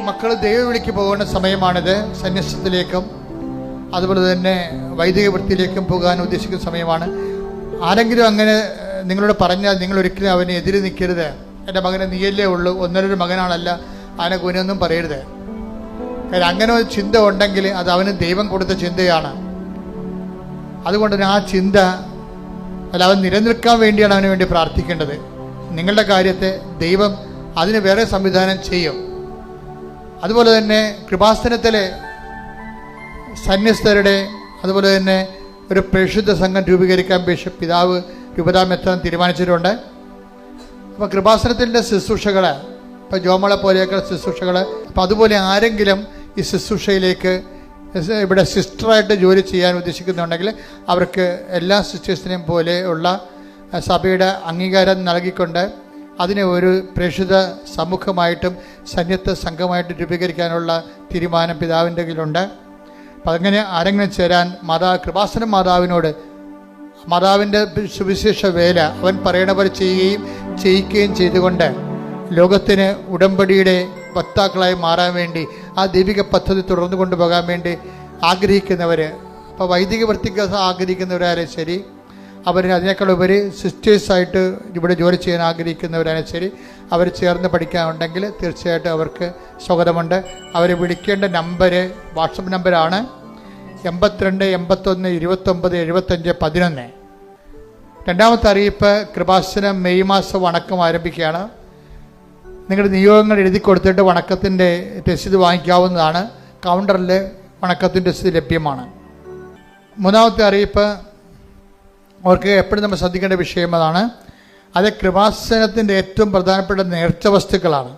മക്കൾ ദൈവവിളിക്ക് പോകുന്ന സമയമാണിത്. സന്യാസത്തിലേക്കും അതുപോലെ തന്നെ വൈദിക വൃത്തിയിലേക്കും പോകാൻ ഉദ്ദേശിക്കുന്ന സമയമാണ്. ആരെങ്കിലും അങ്ങനെ നിങ്ങളോട് പറഞ്ഞാൽ നിങ്ങൾ ഒരിക്കലും അവനെ എതിര് നിൽക്കരുത്. എൻ്റെ മകനെ നീയല്ലേ ഉള്ളൂ, ഒന്നൊരു മകനാണല്ല, അവനെ കുനൊന്നും പറയരുത്. കാര്യം അങ്ങനെ ഒരു ചിന്ത ഉണ്ടെങ്കിൽ അത് അവന് ദൈവം കൊടുത്ത ചിന്തയാണ്. അതുകൊണ്ട് തന്നെ ആ ചിന്ത അല്ല, അവൻ നിലനിൽക്കാൻ വേണ്ടിയാണ് അവന് വേണ്ടി പ്രാർത്ഥിക്കേണ്ടത്. നിങ്ങളുടെ കാര്യത്തെ ദൈവം അതിന് വേറെ സംവിധാനം ചെയ്യും. അതുപോലെ തന്നെ കൃപാസനത്തിലെ സന്യസ്തരുടെ അതുപോലെ തന്നെ ഒരു പരിശുദ്ധ സംഘം രൂപീകരിക്കാൻ ബിഷപ്പ് പിതാവ് രൂപതാമെത്താൻ തീരുമാനിച്ചിട്ടുണ്ട്. അപ്പോൾ കൃപാസനത്തിൻ്റെ ശുശ്രൂഷകൾ, ഇപ്പോൾ ജോമളെ പോലെയൊക്കെ ശുശ്രൂഷകൾ, അപ്പോൾ അതുപോലെ ആരെങ്കിലും ഈ ശുശ്രൂഷയിലേക്ക് ഇവിടെ സിസ്റ്ററായിട്ട് ജോലി ചെയ്യാൻ ഉദ്ദേശിക്കുന്നുണ്ടെങ്കിൽ അവർക്ക് എല്ലാ സിസ്റ്റേഴ്സിനെയും പോലെ ഉള്ള സഭയുടെ അംഗീകാരം നൽകിക്കൊണ്ട് അതിനെ ഒരു പ്രേക്ഷിത സമൂഹമായിട്ടും സന്യസ്ത സംഘമായിട്ടും രൂപീകരിക്കാനുള്ള തീരുമാനം പിതാവിൻ്റെ കയ്യിലുണ്ട്. അപ്പം അങ്ങനെ ആരെങ്കിലും ചേരാൻ കൃപാസന മാതാവിനോട് മാതാവിൻ്റെ സുവിശേഷ വേല അവൻ പറയണ പോലെ ചെയ്യിക്കുകയും ചെയ്തുകൊണ്ട് ലോകത്തിന് ഉടമ്പടിയുടെ വക്താക്കളായി മാറാൻ വേണ്ടി ആ ദൈവിക പദ്ധതി തുടർന്നു കൊണ്ടുപോകാൻ വേണ്ടി ആഗ്രഹിക്കുന്നവർ, അപ്പോൾ വൈദിക വൃത്തിക്ക് ആഗ്രഹിക്കുന്നവരായാലും ശരി, അവർ അതിനേക്കാൾ ഉപരി സിസ്റ്റേഴ്സായിട്ട് ഇവിടെ ജോലി ചെയ്യാൻ ആഗ്രഹിക്കുന്നവരായാലും ശരി, അവർ ചേർന്ന് പഠിക്കാനുണ്ടെങ്കിൽ തീർച്ചയായിട്ടും അവർക്ക് സ്വാഗതമുണ്ട്. അവരെ വിളിക്കേണ്ട നമ്പർ വാട്സപ്പ് നമ്പറാണ് 82 81 29 75 11. രണ്ടാമത്തെ അറിയിപ്പ്, കൃപാസനം മെയ് മാസം വണക്കം ആരംഭിക്കുകയാണ്. നിങ്ങളുടെ നിയോഗങ്ങൾ എഴുതി കൊടുത്തിട്ട് വണക്കത്തിൻ്റെ രസീത് വാങ്ങിക്കാവുന്നതാണ്. കൗണ്ടറിൽ വണക്കത്തിൻ്റെ രസീത് ലഭ്യമാണ്. മൂന്നാമത്തെ അറിയിപ്പ്, അവർക്ക് എപ്പോഴും നമ്മൾ ശ്രദ്ധിക്കേണ്ട വിഷയം അതാണ്. അത് കൃപാസനത്തിൻ്റെ ഏറ്റവും പ്രധാനപ്പെട്ട നേർച്ച വസ്തുക്കളാണ്.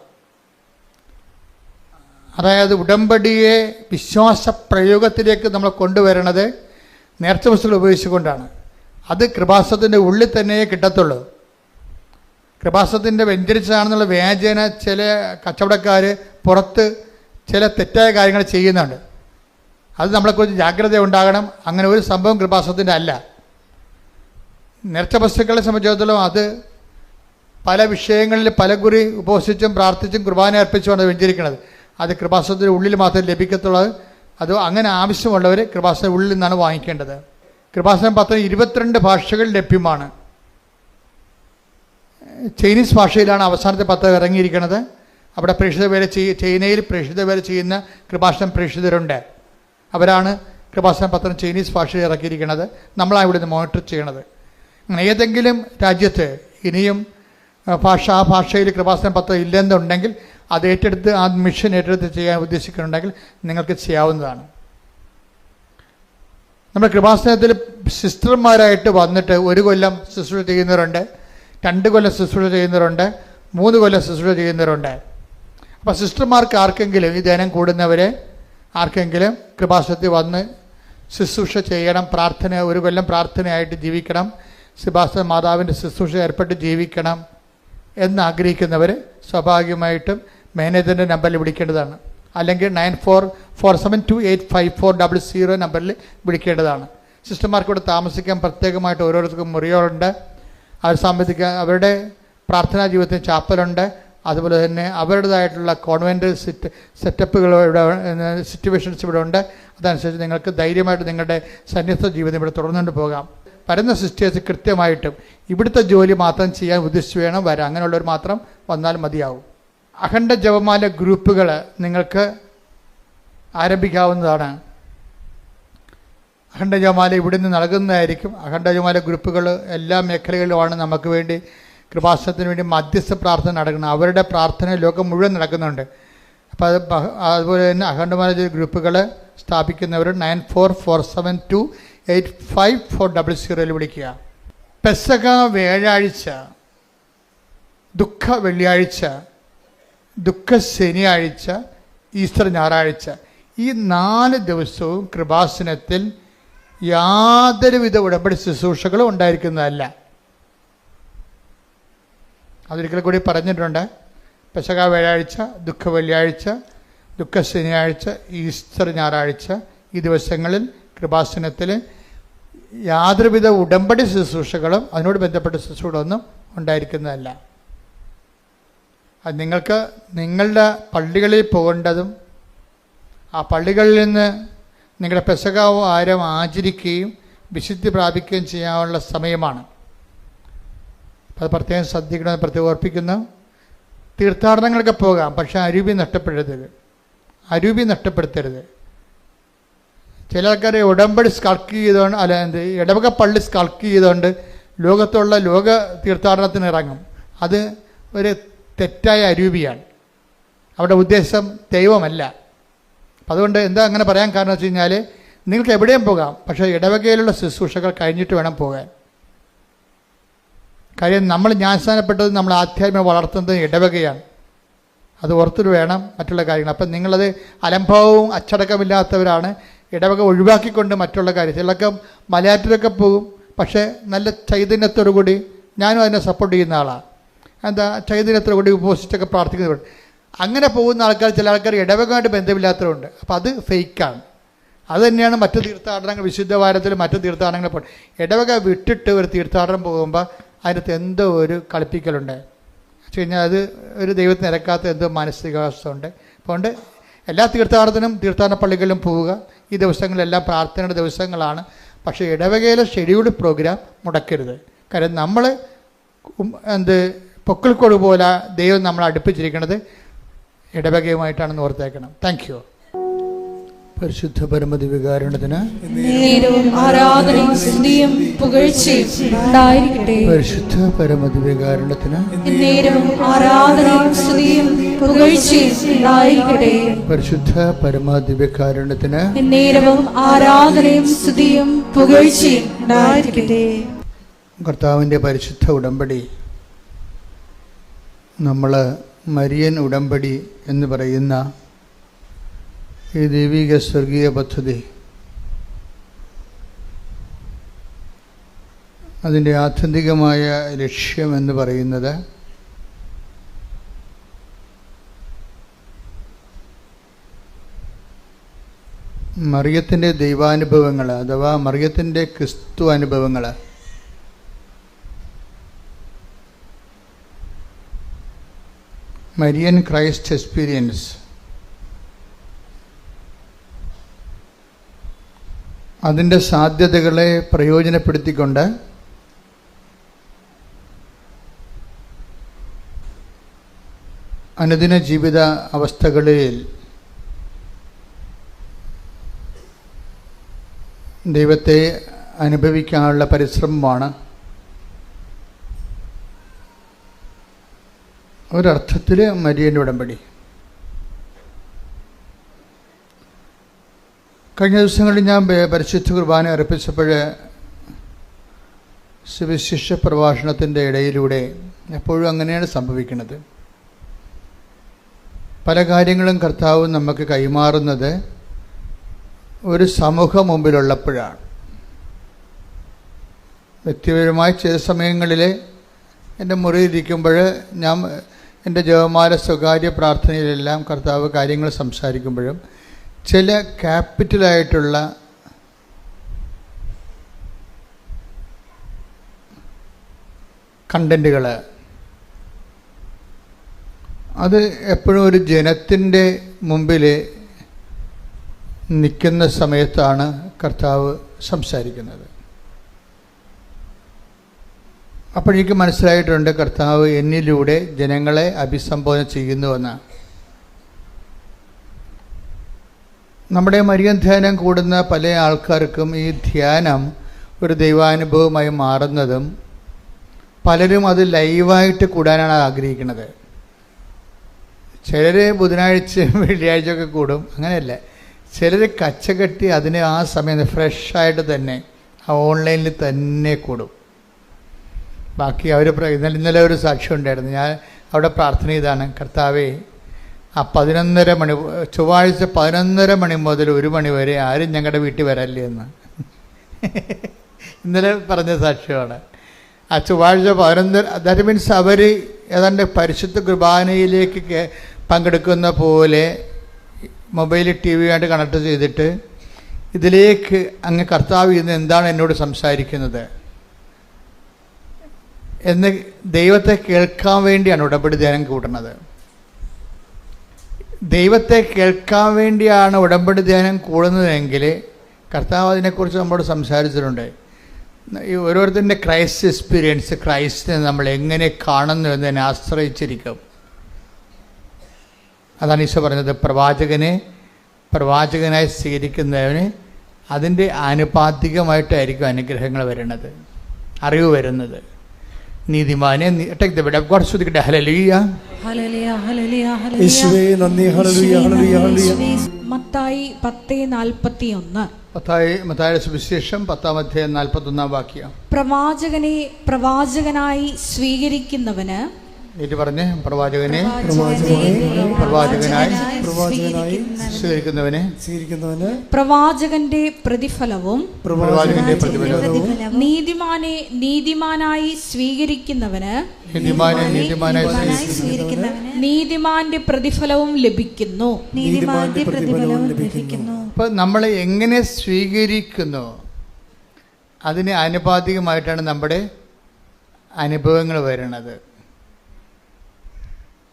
അതായത് ഉടമ്പടിയെ വിശ്വാസ പ്രയോഗത്തിലേക്ക് നമ്മൾ കൊണ്ടുവരണത് നേർച്ച വസ്തുക്കൾ ഉപയോഗിച്ചുകൊണ്ടാണ്. അത് കൃപാസനത്തിൻ്റെ ഉള്ളിൽ തന്നെ കിട്ടത്തുള്ളൂ. കൃപാസനത്തിൻ്റെ വ്യഞ്ചരിച്ചതാണെന്നുള്ള വ്യാജേന ചില കച്ചവടക്കാർ പുറത്ത് ചില തെറ്റായ കാര്യങ്ങൾ ചെയ്യുന്നുണ്ട്. അത് നമ്മളെക്കുറിച്ച് ജാഗ്രത ഉണ്ടാകണം. അങ്ങനെ ഒരു സംഭവം കൃപാസനത്തിൻ്റെ അല്ല. നേർച്ച വസ്തുക്കളെ സംബന്ധിച്ചിടത്തോളം അത് പല വിഷയങ്ങളിൽ പലകുറി ഉപവസിച്ചും പ്രാർത്ഥിച്ചും കുർബാന അർപ്പിച്ചുമാണ് വ്യഞ്ചരിക്കുന്നത്. അത് കൃപാസനത്തിൻ്റെ ഉള്ളിൽ മാത്രമേ ലഭിക്കത്തുള്ളത്. അത് അങ്ങനെ ആവശ്യമുള്ളവർ കൃപാസന ഉള്ളിൽ നിന്നാണ് വാങ്ങിക്കേണ്ടത്. കൃപാസന പത്രം 22 ഭാഷകൾ ലഭ്യമാണ്. ചൈനീസ് ഭാഷയിലാണ് അവസാനത്തെ പത്രം ഇറങ്ങിയിരിക്കുന്നത്. അവിടെ പ്രേക്ഷിത വേല ചൈനയിൽ പ്രേക്ഷിത വേല ചെയ്യുന്ന കൃപാസനം പ്രേക്ഷിതരുണ്ട്. അവരാണ് കൃപാസന പത്രം ചൈനീസ് ഭാഷയിൽ ഇറക്കിയിരിക്കുന്നത്. നമ്മളാണ് ഇവിടെ നിന്ന് മോണിറ്റർ ചെയ്യണത്. ഏതെങ്കിലും രാജ്യത്ത് ഇനിയും ആ ഭാഷയിൽ കൃപാസന പത്രം ഇല്ലെന്നുണ്ടെങ്കിൽ അത് ഏറ്റെടുത്ത് ആ മിഷൻ ഏറ്റെടുത്ത് ചെയ്യാൻ ഉദ്ദേശിക്കുന്നുണ്ടെങ്കിൽ നിങ്ങൾക്ക് ചെയ്യാവുന്നതാണ്. നമ്മുടെ കൃപാസനത്തിൽ സിസ്റ്റർമാരായിട്ട് വന്നിട്ട് 1 കൊല്ലം ശുശ്രൂഷ ചെയ്യുന്നവരുണ്ട്, 2 കൊല്ലം ശുശ്രൂഷ ചെയ്യുന്നവരുണ്ട്, 3 കൊല്ലം ശുശ്രൂഷ ചെയ്യുന്നവരുണ്ട്. അപ്പോൾ സിസ്റ്റർമാർക്ക് ആർക്കെങ്കിലും ഈ ധ്യാനം കൂടുന്നവരെ ആർക്കെങ്കിലും കൃപാസനത്തിൽ വന്ന് ശുശ്രൂഷ ചെയ്യണം, 1 കൊല്ലം പ്രാർത്ഥനയായിട്ട് ജീവിക്കണം, കൃപാസന മാതാവിൻ്റെ ശുശ്രൂഷ ഏർപ്പെട്ട് ജീവിക്കണം എന്നാഗ്രഹിക്കുന്നവർ സ്വാഭാവികമായിട്ടും മാനേജറിൻ്റെ നമ്പറിൽ വിളിക്കേണ്ടതാണ്. അല്ലെങ്കിൽ 9447285400 നമ്പറിൽ വിളിക്കേണ്ടതാണ്. സിസ്റ്റർമാർക്കൂടെ താമസിക്കാൻ പ്രത്യേകമായിട്ട് ഓരോരുത്തർക്കും മുറികളുണ്ട്. അവരുടെ പ്രാർത്ഥനാ ജീവിതത്തിന് ചാപ്പലുണ്ട്. അതുപോലെ തന്നെ അവരുടേതായിട്ടുള്ള കോൺവെൻ്റ് സെറ്റപ്പുകൾ ഇവിടെ സിറ്റുവേഷൻസ് ഇവിടെ ഉണ്ട്. അതനുസരിച്ച് നിങ്ങൾക്ക് ധൈര്യമായിട്ട് നിങ്ങളുടെ സന്യസ്ത ജീവിതം ഇവിടെ തുടർന്നുകൊണ്ട് പോകാം. വരുന്ന സിസ്റ്റേഴ്സ് കൃത്യമായിട്ടും ഇവിടുത്തെ ജോലി മാത്രം ചെയ്യാൻ ഉദ്ദേശിച്ച് വേണം വരാം. അങ്ങനെയുള്ളവർ മാത്രം വന്നാൽ മതിയാവും. അഖണ്ഡ ജപമാല ഗ്രൂപ്പുകൾ നിങ്ങൾക്ക് ആരംഭിക്കാവുന്നതാണ്. അഖണ്ഡ ജപമാല ഇവിടെ നിന്ന് നൽകുന്നതായിരിക്കും. അഖണ്ഡ ജപമാല ഗ്രൂപ്പുകൾ എല്ലാ മേഖലകളിലുമാണ് നമുക്ക് വേണ്ടി കൃപാസനത്തിന് വേണ്ടി മധ്യസ്ഥ പ്രാർത്ഥന നടക്കുന്നത്. അവരുടെ പ്രാർത്ഥന ലോകം മുഴുവൻ നടക്കുന്നുണ്ട്. അപ്പോൾ അതുപോലെ തന്നെ അഖണ്ഡമാല ഗ്രൂപ്പുകൾ സ്ഥാപിക്കുന്നവർ 9447285400 വിളിക്കുക. പെസക വ്യാഴാഴ്ച, ദുഃഖ വെള്ളിയാഴ്ച, ദുഃഖ ശനിയാഴ്ച, ഈസ്റ്റർ ഞായറാഴ്ച, ഈ 4 ദിവസവും കൃപാസനത്തിൽ യാതൊരുവിധ ഉടമ്പടി ശുശ്രൂഷകളും ഉണ്ടായിരിക്കുന്നതല്ല. അതൊരിക്കൽ കൂടി പറഞ്ഞിട്ടുണ്ട്. പെസക വ്യാഴാഴ്ച, ദുഃഖ വെള്ളിയാഴ്ച, ദുഃഖ ശനിയാഴ്ച, ഈസ്റ്റർ ഞായറാഴ്ച, ഈ ദിവസങ്ങളിൽ കൃപാസനത്തിൽ യാതൊരുവിധ ഉടമ്പടി ശുശ്രൂഷകളും അതിനോട് ബന്ധപ്പെട്ട ശുശ്രൂഷകളൊന്നും ഉണ്ടായിരിക്കുന്നതല്ല. അത് നിങ്ങൾക്ക് നിങ്ങളുടെ പള്ളികളിൽ പോകേണ്ടതും ആ പള്ളികളിൽ നിന്ന് നിങ്ങളുടെ പെസഹ ആരം ആചരിക്കുകയും വിശുദ്ധി പ്രാപിക്കുകയും ചെയ്യാനുള്ള സമയമാണ്. അത് പ്രത്യേകം ശ്രദ്ധിക്കണമെന്ന് പ്രത്യേകം ഓർപ്പിക്കുന്നു. തീർത്ഥാടനങ്ങളൊക്കെ പോകാം, പക്ഷേ അരൂപി നഷ്ടപ്പെടുത്തരുത്. ചില ആൾക്കാരെ ഉടമ്പടി സ്കൾക്ക് ചെയ്തുകൊണ്ട് ഇടവക പള്ളി സ്കൾക്ക് ചെയ്തുകൊണ്ട് ലോകത്തുള്ള ലോക തീർത്ഥാടനത്തിന് ഇറങ്ങും. അത് ഒരു തെറ്റായ അരൂപിയാണ്. അവിടെ ഉദ്ദേശം ദൈവമല്ല. അതുകൊണ്ട് എന്താ അങ്ങനെ പറയാൻ കാരണം വെച്ച് കഴിഞ്ഞാൽ നിങ്ങൾക്ക് എവിടെയും പോകാം, പക്ഷേ ഇടവകയിലുള്ള ശുശ്രൂഷകൾ കഴിഞ്ഞിട്ട് വേണം പോകാൻ. കാര്യം നമ്മൾ ജ്ഞാനസ്ഥാനപ്പെട്ടത് നമ്മൾ ആധ്യാത്മികം വളർത്തുന്നത് ഇടവകയാണ്. അത് ഓർത്തിട്ട് വേണം മറ്റുള്ള കാര്യങ്ങൾ. അപ്പം നിങ്ങളത് അലംഭാവവും അച്ചടക്കമില്ലാത്തവരാണ്. ഇടവക ഒഴിവാക്കിക്കൊണ്ട് മറ്റുള്ള കാര്യം ചിലർക്ക് മലയാറ്റത്തിലൊക്കെ പോകും, പക്ഷേ നല്ല ചൈതന്യത്തോടു കൂടി ഞാനും അതിനെ സപ്പോർട്ട് ചെയ്യുന്ന ആളാണ്. എന്താ ചൈതന്യത്തോടു കൂടി ഉപവസിച്ചൊക്കെ പ്രാർത്ഥിക്കുന്നവരുണ്ട്. അങ്ങനെ പോകുന്ന ആൾക്കാർ ചില ആൾക്കാർ ഇടവകമായിട്ട് ബന്ധമില്ലാത്തവരുണ്ട്. അപ്പോൾ അത് ഫേക്കാണ്. അത് തന്നെയാണ് മറ്റു തീർത്ഥാടനങ്ങൾ, വിശുദ്ധവാരത്തിലും മറ്റു തീർത്ഥാടനങ്ങൾ പോകും. ഇടവക വിട്ടിട്ട് ഒരു തീർത്ഥാടനം പോകുമ്പോൾ അതിനകത്ത് എന്തോ ഒരു കളിപ്പിക്കലുണ്ട്. വെച്ച് കഴിഞ്ഞാൽ അത് ഒരു ദൈവത്തിന് ഇറക്കാത്ത എന്തോ മാനസികാവസ്ഥ ഉണ്ട്. അതുകൊണ്ട് എല്ലാ തീർത്ഥാടനത്തിനും തീർത്ഥാടന പള്ളികളിലും പോവുക. ഈ ദിവസങ്ങളെല്ലാം പ്രാർത്ഥനയുടെ ദിവസങ്ങളാണ്. പക്ഷേ ഇടവകയിലെ ഷെഡ്യൂൾഡ് പ്രോഗ്രാം മുടക്കരുത്. കാര്യം നമ്മൾ പൊക്കിൾക്കോട് പോലെ ദൈവം നമ്മളെ അടുപ്പിച്ചിരിക്കുന്നത് ഇടവകയുമായിട്ടാണെന്ന് ഓർത്തേക്കണം. Thank you. പരിശുദ്ധ പരമദിവ്യകാരുണ്യത്തിന് ആരാധനയും സ്തുതിയും പുകഴ്ചയും ഉണ്ടായിരിക്കട്ടെ. പരിശുദ്ധ പരമദിവ്യകാരുണ്യത്തിന് ആരാധനയും സ്തുതിയും പുകഴ്ചയും ഉണ്ടായിരിക്കട്ടെ. പരിശുദ്ധ പരമദിവ്യകാരുണ്യത്തിന് ആരാധനയും സ്തുതിയും പുകഴ്ചയും ഉണ്ടായിരിക്കട്ടെ. കർത്താവിൻ്റെ പരിശുദ്ധ ഉടമ്പടി നമ്മൾ മരിയൻ ഉടമ്പടി എന്ന് പറയുന്ന ഈ ദൈവിക സ്വർഗീയ പദ്ധതി അതിൻ്റെ ആത്യന്തികമായ ലക്ഷ്യമെന്ന് പറയുന്നത് മറിയത്തിൻ്റെ ദൈവാനുഭവങ്ങൾ അഥവാ മറിയത്തിൻ്റെ ക്രിസ്തു അനുഭവങ്ങൾ മരിയൻ ക്രൈസ്റ്റ് എക്സ്പീരിയൻസ് അതിൻ്റെ സാധ്യതകളെ പ്രയോജനപ്പെടുത്തിക്കൊണ്ട് അനുദിന ജീവിത അവസ്ഥകളിൽ ദൈവത്തെ അനുഭവിക്കാനുള്ള പരിശ്രമമാണ് ഒരർത്ഥത്തിൽ മരിയൻ്റെ ഉടമ്പടി. കഴിഞ്ഞ ദിവസങ്ങളിൽ ഞാൻ പരിശുദ്ധ കുർബാന അർപ്പിച്ചപ്പോൾ സുവിശേഷ പ്രഭാഷണത്തിൻ്റെ ഇടയിലൂടെ എപ്പോഴും അങ്ങനെയാണ് സംഭവിക്കുന്നത്. പല കാര്യങ്ങളും കർത്താവ് നമുക്ക് കൈമാറുന്നത് ഒരു സമൂഹം മുമ്പിലുള്ളപ്പോഴാണ്. വ്യക്തിപരമായി ചില സമയങ്ങളിൽ എൻ്റെ മുറിയിലിരിക്കുമ്പോൾ ഞാൻ എൻ്റെ ജപമാല സ്വകാര്യ പ്രാർത്ഥനയിലെല്ലാം കർത്താവ് കാര്യങ്ങൾ സംസാരിക്കുമ്പോഴും ചില ക്യാപിറ്റലായിട്ടുള്ള കണ്ടൻറ്റുകൾ അത് എപ്പോഴും ഒരു ജനത്തിൻ്റെ മുമ്പിൽ നിൽക്കുന്ന സമയത്താണ് കർത്താവ് സംസാരിക്കുന്നത്. അപ്പോഴേക്ക് മനസ്സിലായിട്ടുണ്ട് കർത്താവ് എന്നിലൂടെ ജനങ്ങളെ അഭിസംബോധന ചെയ്യുന്നുവെന്ന്. നമ്മുടെ മരിയൻ ധ്യാനം കൂടുന്ന പല ആൾക്കാർക്കും ഈ ധ്യാനം ഒരു ദൈവാനുഭവമായി മാറുന്നതും പലരും അത് ലൈവായിട്ട് കൂടാനാണ് ആഗ്രഹിക്കുന്നത്. ചിലർ ബുധനാഴ്ചയും വെള്ളിയാഴ്ചയൊക്കെ കൂടും, അങ്ങനെയല്ല. ചിലർ കച്ചകെട്ടി അതിന് ആ സമയം ഫ്രഷായിട്ട് തന്നെ ആ ഓൺലൈനിൽ തന്നെ കൂടും. ബാക്കി അവർ ഇന്നലെ ഒരു സാക്ഷ്യം ഉണ്ടായിരുന്നു. ഞാൻ അവിടെ പ്രാർത്ഥന ചെയ്താണ്, കർത്താവേ ആ 11:30 മണി ചൊവ്വാഴ്ച 11:30 മണി മുതൽ 1 മണി വരെ ആരും ഞങ്ങളുടെ വീട്ടിൽ വരല്ലേ എന്ന് ഇന്നലെ പറഞ്ഞ സാക്ഷ്യമാണ്. ആ ചൊവ്വാഴ്ച 11 ദാറ്റ് മീൻസ് അവർ ഏതാണ്ട് പരിശുദ്ധ കുർബാനയിലേക്ക് പങ്കെടുക്കുന്ന പോലെ മൊബൈൽ TV ആയിട്ട് കണക്ട് ചെയ്തിട്ട് ഇതിലേക്ക് അങ്ങ് കർത്താവ് ഇന്ന് എന്താണ് എന്നോട് സംസാരിക്കുന്നത് എന്ന് ദൈവത്തെ കേൾക്കാൻ വേണ്ടിയാണ് ഉടമ്പടി ധ്യാനം കൂടുന്നത്. ദൈവത്തെ കേൾക്കാൻ വേണ്ടിയാണ് ഉടമ്പടി ധ്യാനം കൂടുന്നതെങ്കിൽ കർത്താവ് അതിനെക്കുറിച്ച് നമ്മോട് സംസാരിച്ചിട്ടുണ്ട്. ഈ ഓരോരുത്തരുടെ ക്രൈസ്റ്റ് എക്സ്പീരിയൻസ്, ക്രൈസ്റ്റിനെ നമ്മൾ എങ്ങനെ കാണുന്നു എന്നതിനെ ആശ്രയിച്ചിരിക്കും. അതാണ് ഈശോ പറഞ്ഞത്, പ്രവാചകനായി സ്വീകരിക്കുന്നവന് അതിൻ്റെ ആനുപാതികമായിട്ടായിരിക്കും അനുഗ്രഹങ്ങൾ വരുന്നത്, അറിവ് വരുന്നത്. നീതിമാനെ take the bed of God, സ്തുതിക്കട്ടെ. ഹല്ലേലൂയ ഹല്ലേലൂയ ഹല്ലേലൂയ യേശുവേ നന്ദി. ഹല്ലേലൂയ ഹല്ലേലൂയ ഹല്ലേലൂയ. മത്തായി 10:41. മത്തായിയുടെ സുവിശേഷം 10:41 പ്രവാചകനെ പ്രവാചകനായി സ്വീകരിക്കുന്നവന്, എന്നിട്ട് പറഞ്ഞ് പ്രവാചകനായി സ്വീകരിക്കുന്നവന് പ്രവാചകന്റെ പ്രതിഫലവും നീതിമാനെ നീതിമാനായി സ്വീകരിക്കുന്നവന് നീതിമാന്റെ പ്രതിഫലവും ലഭിക്കുന്നു. അപ്പൊ നമ്മൾ എങ്ങനെ സ്വീകരിക്കുന്നു അതിന് ആനുപാതികമായിട്ടാണ് നമ്മുടെ അനുഭവങ്ങൾ വരുന്നത്.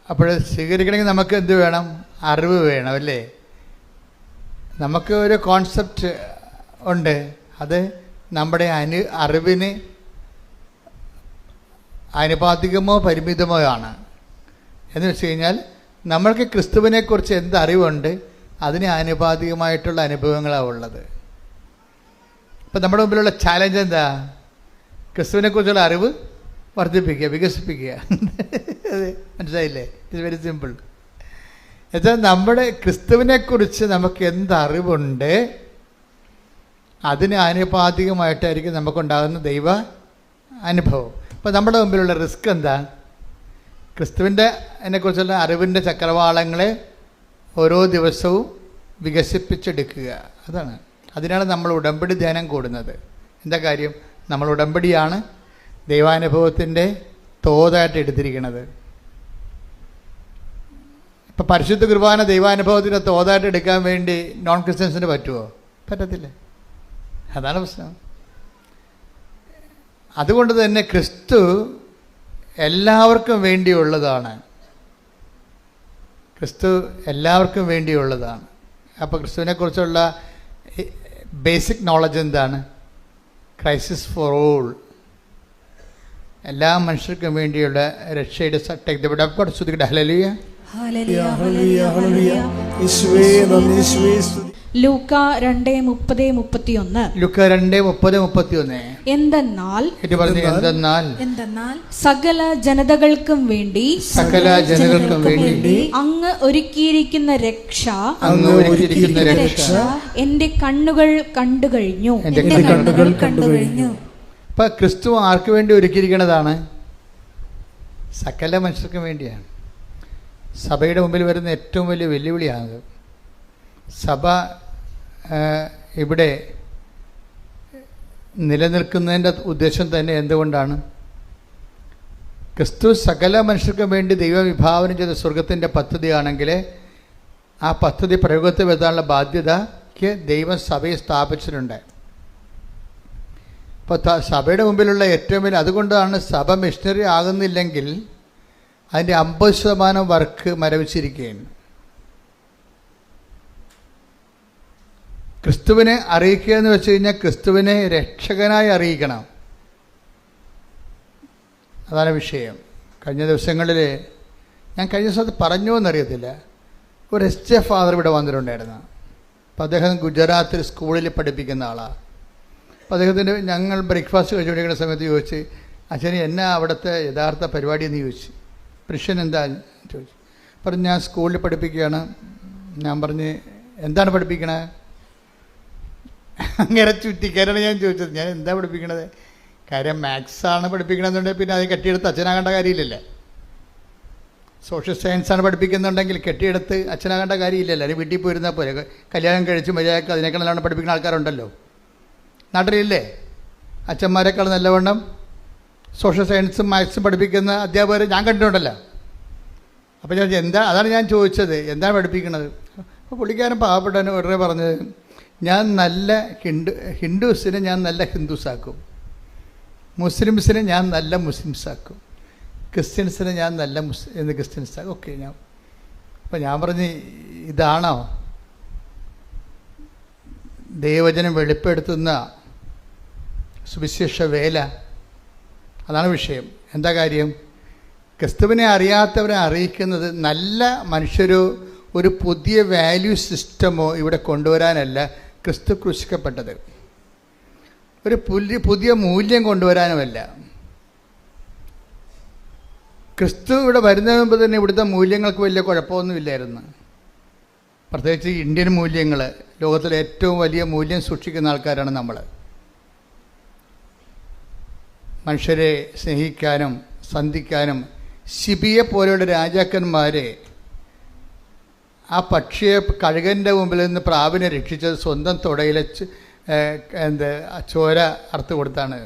അപ്പോൾ സ്വീകരിക്കണമെങ്കിൽ നമുക്ക് എന്ത് വേണം? അറിവ് വേണം, അല്ലേ? നമുക്ക് ഒരു കോൺസെപ്റ്റ് ഉണ്ട്, അത് നമ്മുടെ അറിവിന് ആനുപാതികമോ പരിമിതമോ ആണ്. എന്ന് വെച്ച് കഴിഞ്ഞാൽ നമ്മൾക്ക് ക്രിസ്തുവിനെക്കുറിച്ച് എന്ത് അറിവുണ്ട് അതിന് ആനുപാതികമായിട്ടുള്ള അനുഭവങ്ങളാണ് ഉള്ളത്. ഇപ്പം നമ്മുടെ മുമ്പിലുള്ള ചാലഞ്ച് എന്താ? ക്രിസ്തുവിനെക്കുറിച്ചുള്ള അറിവ് വർദ്ധിപ്പിക്കുക, വികസിപ്പിക്കുക. അത് മനസ്സിലായില്ലേ? It's very simple. എന്നുവെച്ചാൽ നമ്മുടെ ക്രിസ്തുവിനെക്കുറിച്ച് നമുക്ക് എന്തറിവുണ്ട് അതിന് ആനുപാതികമായിട്ടായിരിക്കും നമുക്കുണ്ടാകുന്ന ദൈവ അനുഭവം. അപ്പോൾ നമ്മുടെ മുമ്പിലുള്ള റിസ്ക് എന്താ? ക്രിസ്തുവിൻ്റെ അതിനെക്കുറിച്ചുള്ള അറിവിൻ്റെ ചക്രവാളങ്ങളെ ഓരോ ദിവസവും വികസിപ്പിച്ചെടുക്കുക. അതാണ്, അതിനാണ് നമ്മൾ ഉടമ്പടി ധ്യാനം കൂടുന്നത്. എന്താ കാര്യം? നമ്മൾ ഉടമ്പടിയാണ് ദൈവാനുഭവത്തിൻ്റെ തോതായിട്ട് എടുത്തിരിക്കുന്നത്. ഇപ്പം പരിശുദ്ധ കുർബാന ദൈവാനുഭവത്തിൻ്റെ തോതായിട്ട് എടുക്കാൻ വേണ്ടി നോൺ ക്രിസ്ത്യൻസിന് പറ്റുമോ? പറ്റത്തില്ല. അതാണ് പ്രശ്നം. അതുകൊണ്ട് തന്നെ ക്രിസ്തു എല്ലാവർക്കും വേണ്ടിയുള്ളതാണ്. ക്രിസ്തു എല്ലാവർക്കും വേണ്ടിയുള്ളതാണ്. അപ്പോൾ ക്രിസ്തുവിനെക്കുറിച്ചുള്ള ബേസിക് നോളജ് എന്താണ്? ക്രൈസിസ് ഫോർ ഓൾ, എല്ലാ മനുഷ്യർക്കും വേണ്ടിയുള്ള രക്ഷയുടെ ഹല്ലേലൂയ ഹല്ലേലൂയ ഹല്ലേലൂയ. യേശുവേ നന്ദി. യേശുവേ സ്തുതി. ലൂക്ക 2:30-31. ലൂക്ക 2:30-31. എന്തെന്നാൽ സകല ജനതകൾക്കും വേണ്ടി അങ്ങ് ഒരുക്കിയിരിക്കുന്ന രക്ഷ എന്റെ കണ്ണുകൾ കണ്ടു കഴിഞ്ഞു. ഇപ്പൊ ക്രിസ്തു ആർക്ക് വേണ്ടി ഒരുക്കിയിരിക്കുന്നതാണ്? സകല മനുഷ്യർക്കും വേണ്ടിയാണ്. സഭയുടെ മുമ്പിൽ വരുന്ന ഏറ്റവും വലിയ വെല്ലുവിളിയാണത്. സഭ ഇവിടെ നിലനിൽക്കുന്നതിൻ്റെ ഉദ്ദേശം തന്നെ എന്തുകൊണ്ടാണ്? ക്രിസ്തു സകല മനുഷ്യർക്കും വേണ്ടി ദൈവം വിഭാവനം ചെയ്ത സ്വർഗത്തിൻ്റെ പദ്ധതിയാണെങ്കിൽ ആ പദ്ധതി പ്രയോഗത്തിൽ വരുത്താനുള്ള ബാധ്യതയ്ക്ക് ദൈവം സഭയെ സ്ഥാപിച്ചിട്ടുണ്ട്. അപ്പോൾ സഭയുടെ മുമ്പിലുള്ള ഏറ്റവും വലിയ, അതുകൊണ്ടാണ് സഭ മിഷണറി ആകുന്നില്ലെങ്കിൽ അതിൻ്റെ 50% വർക്ക് മരവിച്ചിരിക്കുകയാണ്. ക്രിസ്തുവിനെ അറിയിക്കുക എന്ന് വെച്ച് കഴിഞ്ഞാൽ ക്രിസ്തുവിനെ രക്ഷകനായി അറിയിക്കണം. അതാണ് വിഷയം. കഴിഞ്ഞ ദിവസങ്ങളിൽ ഞാൻ കഴിഞ്ഞ ദിവസത്ത് പറഞ്ഞോ എന്നറിയത്തില്ല, ഒരു SJ ഫാദർ ഇവിടെ വന്നിട്ടുണ്ടായിരുന്നു. അപ്പോൾ അദ്ദേഹം ഗുജറാത്തിൽ സ്കൂളിൽ പഠിപ്പിക്കുന്ന ആളാണ്. അപ്പോൾ അദ്ദേഹത്തിൻ്റെ ഞങ്ങൾ ബ്രേക്ക്ഫാസ്റ്റ് കഴിച്ചുകൊണ്ടിരിക്കുന്ന സമയത്ത് ചോദിച്ച്, അച്ഛന് എന്നാ അവിടുത്തെ യഥാർത്ഥ പരിപാടി എന്ന് ചോദിച്ചു. പ്രശ്നം എന്താ ചോദിച്ചു. പറഞ്ഞു, ഞാൻ സ്കൂളിൽ പഠിപ്പിക്കുകയാണ്. ഞാൻ പറഞ്ഞ്, എന്താണ് പഠിപ്പിക്കണേ? അങ്ങനെ ചുറ്റിക്കാരാണ് ഞാൻ ചോദിച്ചത്, ഞാൻ എന്താ പഠിപ്പിക്കണത്? കാര്യം മാത്സാണ് പഠിപ്പിക്കണമെന്നുണ്ടെങ്കിൽ പിന്നെ അത് കെട്ടിയെടുത്ത് അച്ഛനാകേണ്ട കാര്യമില്ലല്ലേ. സോഷ്യൽ സയൻസാണ് പഠിപ്പിക്കുന്നുണ്ടെങ്കിൽ കെട്ടിയെടുത്ത് അച്ഛനാകേണ്ട കാര്യമില്ലല്ലോ. അല്ലെങ്കിൽ വീട്ടിൽ പോയിരുന്നാൽ പോലെ കല്യാണം കഴിച്ച് മര്യാദക്ക് അതിനേക്കാൾ നല്ലവണ്ണം പഠിപ്പിക്കുന്ന ആൾക്കാരുണ്ടല്ലോ നാട്ടിലില്ലേ. അച്ഛന്മാരെക്കാൾ നല്ലവണ്ണം സോഷ്യൽ സയൻസും മാത്സും പഠിപ്പിക്കുന്ന അധ്യാപകർ ഞാൻ കണ്ടിട്ടുണ്ടല്ലോ. അപ്പോൾ ഞാൻ അതാണ് ഞാൻ ചോദിച്ചത്, എന്താണ് പഠിപ്പിക്കണത്? അപ്പോൾ പുള്ളിക്കാരൻ പാവപ്പെട്ടവന് ഉടനെ പറഞ്ഞത്, ഞാൻ നല്ല ഹിന്ദുസിനെ ഞാൻ നല്ല ഹിന്ദുസാക്കും, മുസ്ലിംസിനെ ഞാൻ നല്ല മുസ്ലിംസാക്കും, ക്രിസ്ത്യൻസിനെ ഞാൻ നല്ല ക്രിസ്ത്യൻസാക്കും. ഓക്കെ, ഞാൻ അപ്പം ഞാൻ പറഞ്ഞു, ഇതാണോ ദൈവവചനം വെളിപ്പെടുത്തുന്ന സുവിശേഷ വേല? അതാണ് വിഷയം. എന്താ കാര്യം? ക്രിസ്തുവിനെ അറിയാത്തവരെ അറിയിക്കുന്നത് നല്ല മനുഷ്യരോ ഒരു പുതിയ വാല്യൂ സിസ്റ്റമോ ഇവിടെ കൊണ്ടുവരാനല്ല ക്രിസ്തു ക്രൂശിക്കപ്പെട്ടത്. ഒരു പുതിയ മൂല്യം കൊണ്ടുവരാനുമല്ല. ക്രിസ്തു ഇവിടെ വരുന്നതിന് മുമ്പ് തന്നെ ഇവിടുത്തെ മൂല്യങ്ങൾക്ക് വലിയ കുഴപ്പമൊന്നുമില്ലായിരുന്നു. പ്രത്യേകിച്ച് ഇന്ത്യൻ മൂല്യങ്ങൾ, ലോകത്തിലെ ഏറ്റവും വലിയ മൂല്യം സൂക്ഷിക്കുന്ന ആൾക്കാരാണ് നമ്മൾ. മനുഷ്യരെ സ്നേഹിക്കാനും സന്ധിക്കാനും ശിബിയെ പോലെയുള്ള രാജാക്കന്മാരെ ആ പക്ഷിയെ കഴുകൻ്റെ മുമ്പിൽ നിന്ന് പ്രാവിനെ രക്ഷിച്ചത് സ്വന്തം തുടയിലെ ചോര അറുത്ത് കൊടുത്താണ്.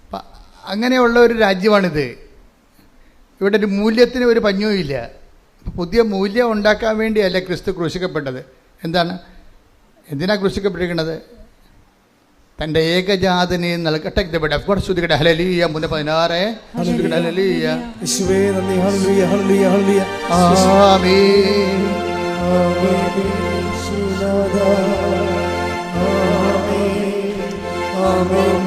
അപ്പം അങ്ങനെയുള്ള ഒരു രാജ്യമാണിത്. ഇവിടെ ഒരു മൂല്യത്തിന് ഒരു പഞ്ഞുമില്ല. പുതിയ മൂല്യം ഉണ്ടാക്കാൻ വേണ്ടിയല്ല ക്രിസ്തു ക്രൂശിക്കപ്പെട്ടത്. എന്തിനാണ് ക്രൂശിക്കപ്പെട്ടിരിക്കുന്നത്? തൻ്റെ ഏകജാതനെ നൽകട്ടെ. ശ്രുതികട ഹല്ലേലൂയ 3:16. ശ്രുതികട ഹല്ലേലൂയ. യേശുവേ നന്ദി. ഹല്ലേലൂയ ഹല്ലേലൂയ ഹല്ലേലൂയ. ആമേൻ. ആമേൻ. സുനാദാ. ആമേൻ. ആമേൻ.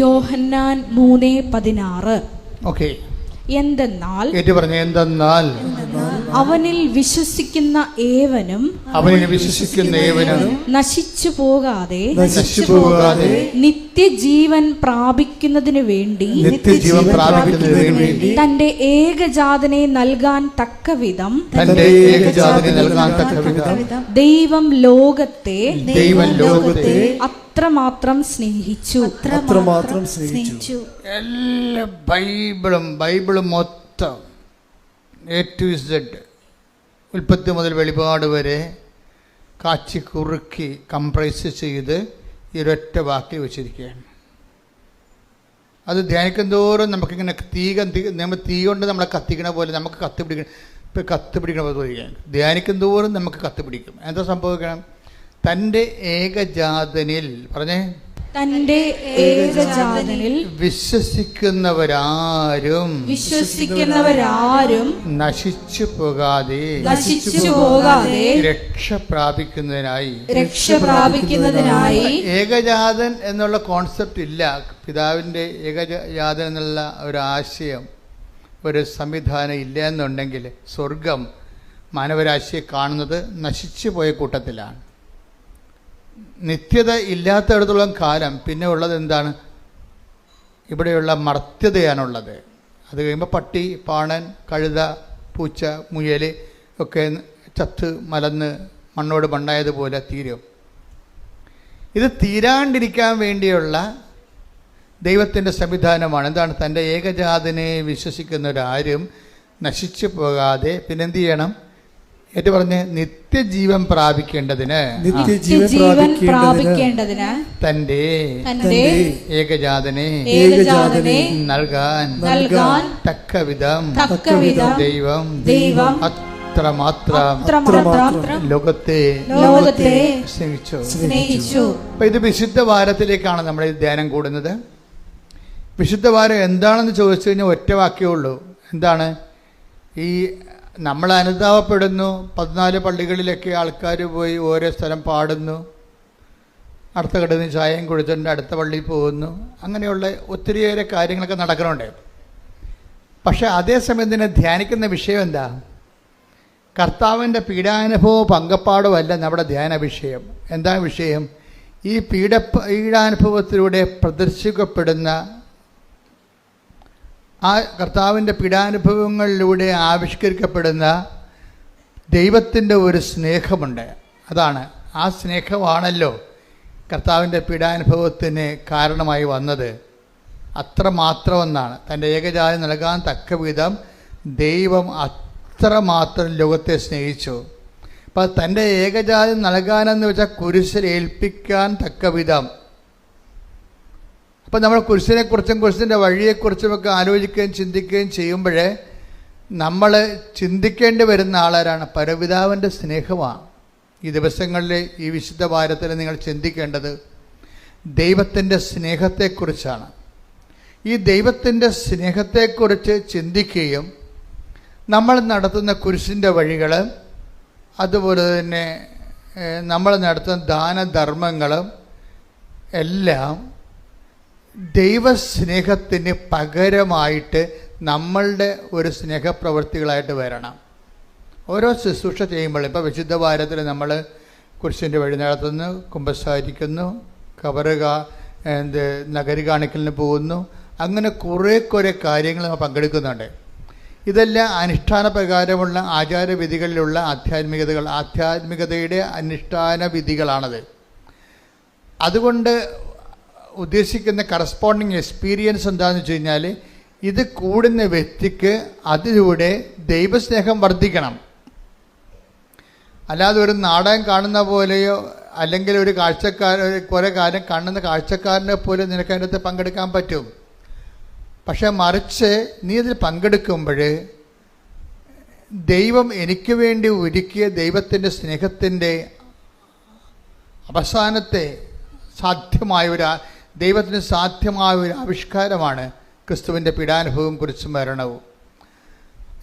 യോഹന്നാൻ 3:16. ഓക്കെ. എന്തെന്നാൽ അവനിൽ വിശ്വസിക്കുന്ന ഏവനും നശിച്ചു പോകാതെ നിത്യജീവൻ പ്രാപിക്കുന്നതിനു വേണ്ടി തന്റെ ഏകജാതനെ നൽകാൻ തക്കവിധം ദൈവം ലോകത്തെ അത്രമാത്രം സ്നേഹിച്ചു. എല്ലാ ബൈബിളും മൊത്തം A to Z, ഉൽപ്പത്തി മുതൽ വെളിപാട് വരെ കാച്ചി കുറുക്കി കംപ്രൈസ് ചെയ്ത് ഈ ഒരൊറ്റ വാക്കിൽ വെച്ചിരിക്കുകയാണ്. അത് ധ്യാനിക്കും തോറും നമുക്കിങ്ങനെ തീ കൊണ്ട് നമ്മളെ കത്തിക്കണ പോലെ നമുക്ക് കത്തിപ്പിടിക്കണ പോലെ തോന്നിക്കുകയാണ്. ധ്യാനിക്കും തോറും നമുക്ക് കത്തിപ്പിടിക്കും. എന്താ സംഭവിക്കണം? തൻ്റെ ഏകജാതനിൽ തന്റെ ഏകജാതനിൽ വിശ്വസിക്കുന്നവരാരും നശിച്ചു പോകാതെ രക്ഷ പ്രാപിക്കുന്നതിനായി ഏകജാതൻ എന്നുള്ള കോൺസെപ്റ്റ് ഇല്ല. പിതാവിൻ്റെ ഏകജാതൻ എന്നുള്ള ഒരു ആശയം, ഒരു സംവിധാനം ഇല്ല എന്നുണ്ടെങ്കിൽ സ്വർഗം മാനവരാശിയെ കാണുന്നത് നശിച്ചു പോയ കൂട്ടത്തിലാണ്. നിത്യത ഇല്ലാത്തയിടത്തോളം കാലം പിന്നെ ഉള്ളത് എന്താണ്? ഇവിടെയുള്ള മർത്യതയാണുള്ളത്. അത് കഴിയുമ്പോൾ പട്ടി, പാണൻ, കഴുത, പൂച്ച, മുയൽ ഒക്കെ ചത്ത് മലന്ന് മണ്ണോട് മണ്ണായതുപോലെ തീരും. ഇത് തീരാണ്ടിരിക്കാൻ വേണ്ടിയുള്ള ദൈവത്തിൻ്റെ സംവിധാനമാണ്. എന്താണ്? തൻ്റെ ഏകജാതനെ വിശ്വസിക്കുന്നവരാരും നശിച്ചു പോകാതെ പിന്നെന്ത് ചെയ്യണം? ഏറ്റു പറഞ്ഞ് നിത്യജീവൻ പ്രാപിക്കേണ്ടതിന് തന്റെ ഏകജാതനെ നൽകാൻ തക്കവിധം ദൈവം അത്രമാത്രം ലോകത്തെ സ്നേഹിച്ചു. അപ്പൊ ഇത് വിശുദ്ധ വാരത്തിലേക്കാണ് നമ്മൾ ഈ ധ്യാനം കൂടുന്നത്. വിശുദ്ധ വാരം എന്താണെന്ന് ചോദിച്ചു കഴിഞ്ഞാൽ ഒറ്റ വാക്യമേ ഉള്ളൂ. എന്താണ്? ഈ നമ്മൾ അനുതാപപ്പെടുന്നു. 14 പള്ളികളിലൊക്കെ ആൾക്കാർ പോയി ഓരോ സ്ഥലം പാടുന്നു, അടുത്ത കടന്ന് ചായയും കുടിച്ചിട്ടുണ്ട്, അടുത്ത പള്ളിയിൽ പോകുന്നു. അങ്ങനെയുള്ള ഒത്തിരിയേറെ കാര്യങ്ങളൊക്കെ നടക്കുന്നുണ്ട്. പക്ഷെ അതേസമയം തന്നെ ധ്യാനിക്കുന്ന വിഷയം എന്താ? കർത്താവിൻ്റെ പീഡാനുഭവവും പങ്കപ്പാടുമല്ല നമ്മുടെ ധ്യാന വിഷയം. എന്താ വിഷയം? ഈ പീഡാനുഭവത്തിലൂടെ പ്രദർശിക്കപ്പെടുന്ന ആ കർത്താവിൻ്റെ പീഡാനുഭവങ്ങളിലൂടെ ആവിഷ്കരിക്കപ്പെടുന്ന ദൈവത്തിൻ്റെ ഒരു സ്നേഹമുണ്ട്. അതാണ്, ആ സ്നേഹമാണല്ലോ കർത്താവിൻ്റെ പീഡാനുഭവത്തിന് കാരണമായി വന്നത്. അത്രമാത്രമെന്നാണ്. തൻ്റെ ഏകജാതനെ നൽകാൻ തക്കവിധം ദൈവം അത്രമാത്രം ലോകത്തെ സ്നേഹിച്ചു. അപ്പം തൻ്റെ ഏകജാതം നൽകാനെന്ന് വെച്ചാൽ കുരിശിൽ ഏൽപ്പിക്കാൻ തക്കവിധം. അപ്പം നമ്മൾ കുരിശിനെക്കുറിച്ചും കുരിശിൻ്റെ വഴിയെക്കുറിച്ചുമൊക്കെ ആലോചിക്കുകയും ചിന്തിക്കുകയും ചെയ്യുമ്പോഴേ നമ്മൾ ചിന്തിക്കേണ്ടി വരുന്ന ആളാരാണ്? പരപിതാവിൻ്റെ സ്നേഹമാണ്. ഈ ദിവസങ്ങളിൽ ഈ വിശുദ്ധ വാരത്തിൽ നിങ്ങൾ ചിന്തിക്കേണ്ടത് ദൈവത്തിൻ്റെ സ്നേഹത്തെക്കുറിച്ചാണ്. ഈ ദൈവത്തിൻ്റെ സ്നേഹത്തെക്കുറിച്ച് ചിന്തിക്കുകയും നമ്മൾ നടത്തുന്ന കുരിശിൻ്റെ വഴികൾ, അതുപോലെ തന്നെ നമ്മൾ നടത്തുന്ന ദാനധർമ്മങ്ങളും എല്ലാം ദൈവസ്നേഹത്തിന് പകരമായിട്ട് നമ്മളുടെ ഒരു സ്നേഹപ്രവൃത്തികളായിട്ട് വരണം. ഓരോ ശുശ്രൂഷ ചെയ്യുമ്പോൾ, ഇപ്പോൾ വിശുദ്ധ വാരത്തിൽ നമ്മൾ കുരിശിൻ്റെ വഴി നടത്തുന്നു, കുമ്പസാരിക്കുന്നു, നഗരി കാണിക്കലിന് പോകുന്നു, അങ്ങനെ കുറേ കാര്യങ്ങൾ നമ്മൾ പങ്കെടുക്കുന്നുണ്ട്. ഇതെല്ലാം അനുഷ്ഠാന പ്രകാരമുള്ള ആചാരവിധികളിലുള്ള ആധ്യാത്മികതയുടെ അനുഷ്ഠാന വിധികളാണത്. അതുകൊണ്ട് ഉദ്ദേശിക്കുന്ന കറസ്പോണ്ടിങ് എക്സ്പീരിയൻസ് എന്താണെന്ന് വെച്ച് കഴിഞ്ഞാൽ, ഇത് കൂടുന്ന വ്യക്തിക്ക് അതിലൂടെ ദൈവസ്നേഹം വർദ്ധിക്കണം. അല്ലാതെ ഒരു നാടകം കാണുന്ന പോലെയോ അല്ലെങ്കിൽ ഒരു കുറേ കാര്യം കാണുന്ന കാഴ്ചക്കാരനെ പോലെ നിനക്ക് അതിനകത്ത് പങ്കെടുക്കാൻ പറ്റും. പക്ഷെ മറിച്ച് നീ ഇതിൽ പങ്കെടുക്കുമ്പോൾ ദൈവം എനിക്ക് വേണ്ടി ഒരുക്കിയ ദൈവത്തിൻ്റെ സ്നേഹത്തിൻ്റെ അവസാനത്തെ ദൈവത്തിന് സാധ്യമായ ഒരു ആവിഷ്കാരമാണ് ക്രിസ്തുവിൻ്റെ പീഡാനുഭവവും കുരിശും മരണവും.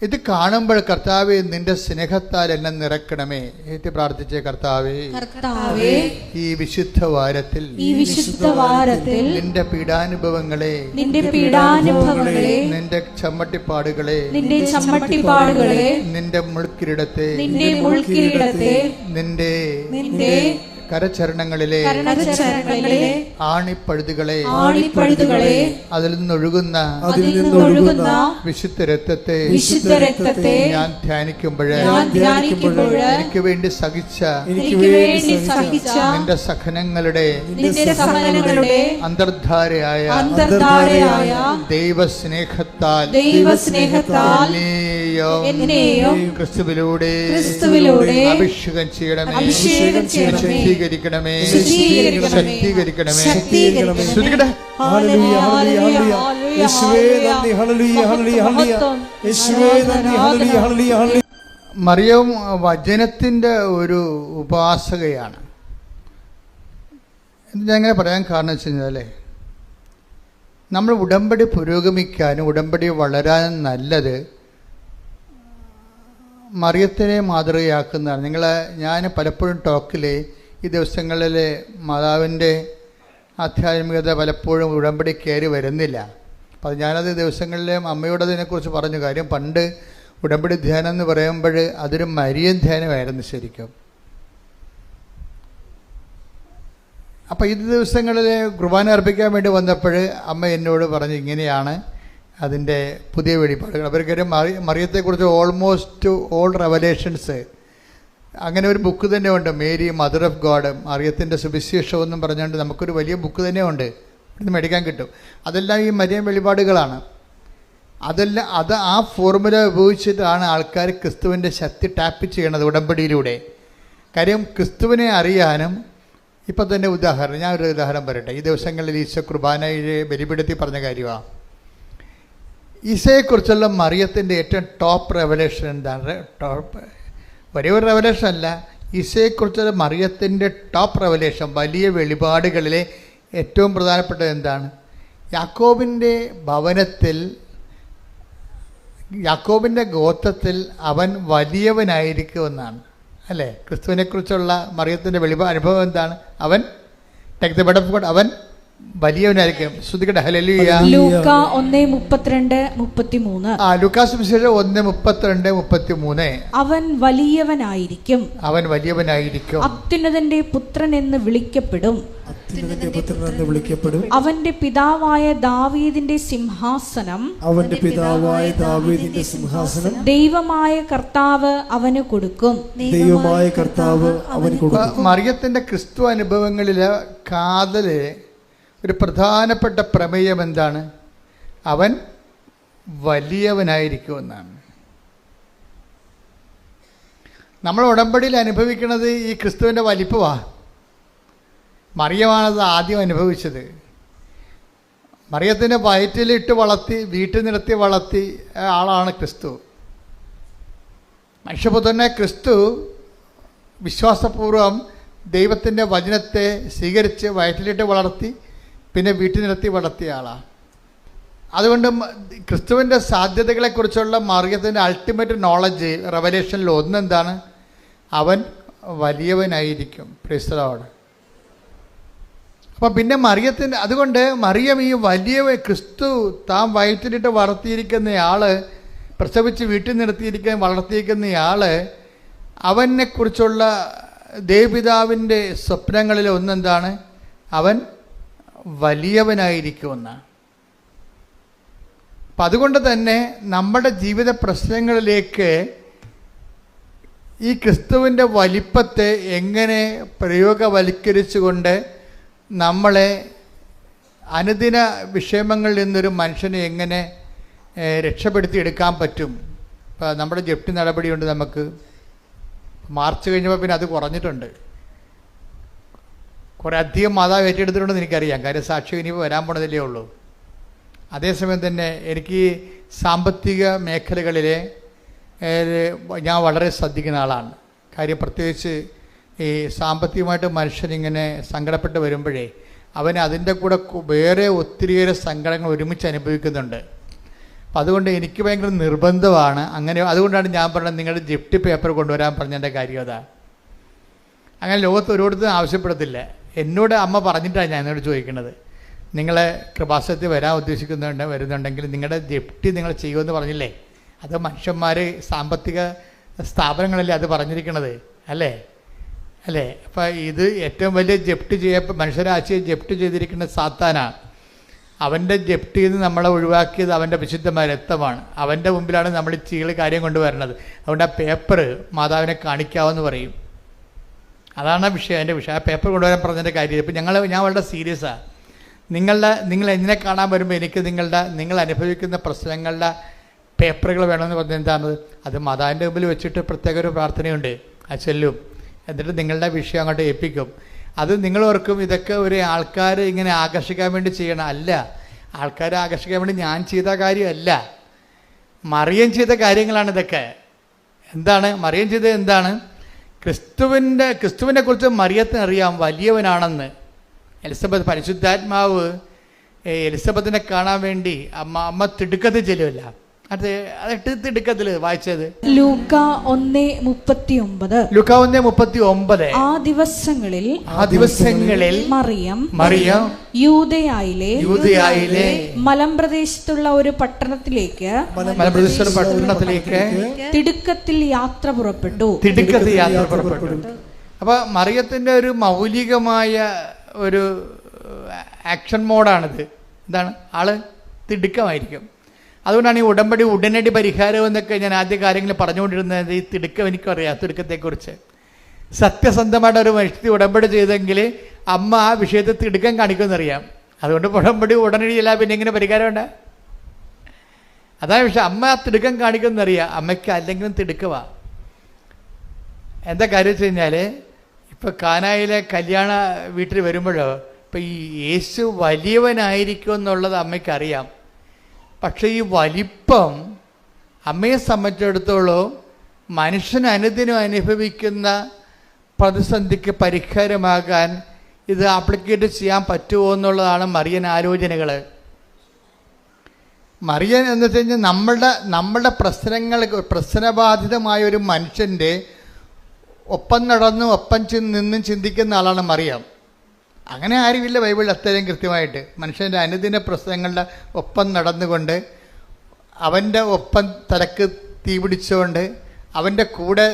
ഇത് കാണുമ്പോൾ കർത്താവേ, നിന്റെ സ്നേഹത്താൽ എന്നെ നിറക്കണമേ എന്ന് പ്രാർത്ഥിച്ച കർത്താവേ, ഈ വിശുദ്ധ വാരത്തിൽ നിന്റെ പീഡാനുഭവങ്ങളെ, നിന്റെ ചമ്മട്ടിപ്പാടുകളെ, നിന്റെ മുൾക്കിരീടത്തെ, നിന്റെ കരചരണങ്ങളിലെ ആണിപ്പഴുതുകളെ, അതിൽ നിന്നൊഴുകുന്ന വിശുദ്ധ രക്തത്തെ ഞാൻ ധ്യാനിക്കുമ്പോൾ എനിക്ക് വേണ്ടി സഹിച്ച നിന്റെ സഹനങ്ങളുടെ അന്തർധാരയായ ദൈവസ്നേഹത്താൽ എന്നെയോ ക്രിസ്തുവിലൂടെ അഭിഷേകം ചെയ്യണമേ, ശക്തീകരിക്കണമേ. മറിയം വചനത്തിൻ്റെ ഒരു ഉപാസകയാണ്. ഞാൻ അങ്ങനെ പറയാൻ കാരണം വെച്ച് കഴിഞ്ഞാൽ, നമ്മൾ ഉടമ്പടി പുരോഗമിക്കാനും ഉടമ്പടി വളരാനും നല്ലത് മറിയത്തിനെ മാതൃകയാക്കുന്നതാണ്. ഞാൻ പലപ്പോഴും ടോക്കിൽ ഈ ദിവസങ്ങളിൽ മാതാവിൻ്റെ ആധ്യാത്മികത പലപ്പോഴും ഉടമ്പടി കയറി വരുന്നില്ല. അപ്പോൾ ഞാനത് ദിവസങ്ങളിൽ അമ്മയോട് അതിനെക്കുറിച്ച് പറഞ്ഞു. കാര്യം പണ്ട് ഉടമ്പടി ധ്യാനം എന്ന് പറയുമ്പോൾ അതൊരു മരിയൻ ധ്യാനമായിരുന്നു ശരിക്കും. അപ്പോൾ ഈ ദിവസങ്ങളിൽ കുർബാന അർപ്പിക്കാൻ വേണ്ടി വന്നപ്പോൾ അമ്മ എന്നോട് പറഞ്ഞു, ഇങ്ങനെയാണ് അതിൻ്റെ പുതിയ വെളിപ്പാടുകൾ. അവർക്കൊരു മറിയത്തെക്കുറിച്ച് ഓൾമോസ്റ്റ് ഓൾ റെവലേഷൻസ്, അങ്ങനെ ഒരു ബുക്ക് തന്നെ ഉണ്ട്, മേരി മദർ ഓഫ് ഗോഡ്, മറിയത്തിൻ്റെ സുവിശേഷം എന്നും പറഞ്ഞുകൊണ്ട് നമുക്കൊരു വലിയ ബുക്ക് തന്നെ ഉണ്ട്, ഇവിടുന്ന് മേടിക്കാൻ കിട്ടും. അതെല്ലാം ഈ മരിയൻ വെളിപാടുകളാണ്. അത് ആ ഫോർമുല ഉപയോഗിച്ചിട്ടാണ് ആൾക്കാർ ക്രിസ്തുവിൻ്റെ ശക്തി ടാപ്പ് ചെയ്യണത് ഉടമ്പടിയിലൂടെ. കാര്യം ക്രിസ്തുവിനെ അറിയാനും, ഇപ്പം തന്നെ ഞാനൊരു ഉദാഹരണം പറയട്ടെ. ഈ ദിവസങ്ങളിൽ ഈശോ കുർബാനയിലെ ബലിപീഠത്തിൽ പറഞ്ഞ കാര്യമാണ്. ഈശോയെക്കുറിച്ചുള്ള മറിയത്തിൻ്റെ ഏറ്റവും ടോപ്പ് റെവലേഷൻ എന്താണ്? ഒരേ ഒരു റെവലേഷൻ അല്ല, ഈശോയെക്കുറിച്ചുള്ള മറിയത്തിൻ്റെ ടോപ്പ് റെവലേഷൻ, വലിയ വെളിപാടുകളിലെ ഏറ്റവും പ്രധാനപ്പെട്ടത് എന്താണ്? യാക്കോബിൻ്റെ ഭവനത്തിൽ, യാക്കോബിൻ്റെ ഗോത്രത്തിൽ അവൻ വലിയവനായിരിക്കുമെന്നാണ്, അല്ലേ? ക്രിസ്തുവിനെക്കുറിച്ചുള്ള മറിയത്തിൻ്റെ അനുഭവം എന്താണ്? അവൻ അവൻ വലിയവനായിരിക്കും. ശ്രദ്ധിക്കട്ടെ. ഹല്ലേലൂയ. ലൂക്കാ 1:32-33. ലൂക്കാസ് സുവിശേഷം 1:32-33. അവൻ വലിയവനായിരിക്കും, അത്യുന്നതന്റെ പുത്രൻ എന്ന് വിളിക്കപ്പെടും, അവന്റെ പിതാവായ ദാവീദിന്റെ സിംഹാസനം ദൈവമായ കർത്താവ് അവന് കൊടുക്കും. മറിയത്തിന്റെ ക്രിസ്തു അനുഭവങ്ങളിലെ കാതല് ഒരു പ്രധാനപ്പെട്ട പ്രമേയം എന്താണ്? അവൻ വലിയവനായിരിക്കുമെന്നാണ്. നമ്മൾ ഉടമ്പടിയിൽ അനുഭവിക്കുന്നത് ഈ ക്രിസ്തുവിൻ്റെ വലിപ്പമാണ്. മറിയമാണത് ആദ്യം അനുഭവിച്ചത്. മറിയത്തിനെ വയറ്റിലിട്ട് വളർത്തി, വീട്ടിൽ നിർത്തി വളർത്തി ആളാണ് ക്രിസ്തു. മനുഷ്യപുത്രനെ ക്രിസ്തു വിശ്വാസപൂർവം ദൈവത്തിൻ്റെ വചനത്തെ സ്വീകരിച്ച് വയറ്റിലിട്ട് വളർത്തി പിന്നെ വീട്ടിൽ നിർത്തി വളർത്തിയ ആളാണ്. അതുകൊണ്ട് ക്രിസ്തുവിൻ്റെ സാധ്യതകളെക്കുറിച്ചുള്ള മറിയത്തിൻ്റെ അൾട്ടിമേറ്റ് നോളജ് റെവലേഷനിൽ ഒന്നെന്താണ്? അവൻ വലിയവനായിരിക്കും. Praise the Lord. അപ്പം പിന്നെ മറിയത്തിൻ്റെ അതുകൊണ്ട് മറിയം ഈ വലിയ ക്രിസ്തു താൻ വയറ്റിലിട്ട് വളർത്തിയിരിക്കുന്നയാൾ, പ്രസവിച്ച് വീട്ടിൽ വളർത്തിയിരിക്കുന്നയാൾ, അവനെക്കുറിച്ചുള്ള ദേവപിതാവിൻ്റെ സ്വപ്നങ്ങളിൽ ഒന്നെന്താണ്? അവൻ വലിയവനായിരിക്കുമെന്നാണ്. അപ്പം അതുകൊണ്ട് തന്നെ നമ്മുടെ ജീവിത പ്രശ്നങ്ങളിലേക്ക് ഈ ക്രിസ്തുവിൻ്റെ വലിപ്പത്തെ എങ്ങനെ പ്രയോഗവൽക്കരിച്ചുകൊണ്ട് നമ്മളെ അനുദിന വിഷയമങ്ങളിൽ നിന്നൊരു മനുഷ്യനെ എങ്ങനെ രക്ഷപ്പെടുത്തിയെടുക്കാൻ പറ്റും? ഇപ്പം നമ്മുടെ ജപ്തി നടപടിയുണ്ട്. നമുക്ക് മാർച്ച് കഴിഞ്ഞപ്പോൾ പിന്നെ അത് കുറഞ്ഞിട്ടുണ്ട്. കുറേ അധികം മാതാവ് ഏറ്റെടുത്തിട്ടുണ്ടെന്ന് എനിക്കറിയാം. കാര്യം സാക്ഷ്യം ഇനിയിപ്പോൾ വരാൻ പോണതല്ലേ ഉള്ളൂ. അതേസമയം തന്നെ എനിക്ക് സാമ്പത്തിക മേഖലകളിലെ ഞാൻ വളരെ ശ്രദ്ധിക്കുന്ന ആളാണ്. കാര്യം പ്രത്യേകിച്ച് ഈ സാമ്പത്തികമായിട്ട് മനുഷ്യനിങ്ങനെ സങ്കടപ്പെട്ട് വരുമ്പോഴേ അവന് അതിൻ്റെ കൂടെ വേറെ ഒത്തിരിയേറെ സങ്കടങ്ങൾ ഒരുമിച്ച് അനുഭവിക്കുന്നുണ്ട്. അപ്പം അതുകൊണ്ട് എനിക്ക് ഭയങ്കര നിർബന്ധമാണ് അങ്ങനെ. അതുകൊണ്ടാണ് ഞാൻ പറഞ്ഞത് നിങ്ങളുടെ ജപ്തി പേപ്പർ കൊണ്ടുവരാൻ പറഞ്ഞതിൻ്റെ കാര്യം അതാണ്. അങ്ങനെ ലോകത്ത് ഒരിടത്തും ആവശ്യപ്പെടത്തില്ല. എന്നോട് അമ്മ പറഞ്ഞിട്ടാണ് ഞാൻ എന്നോട് ചോദിക്കുന്നത്, നിങ്ങളെ കൃപാസനത്തിൽ വരാൻ വരുന്നുണ്ടെങ്കിൽ നിങ്ങളുടെ ജപ്തി നിങ്ങൾ ചെയ്യുമെന്ന് പറഞ്ഞില്ലേ? അത് മനുഷ്യന്മാർ സാമ്പത്തിക സ്ഥാപനങ്ങളല്ലേ അത് പറഞ്ഞിരിക്കണത്, അല്ലേ? അപ്പം ഇത് ഏറ്റവും വലിയ ജപ്തി മനുഷ്യരാശിയെ ജപ്തി ചെയ്തിരിക്കുന്ന സാത്താനാണ്. അവൻ്റെ ജപ്തിയിൽ നിന്ന് നമ്മളെ ഒഴിവാക്കിയത് അവൻ്റെ വിശുദ്ധമായ രക്തമാണ്. അവൻ്റെ മുമ്പിലാണ് നമ്മൾ ഈ ചീള് കാര്യം കൊണ്ടുവരുന്നത്. അതുകൊണ്ട് ആ പേപ്പർ മാതാവിനെ കാണിക്കാമെന്ന് പറയും. അതാണ് വിഷയം, എൻ്റെ വിഷയം. ആ പേപ്പർ കൊണ്ടുവരാൻ പറഞ്ഞതിൻ്റെ കാര്യം. ഇപ്പം ഞാൻ വളരെ സീരിയസാണ്. നിങ്ങൾ എന്നെ കാണാൻ വരുമ്പോൾ എനിക്ക് നിങ്ങൾ അനുഭവിക്കുന്ന പ്രശ്നങ്ങളുടെ പേപ്പറുകൾ വേണമെന്ന് പറഞ്ഞാൽ എന്താണ്? അത് മാതാവിൻ്റെ മുമ്പിൽ വെച്ചിട്ട് പ്രത്യേക ഒരു പ്രാർത്ഥനയുണ്ട്. അത് ചെല്ലും. എന്നിട്ട് നിങ്ങളുടെ വിഷയം അങ്ങോട്ട് ഏൽപ്പിക്കും. അത് നിങ്ങൾ ഓർക്കും ഇതൊക്കെ ഒരു ആൾക്കാർ ഇങ്ങനെ ആകർഷിക്കാൻ വേണ്ടി ചെയ്യണം. അല്ല, ആൾക്കാരെ ആകർഷിക്കാൻ വേണ്ടി ഞാൻ ചെയ്ത കാര്യമല്ല, മറിയം ചെയ്ത കാര്യങ്ങളാണ് ഇതൊക്കെ. എന്താണ് മറിയം ചെയ്തത്? എന്താണ്? ക്രിസ്തുവിനെ കുറിച്ച് മറിയത്തിന് അറിയാം വലിയവനാണെന്ന്. എലിസബത്ത് പരിശുദ്ധാത്മാവ് എലിസബത്തിനെ കാണാൻ വേണ്ടി അമ്മ തിടുക്കത്തിൽ ചെല്ലുമല്ല. അത് തിടുക്കത്തിൽ വായിച്ചത് ലൂക്ക 1:39. ലൂക്ക 1:39. ആ ദിവസങ്ങളിൽ മറിയം യൂദയായിലെ മലമ്പ്രദേശത്തുള്ള ഒരു പട്ടണത്തിലേക്ക് തിടുക്കത്തിൽ യാത്ര പുറപ്പെട്ടു. അപ്പൊ മറിയത്തിന്റെ ഒരു മൗലികമായ ഒരു ആക്ഷൻ മോഡാണിത്. എന്താണ്? ആള് തിടുക്കമായിരിക്കും. അതുകൊണ്ടാണ് ഈ ഉടമ്പടി ഉടനടി പരിഹാരം എന്നൊക്കെ ഞാൻ ആദ്യ കാര്യങ്ങൾ പറഞ്ഞുകൊണ്ടിരുന്നത്. ഈ തിടുക്കം എനിക്കറിയാം, തിടുക്കത്തെക്കുറിച്ച്. സത്യസന്ധമായിട്ട് ഒരു വ്യക്തി ഉടമ്പടി ചെയ്തെങ്കിൽ അമ്മ ആ വിഷയത്തിൽ തിടുക്കം കാണിക്കുമെന്നറിയാം. അതുകൊണ്ട് ഉടമ്പടി ഉടനടി ഇല്ല, പിന്നെ എങ്ങനെ പരിഹാരമുണ്ട്? അതാണ് വിഷയം. അമ്മ ആ തിടുക്കം കാണിക്കുമെന്നറിയാം. അമ്മയ്ക്ക് അല്ലെങ്കിലും തിടുക്കവാ. എന്താ കാര്യം വെച്ച് കഴിഞ്ഞാൽ ഇപ്പം കാനായിലെ കല്യാണ വീട്ടിൽ വരുമ്പോഴോ ഇപ്പം ഈ യേശു വലിയവനായിരിക്കും എന്നുള്ളത് അമ്മയ്ക്കറിയാം. പക്ഷേ ഈ വലിപ്പം അമ്മയെ സംബന്ധിച്ചിടത്തോളം മനുഷ്യൻ അനുദിനം അനുഭവിക്കുന്ന പ്രതിസന്ധിക്ക് പരിഹാരമാകാൻ ഇത് ആപ്ലിക്കേറ്റ് ചെയ്യാൻ പറ്റുമോ എന്നുള്ളതാണ് മറിയൻ ആലോചനകൾ. മറിയൻ എന്ന് വെച്ച് കഴിഞ്ഞാൽ നമ്മളുടെ പ്രശ്നബാധിതമായ ഒരു മനുഷ്യൻ്റെ ഒപ്പം നടന്നും ഒപ്പം നിന്നും ചിന്തിക്കുന്ന ആളാണ് മറിയം. അങ്ങനെ ആരുമില്ല ബൈബിളിൽ അത്രയും കൃത്യമായിട്ട്. മനുഷ്യൻ്റെ അനുദിന പ്രശ്നങ്ങളുടെ ഒപ്പം നടന്നുകൊണ്ട് അവൻ്റെ ഒപ്പം തലക്ക് തീ പിടിച്ചുകൊണ്ട് അവൻ്റെ കൂടെ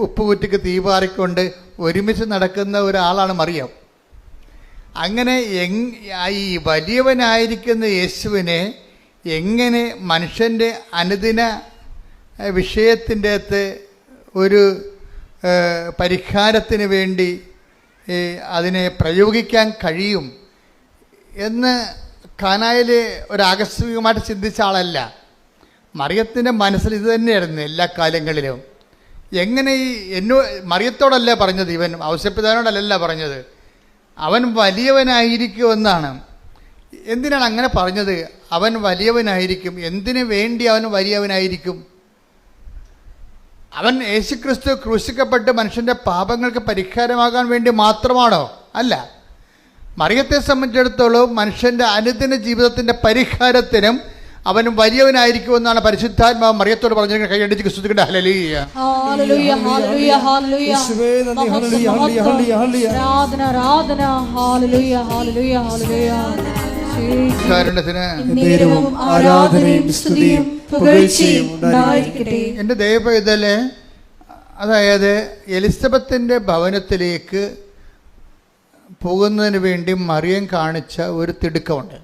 ഉപ്പുകുറ്റിക്ക് തീ പാറിക്കൊണ്ട് ഒരുമിച്ച് നടക്കുന്ന ഒരാളാണ് മറിയം. അങ്ങനെ ഈ വലിയവനായിരിക്കുന്ന യേശുവിനെ എങ്ങനെ മനുഷ്യൻ്റെ അനുദിന വിഷയത്തിൻ്റെ അകത്ത് ഒരു പരിഹാരത്തിന് വേണ്ടി അതിനെ പ്രയോഗിക്കാൻ കഴിയും എന്ന് കാനായിലെ ഒരു ആകസ്മികമായിട്ട് ചിന്തിച്ച ആളല്ല. മറിയത്തിൻ്റെ മനസ്സിൽ ഇത് തന്നെയായിരുന്നു എല്ലാ കാലങ്ങളിലും. എങ്ങനെ മറിയത്തോടല്ല പറഞ്ഞത്, ഇവൻ ഔസേപ്പിതാവിനോടല്ല പറഞ്ഞത്, അവൻ വലിയവനായിരിക്കുമെന്നാണ്. എന്തിനാണ് അങ്ങനെ പറഞ്ഞത്? അവൻ വലിയവനായിരിക്കും. എന്തിനു വേണ്ടി അവൻ വലിയവനായിരിക്കും? അവൻ യേശുക്രിസ്തു ക്രൂശിക്കപ്പെട്ട് മനുഷ്യൻ്റെ പാപങ്ങൾക്ക് പരിഹാരമാകാൻ വേണ്ടി മാത്രമാണോ? അല്ല. മറിയത്തെ സംബന്ധിച്ചിടത്തോളം മനുഷ്യൻ്റെ അനുദിന ജീവിതത്തിൻ്റെ പരിഹാരത്തിനും അവൻ വലിയവനായിരിക്കുമെന്നാണ് പരിശുദ്ധാത്മാവ് മറിയത്തോട് പറഞ്ഞിരിക്കുന്നത്. കൈയടിച്ച് ക്രിസ്തുവിന്റെ ഹല്ലേലൂയ. ഹല്ലേലൂയ ഹല്ലേലൂയ ഹല്ലേലൂയ. യേശുവേ നന്ദി. ഹല്ലേലൂയ ഹല്ലേലൂയ ഹല്ലേലൂയ. ആരാധന ആരാധന. ഹല്ലേലൂയ ഹല്ലേലൂയ ഹല്ലേലൂയ. കാരണത്തിന് നേരവും ആരാധനയും സ്തുതിയും പുകഴ്ചയും ഉണ്ടായിരിക്കട്ടെ. എൻ്റെ ദൈവപൈതലെ, അതായത് എലിസബത്തിൻ്റെ ഭവനത്തിലേക്ക് പോകുന്നതിന് വേണ്ടി മറിയം കാണിച്ച ഒരു തിടുക്കമുണ്ട്.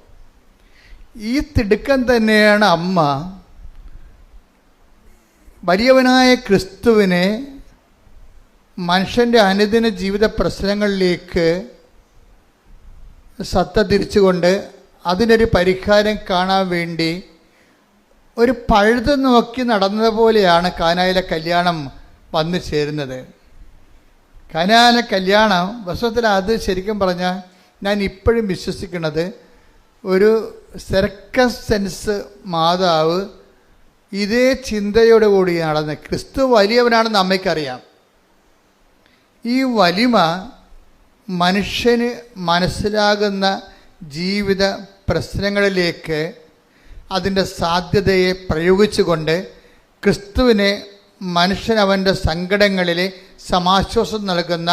ഈ തിടുക്കം തന്നെയാണ് അമ്മ വലിയവനായ ക്രിസ്തുവിനെ മനുഷ്യൻ്റെ അനുദിന ജീവിത പ്രശ്നങ്ങളിലേക്ക് സത്ത തിരിച്ചുകൊണ്ട് അതിനൊരു പരിഹാരം കാണാൻ വേണ്ടി ഒരു പഴുത് നോക്കി നടന്നതുപോലെയാണ് കാനായിലെ കല്യാണം വന്നു ചേരുന്നത്. കാനായിലെ കല്യാണം വാസ്തവത്തിൽ അത് ശരിക്കും പറഞ്ഞാൽ ഞാൻ ഇപ്പോഴും വിശ്വസിക്കുന്നത് ഒരു സർക്കസ് സെൻസ് മാതാവ് ഇതേ ചിന്തയോടുകൂടി നടന്ന് ക്രിസ്തു വലിയവനാണെന്ന് അമ്മയ്ക്കറിയാം. ഈ വലിമ മനുഷ്യന് മനസ്സിലാകുന്ന ജീവിത പ്രശ്നങ്ങളിലേക്ക് അതിൻ്റെ സാധ്യതയെ പ്രയോഗിച്ചുകൊണ്ട് ക്രിസ്തുവിനെ മനുഷ്യൻ അവൻ്റെ സങ്കടങ്ങളിൽ സമാശ്വാസം നൽകുന്ന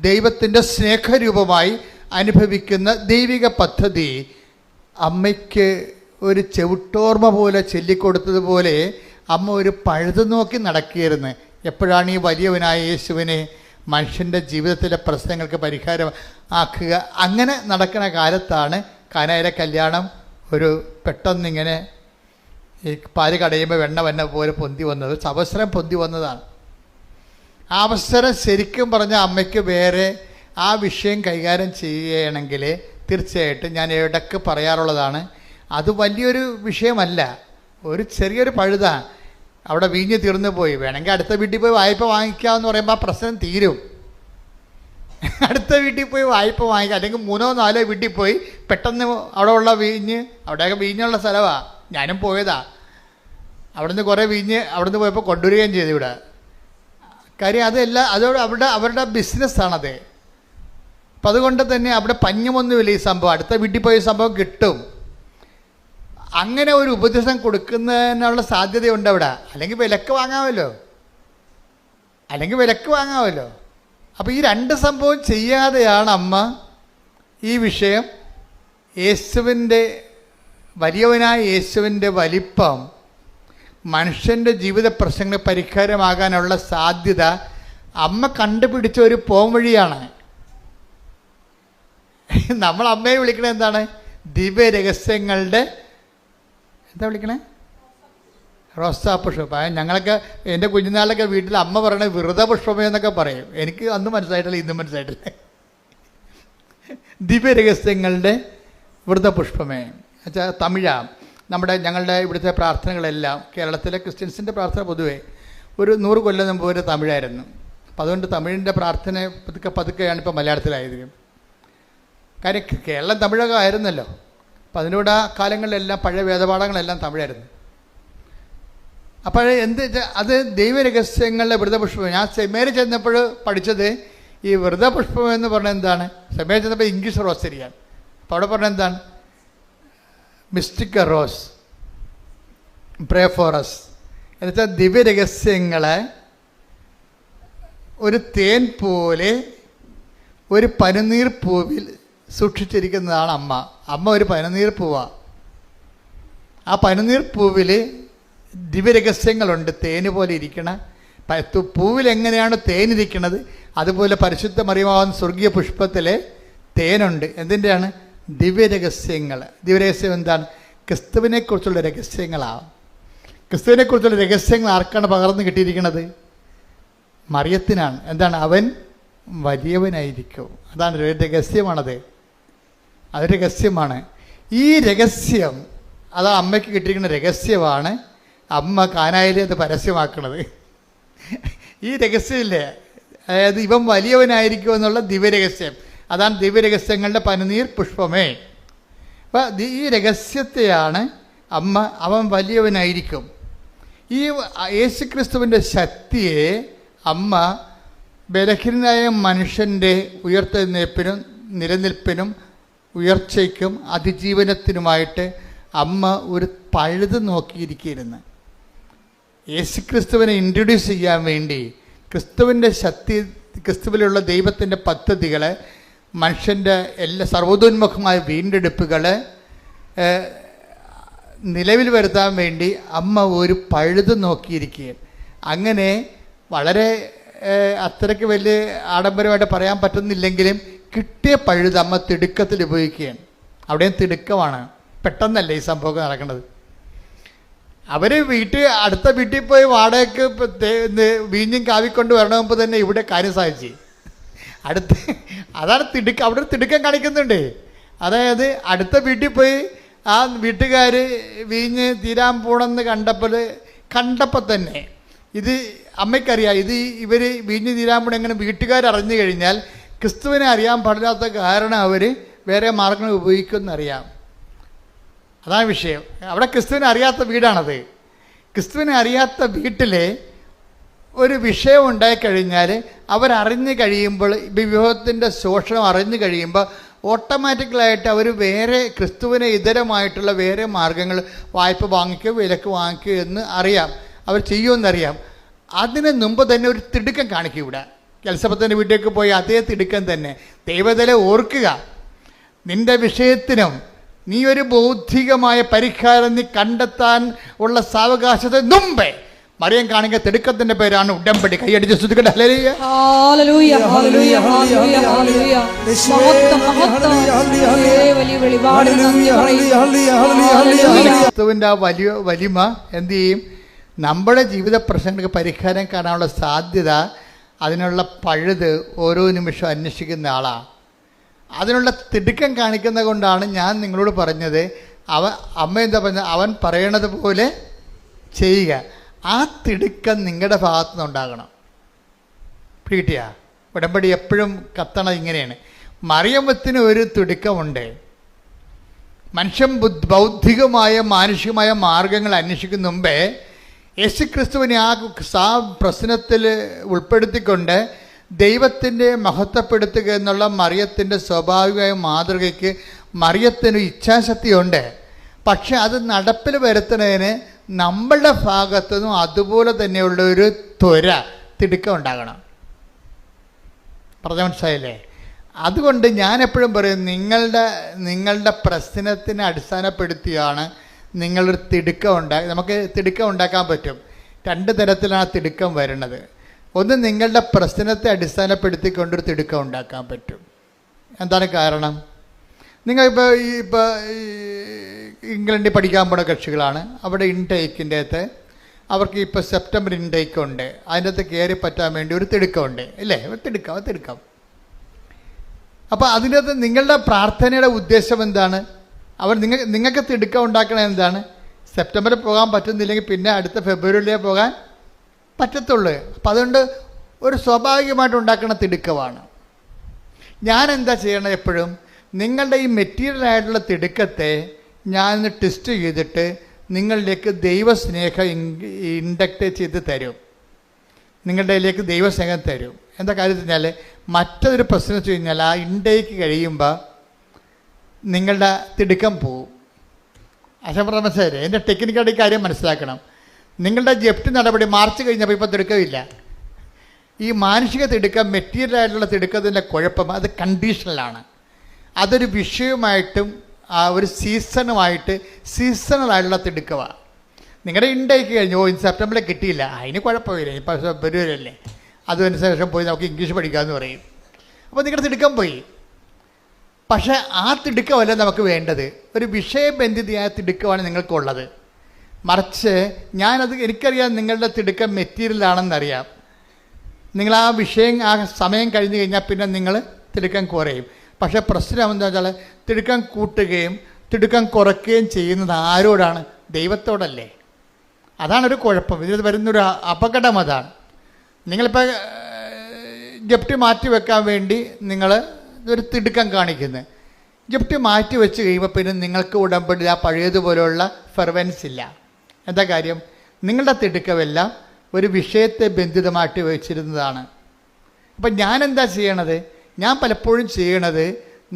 ദൈവത്തിൻ്റെ സ്നേഹരൂപമായി അനുഭവിക്കുന്ന ദൈവിക പദ്ധതി അമ്മയ്ക്ക് ഒരു ചെവിട്ടോർമ്മ പോലെ ചൊല്ലിക്കൊടുത്തതുപോലെ അമ്മ ഒരു പഴുതു നോക്കി നടക്കുകയായിരുന്നു. എപ്പോഴാണ് ഈ വലിയവനായ യേശുവിനെ മനുഷ്യൻ്റെ ജീവിതത്തിലെ പ്രശ്നങ്ങൾക്ക് പരിഹാരം ആക്കുക? അങ്ങനെ നടക്കുന്ന കാലത്താണ് കാനായിലെ കല്യാണം ഒരു പെട്ടെന്നിങ്ങനെ ഈ പാല് കടയുമ്പോൾ വെണ്ണ വന്ന പോലെ പൊന്തി വന്നത്. അവസരം പൊന്തി വന്നതാണ്. ആ അവസരം ശരിക്കും പറഞ്ഞ അമ്മയ്ക്ക് വേറെ ആ വിഷയം കൈകാര്യം ചെയ്യണമെങ്കിൽ തീർച്ചയായിട്ടും ഞാൻ ഇടയ്ക്ക് പറയാറുള്ളതാണ്, അത് വലിയൊരു വിഷയമല്ല, ഒരു ചെറിയൊരു പഴുതാണ്. അവിടെ വീഞ്ഞ് തീർന്നു പോയി, വേണമെങ്കിൽ അടുത്ത വീട്ടിൽ പോയി വായ്പ വാങ്ങിക്കാമെന്ന് പറയുമ്പോൾ ആ പ്രശ്നം തീരും. അടുത്ത വീട്ടിൽ പോയി വായ്പ വാങ്ങിക്കുക, അല്ലെങ്കിൽ 3-4 വീട്ടിൽ പോയി പെട്ടെന്ന് അവിടെ ഉള്ള വീഞ്ഞ്, അവിടെയൊക്കെ വീഞ്ഞുള്ള സ്ഥലമാണ്, ഞാനും പോയതാ. അവിടുന്ന് കുറേ വീഞ്ഞ് അവിടുന്ന് പോയപ്പോൾ കൊണ്ടുവരികയും ചെയ്തു ഇവിടെ. കാര്യം അതല്ല, അതോട് അവരുടെ ബിസിനസ്സാണത്. അപ്പം അതുകൊണ്ട് തന്നെ അവിടെ പഞ്ഞമൊന്നുമില്ല ഈ സംഭവം, അടുത്ത വീട്ടിൽ പോയ സംഭവം കിട്ടും. അങ്ങനെ ഒരു ഉപദേശം കൊടുക്കുന്നതിനുള്ള സാധ്യതയുണ്ട് അവിടെ. അല്ലെങ്കിൽ വിലക്ക് വാങ്ങാമല്ലോ. അപ്പോൾ ഈ 2 സംഭവം ചെയ്യാതെയാണ് അമ്മ ഈ വിഷയം യേശുവിൻ്റെ വലിയവനായ യേശുവിൻ്റെ വലിപ്പം മനുഷ്യൻ്റെ ജീവിത പ്രശ്നങ്ങൾ പരിഹാരമാകാനുള്ള സാധ്യത അമ്മ കണ്ടുപിടിച്ച ഒരു പോംവഴിയാണ്. നമ്മൾ അമ്മയെ വിളിക്കണത് എന്താണ്? ദിവ്യ രഹസ്യങ്ങളുടെ എന്താ വിളിക്കണേ? റോസാപുഷ്പം. ഞങ്ങളൊക്കെ എൻ്റെ കുഞ്ഞുനാളിലൊക്കെ വീട്ടിൽ അമ്മ പറയണത് വ്രതപുഷ്പമേ എന്നൊക്കെ പറയും. എനിക്ക് അന്ന് മനസ്സിലായിട്ടില്ല, ഇന്നും മനസ്സിലായിട്ടില്ല. ദിവ്യ രഹസ്യങ്ങളുടെ വ്രതപുഷ്പമേ വെച്ചാൽ തമിഴാണ്. ഞങ്ങളുടെ ഇവിടുത്തെ പ്രാർത്ഥനകളെല്ലാം കേരളത്തിലെ ക്രിസ്ത്യൻസിൻ്റെ പ്രാർത്ഥന പൊതുവേ ഒരു 100 കൊല്ലം മുമ്പ് ഒരു തമിഴായിരുന്നു. അപ്പം അതുകൊണ്ട് തമിഴിൻ്റെ പ്രാർത്ഥന പതുക്കെയാണ് ഇപ്പോൾ മലയാളത്തിലായത്. കാര്യം കേരളം തമിഴകം ആയിരുന്നല്ലോ. അപ്പം അതിനോട് ആ കാലങ്ങളിലെല്ലാം പഴയ വേദപാഠങ്ങളെല്ലാം തമിഴായിരുന്നു. അപ്പോൾ അത് ദൈവരഹസ്യങ്ങളുടെ വ്രതപുഷ്പം. ഞാൻ സെമേരി ചെന്നപ്പോൾ പഠിച്ചത് ഈ വ്രതപുഷ്പം എന്ന് പറഞ്ഞാൽ എന്താണ്? സെമേരി ചെന്നപ്പോൾ ഇംഗ്ലീഷ് റോസ് ശരിയാണ്. അപ്പോൾ അവിടെ പറഞ്ഞാൽ എന്താണ്? Mystic rose, pray for us എന്നുവെച്ചാൽ ദിവ്യരഹസ്യങ്ങളെ ഒരു തേൻ പോലെ ഒരു പനിനീർ പൂവിൽ സൂക്ഷിച്ചിരിക്കുന്നതാണ് അമ്മ. അമ്മ ഒരു പനിനീർ പൂവാണ്. ആ പനിനീർ പൂവിൽ ദിവ്യരഹസ്യങ്ങളുണ്ട്. തേന് പോലെ ഇരിക്കണ പൂവിൽ എങ്ങനെയാണ് തേനിരിക്കുന്നത് അതുപോലെ പരിശുദ്ധ മറിയമാവുന്ന സ്വർഗീയ പുഷ്പത്തിലെ തേനുണ്ട്. എന്തിൻ്റെയാണ്? ദിവ്യരഹസ്യങ്ങൾ. ദിവ്യരഹസ്യം എന്താണ്? ക്രിസ്തുവിനെക്കുറിച്ചുള്ള രഹസ്യങ്ങളാണ്. ക്രിസ്തുവിനെക്കുറിച്ചുള്ള രഹസ്യങ്ങൾ ആർക്കാണ് പകർന്നു കിട്ടിയിരിക്കുന്നത്? മറിയത്തിനാണ്. എന്താണ്? അവൻ വലിയവനായിരിക്കും. അതാണ് രഹസ്യമാണത്. അത് രഹസ്യമാണ്. ഈ രഹസ്യം അതാണ് അമ്മയ്ക്ക് കിട്ടിയിരിക്കുന്ന രഹസ്യമാണ് അമ്മ കാനായിലെ അത് പരസ്യമാക്കുന്നത്. ഈ രഹസ്യമില്ലേ, അതായത് ഇവൻ വലിയവനായിരിക്കും എന്നുള്ള ദിവ്യരഹസ്യം, അതാണ് ദിവ്യരഹസ്യങ്ങളുടെ പനിനീർ പുഷ്പമേ. അപ്പം ഈ രഹസ്യത്തെയാണ് അമ്മ അവൻ വലിയവനായിരിക്കും. ഈ യേശുക്രിസ്തുവിൻ്റെ ശക്തിയെ അമ്മ ബലഹീനനായ മനുഷ്യൻ്റെ ഉയർത്തെഴുന്നേൽപ്പിനും നിലനിൽപ്പിനും ഉയർച്ചയ്ക്കും അതിജീവനത്തിനുമായിട്ട് അമ്മ ഒരു പഴുത് നോക്കിയിരിക്കുകയായിരുന്നു. യേശുക്രിസ്തുവിനെ ഇൻട്രൊഡ്യൂസ് ചെയ്യാൻ വേണ്ടി ക്രിസ്തുവിൻ്റെ ശക്തി, ക്രിസ്തുവിലുള്ള ദൈവത്തിൻ്റെ പദ്ധതികൾ, മനുഷ്യൻ്റെ എല്ലാ സർവ്വതോന്മുഖമായ വീണ്ടെടുപ്പുകൾ നിലവിൽ വരുത്താൻ വേണ്ടി അമ്മ ഒരു പഴുത് നോക്കിയിരിക്കുകയാണ്. അങ്ങനെ വളരെ അത്രയ്ക്ക് വലിയ ആഡംബരമായിട്ട് പറയാൻ പറ്റുന്നില്ലെങ്കിലും കിട്ടിയ പഴുത് അമ്മ തിടുക്കത്തിൽ ഉപയോഗിക്കുകയാണ്. അവിടെയും തിടുക്കമാണ്, പെട്ടെന്നല്ല ഈ സംഭവം നടക്കുന്നത്. അവർ അടുത്ത വീട്ടിൽ പോയി വാടകയ്ക്ക് വീഞ്ഞും കാവിക്കൊണ്ട് വരണമെങ്കിൽ തന്നെ ഇവിടെ കാര്യം സാധിച്ചു. അതാണ് തിടുക്കം, അവിടെ തിടുക്കം കാണിക്കുന്നുണ്ട്. അതായത് അടുത്ത വീട്ടിൽ പോയി ആ വീട്ടുകാർ വീഞ്ഞ് തീരാൻ പോണെന്ന് കണ്ടപ്പോൾ തന്നെ ഇത് അമ്മയ്ക്കറിയാം, ഇത് ഇവർ വീഞ്ഞ് തീരാൻ പോണ എങ്ങനെ വീട്ടുകാരറിഞ്ഞു കഴിഞ്ഞാൽ ക്രിസ്തുവിനെ അറിയാൻ പാടില്ലാത്ത കാരണം അവർ വേറെ മാർഗങ്ങൾ ഉപയോഗിക്കുമെന്നറിയാം. അതാണ് വിഷയം. അവിടെ ക്രിസ്തുവിനെ അറിയാത്ത വീടാണത്. ക്രിസ്തുവിനെ അറിയാത്ത വീട്ടിൽ ഒരു വിഷയം ഉണ്ടായിക്കഴിഞ്ഞാൽ അവരറിഞ്ഞു കഴിയുമ്പോൾ, വിവാഹത്തിൻ്റെ ശോഷണം അറിഞ്ഞു കഴിയുമ്പോൾ ഓട്ടോമാറ്റിക്കലായിട്ട് അവർ വേറെ ക്രിസ്തുവിനെ ഇതരമായിട്ടുള്ള വേറെ മാർഗങ്ങൾ, വായ്പ വാങ്ങിക്കുകയോ വിലക്ക് വാങ്ങിക്കുകയോ എന്ന് അറിയാം, അവർ ചെയ്യുമെന്നറിയാം. അതിന് മുമ്പ് തന്നെ ഒരു തിടുക്കം കാണിക്കും. ഇവിടെ എലിസബത്തിൻ്റെ വീട്ടിലേക്ക് പോയി അതേ തിടുക്കം തന്നെ. ദൈവത്തിലെ ഓർക്കുക, നിൻ്റെ വിഷയത്തിനും നീ ഒരു ബൗദ്ധികമായ പരിഹാരം നീ കണ്ടെത്താൻ ഉള്ള സാവകാശത്തിന് മുമ്പേ മറിയം കാണിക്ക തിടുക്കത്തിന്റെ പേരാണ് ഉടമ്പടി. കൈയടിച്ച് സ്തുതിക്കട്ടെ. ഹല്ലേലൂയ, ഹല്ലേലൂയ, ഹല്ലേലൂയ, ഹല്ലേലൂയ, ഹല്ലേലൂയ. ക്രിസ്തുവിൻ്റെ ആ വലിമ എന്ത് ചെയ്യും? നമ്മുടെ ജീവിത പ്രശ്നങ്ങൾക്ക് പരിഹാരം കാണാനുള്ള സാധ്യത, അതിനുള്ള പഴുത് ഓരോ നിമിഷവും അന്വേഷിക്കുന്ന ആളാണ്. അതിനുള്ള തിടുക്കം കാണിക്കുന്നത് കൊണ്ടാണ് ഞാൻ നിങ്ങളോട് പറഞ്ഞത്, അമ്മ എന്താ പറഞ്ഞത്, അവൻ പറയണത് പോലെ ചെയ്യുക. ആ തിടുക്കം നിങ്ങളുടെ ഭാഗത്തു നിന്നുണ്ടാകണം. പിടികിട്ടിയ ഉടമ്പടി എപ്പോഴും കത്തണത് ഇങ്ങനെയാണ്. മറിയമ്മത്തിന് ഒരു തിടുക്കമുണ്ട്. മനുഷ്യൻ ബൗദ്ധികമായ മാനുഷികമായ മാർഗങ്ങൾ അന്വേഷിക്കുന്ന മുമ്പേ യേശുക്രിസ്തുവിനെ ആ പ്രശ്നത്തിൽ ഉൾപ്പെടുത്തിക്കൊണ്ട് ദൈവത്തിൻ്റെ മഹത്വപ്പെടുത്തുക എന്നുള്ള മറിയത്തിൻ്റെ സ്വാഭാവികമായ മാതൃകയ്ക്ക് മറിയത്തിന് ഇച്ഛാശക്തിയുണ്ട്. പക്ഷെ അത് നടപ്പിൽ വരുത്തുന്നതിന് നമ്മളുടെ ഭാഗത്തു നിന്നും അതുപോലെ തന്നെയുള്ള ഒരു ത്വര, തിടുക്കം ഉണ്ടാകണം. പറഞ്ഞ മനസ്സിലായില്ലേ? അതുകൊണ്ട് ഞാൻ എപ്പോഴും പറയും, നിങ്ങളുടെ പ്രശ്നത്തിനെ അടിസ്ഥാനപ്പെടുത്തിയാണ് നിങ്ങളൊരു തിടുക്കം നമുക്ക് തിടുക്കം ഉണ്ടാക്കാൻ പറ്റും. രണ്ട് തരത്തിലാണ് തിടുക്കം വരുന്നത്. ഒന്ന്, നിങ്ങളുടെ പ്രശ്നത്തെ അടിസ്ഥാനപ്പെടുത്തിക്കൊണ്ടൊരു തിടുക്കം ഉണ്ടാക്കാൻ പറ്റും. എന്താണ് കാരണം? നിങ്ങൾ ഇപ്പോൾ ഇംഗ്ലണ്ടിൽ പഠിക്കാൻ പോണ കക്ഷികളാണ്. അവിടെ ഇൻടേക്കിൻ്റെ അകത്ത് അവർക്ക് ഇപ്പോൾ സെപ്റ്റംബർ ഇൻടേക്ക് ഉണ്ട്. അതിൻ്റെ അകത്ത് കയറി പറ്റാൻ വേണ്ടി ഒരു തിടുക്കമുണ്ട്, ഇല്ലേ? ഒരു തിടുക്കം. അപ്പോൾ അതിൻ്റെ അകത്ത് നിങ്ങളുടെ പ്രാർത്ഥനയുടെ ഉദ്ദേശം എന്താണ്? നിങ്ങൾക്ക് തിടുക്കം ഉണ്ടാക്കണത് എന്താണ്? സെപ്റ്റംബറിൽ പോകാൻ പറ്റുന്നില്ലെങ്കിൽ പിന്നെ അടുത്ത ഫെബ്രുവരിയിലേ പോകാൻ പറ്റത്തുള്ളൂ. അപ്പം അതുകൊണ്ട് ഒരു സ്വാഭാവികമായിട്ട് ഉണ്ടാക്കുന്ന തിടുക്കമാണ്. ഞാൻ എന്താ ചെയ്യണത്? എപ്പോഴും നിങ്ങളുടെ ഈ മെറ്റീരിയലായിട്ടുള്ള തിടുക്കത്തെ ഞാനൊന്ന് ടെസ്റ്റ് ചെയ്തിട്ട് നിങ്ങളിലേക്ക് ദൈവസ്നേഹം ഇൻഡക്റ്റ് ചെയ്ത് തരും. നിങ്ങളുടെ ഇതിലേക്ക് ദൈവസ്നേഹം തരും. എന്താ കാര്യം വെച്ചാൽ, മറ്റൊരു പ്രശ്നം വെച്ച് കഴിഞ്ഞാൽ ആ ഇൻടേക്ക് കഴിയുമ്പോൾ നിങ്ങളുടെ തിടുക്കം പോവും. അശംപ്ര മനസ്സിലായില്ലേ? എൻ്റെ ടെക്നിക്കലായിട്ട് കാര്യം മനസ്സിലാക്കണം. നിങ്ങളുടെ ജപ്തി നടപടി മാർച്ച് കഴിഞ്ഞപ്പോൾ ഇപ്പോൾ തിടുക്കമില്ല. ഈ മാനുഷിക തിടുക്കം, മെറ്റീരിയലായിട്ടുള്ള തിടുക്കത്തിൻ്റെ കുഴപ്പം അത് കണ്ടീഷണലാണ്. അതൊരു വിഷയമായിട്ടും ഒരു സീസണലായിട്ടുള്ള തിടുക്കമാണ്. നിങ്ങളുടെ ഇൻടേക്ക് കഴിഞ്ഞു, സെപ്റ്റംബറിൽ കിട്ടിയില്ല, അതിന് കുഴപ്പമില്ല, ഇപ്പോൾ ഫെബ്രുവരിയല്ലേ, അതിന് ശേഷം പോയി നമുക്ക് ഇംഗ്ലീഷ് പഠിക്കാമെന്ന് പറയും. അപ്പോൾ നിങ്ങളുടെ തിടുക്കം പോയി. പക്ഷേ ആ തിടുക്കമല്ല നമുക്ക് വേണ്ടത്. ഒരു വിഷയബന്ധിതയായ തിടുക്കമാണ് നിങ്ങൾക്കുള്ളത്. മറിച്ച് എനിക്കറിയാം നിങ്ങളുടെ തിടുക്കം മെറ്റീരിയലാണെന്നറിയാം. നിങ്ങൾ ആ വിഷയം, ആ സമയം കഴിഞ്ഞ് കഴിഞ്ഞാൽ പിന്നെ നിങ്ങൾ തിടുക്കം കുറയും. പക്ഷേ പ്രശ്നം എന്താ വെച്ചാൽ, തിടുക്കം കൂട്ടുകയും തിടുക്കം കുറയ്ക്കുകയും ചെയ്യുന്നത് ആരോടാണ്? ദൈവത്തോടല്ലേ. അതാണൊരു കുഴപ്പം. ഇതിൽ വരുന്നൊരു അപകടം അതാണ്. നിങ്ങളിപ്പോൾ ജപ്തി മാറ്റി വെക്കാൻ വേണ്ടി നിങ്ങൾ ഒരു തിടുക്കം കാണിക്കുന്നത്. ജപ്തി മാറ്റി വെച്ച് കഴിയുമ്പോൾ പിന്നെ നിങ്ങൾക്ക് ഉടമ്പടി ആ പഴയതുപോലെയുള്ള ഫെർവൻസ് ഇല്ല. എന്താ കാര്യം? നിങ്ങളുടെ തിടുക്കമെല്ലാം ഒരു വിഷയത്തെ ബന്ധിതമായിട്ട് വെച്ചിരുന്നതാണ്. അപ്പം ഞാൻ എന്താ ചെയ്യണത്? ഞാൻ പലപ്പോഴും ചെയ്യണത്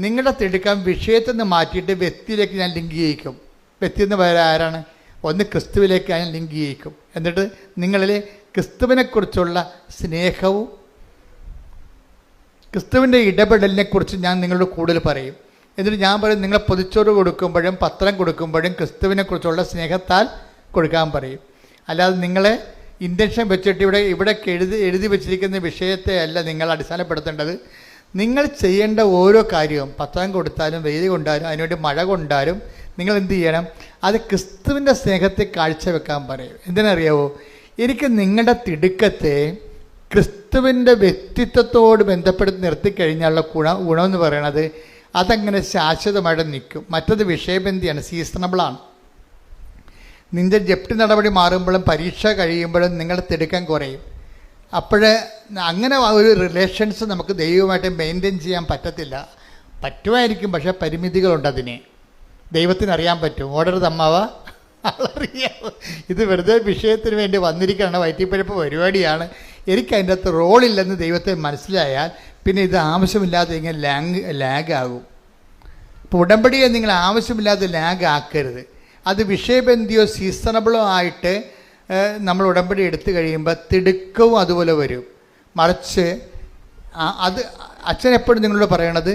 നിങ്ങളുടെ തിടുക്കം വിഷയത്തിൽ നിന്ന് മാറ്റിയിട്ട് വ്യക്തിയിലേക്ക് ഞാൻ ലിങ്ക് ചെയ്യിക്കും. വ്യക്തി എന്ന് പറയാൻ ആരാണ്? ഒന്ന് ക്രിസ്തുവിലേക്ക് ഞാൻ ലിങ്ക് ചെയ്യിക്കും. എന്നിട്ട് നിങ്ങളിൽ ക്രിസ്തുവിനെക്കുറിച്ചുള്ള സ്നേഹവും ക്രിസ്തുവിൻ്റെ ഇടപെടലിനെക്കുറിച്ച് ഞാൻ നിങ്ങളോട് കൂടുതൽ പറയും. എന്നിട്ട് ഞാൻ പറയും, നിങ്ങൾ പൊതിച്ചോറ് കൊടുക്കുമ്പോഴും പത്രം കൊടുക്കുമ്പോഴും ക്രിസ്തുവിനെക്കുറിച്ചുള്ള സ്നേഹത്താൽ കൊടുക്കാൻ പറയും. അല്ലാതെ നിങ്ങളെ ഇൻറ്റൻഷൻ വെച്ചിട്ട് ഇവിടെ എഴുതി വെച്ചിരിക്കുന്ന വിഷയത്തെ അല്ല നിങ്ങൾ അടിസ്ഥാനപ്പെടുത്തേണ്ടത്. നിങ്ങൾ ചെയ്യേണ്ട ഓരോ കാര്യവും, പത്രം കൊടുത്താലും വെയിൽ കൊണ്ടാലും അതിനുവേണ്ടി മഴ കൊണ്ടാലും നിങ്ങൾ എന്ത് ചെയ്യണം? അത് ക്രിസ്തുവിൻ്റെ സ്നേഹത്തെ കാഴ്ചവെക്കാൻ പറയും. എന്തിനറിയാവോ? എനിക്ക് നിങ്ങളുടെ തിടുക്കത്തെ ക്രിസ്തുവിൻ്റെ വ്യക്തിത്വത്തോട് ബന്ധപ്പെടുത്തി നിർത്തിക്കഴിഞ്ഞാലുള്ള ഗുണമെന്ന് പറയണത് അതങ്ങനെ ശാശ്വതമായിട്ട് നിൽക്കും. മറ്റത് വിഷയബന്ധിയാണ്, സീസണബിളാണ്. നിന്റെ ജപ്തി നടപടി മാറുമ്പോഴും പരീക്ഷ കഴിയുമ്പോഴും നിങ്ങളുടെ തിടുക്കം കുറയും. അപ്പോൾ അങ്ങനെ ഒരു റിലേഷൻസ് നമുക്ക് ദൈവമായിട്ട് മെയിൻറ്റെയിൻ ചെയ്യാൻ പറ്റത്തില്ല. പറ്റുമായിരിക്കും, പക്ഷേ പരിമിതികളുണ്ട്. അതിന് ദൈവത്തിനറിയാൻ പറ്റും. ഓർഡർ തമ്മാവ അറിയാം, ഇത് വെറുതെ വിഷയത്തിന് വേണ്ടി വന്നിരിക്കുകയാണ്, വയറ്റിപ്പഴപ്പ് പരിപാടിയാണ്, എനിക്ക് അതിൻ്റെ അകത്ത് റോളില്ലെന്ന് ദൈവത്തെ മനസ്സിലായാൽ പിന്നെ ഇത് ആവശ്യമില്ലാതെ ഇങ്ങനെ ലാഗാകും. ഇപ്പോൾ ഉടമ്പടിയെ നിങ്ങൾ ആവശ്യമില്ലാതെ ലാഗാക്കരുത്. അത് വിഷയബന്ധിയോ സീസണബിളോ ആയിട്ട് നമ്മൾ ഉടമ്പടി എടുത്തു കഴിയുമ്പോൾ തിടുക്കവും അതുപോലെ വരും. മറിച്ച് അത് അച്ഛൻ എപ്പോഴും നിങ്ങളോട് പറയണത്,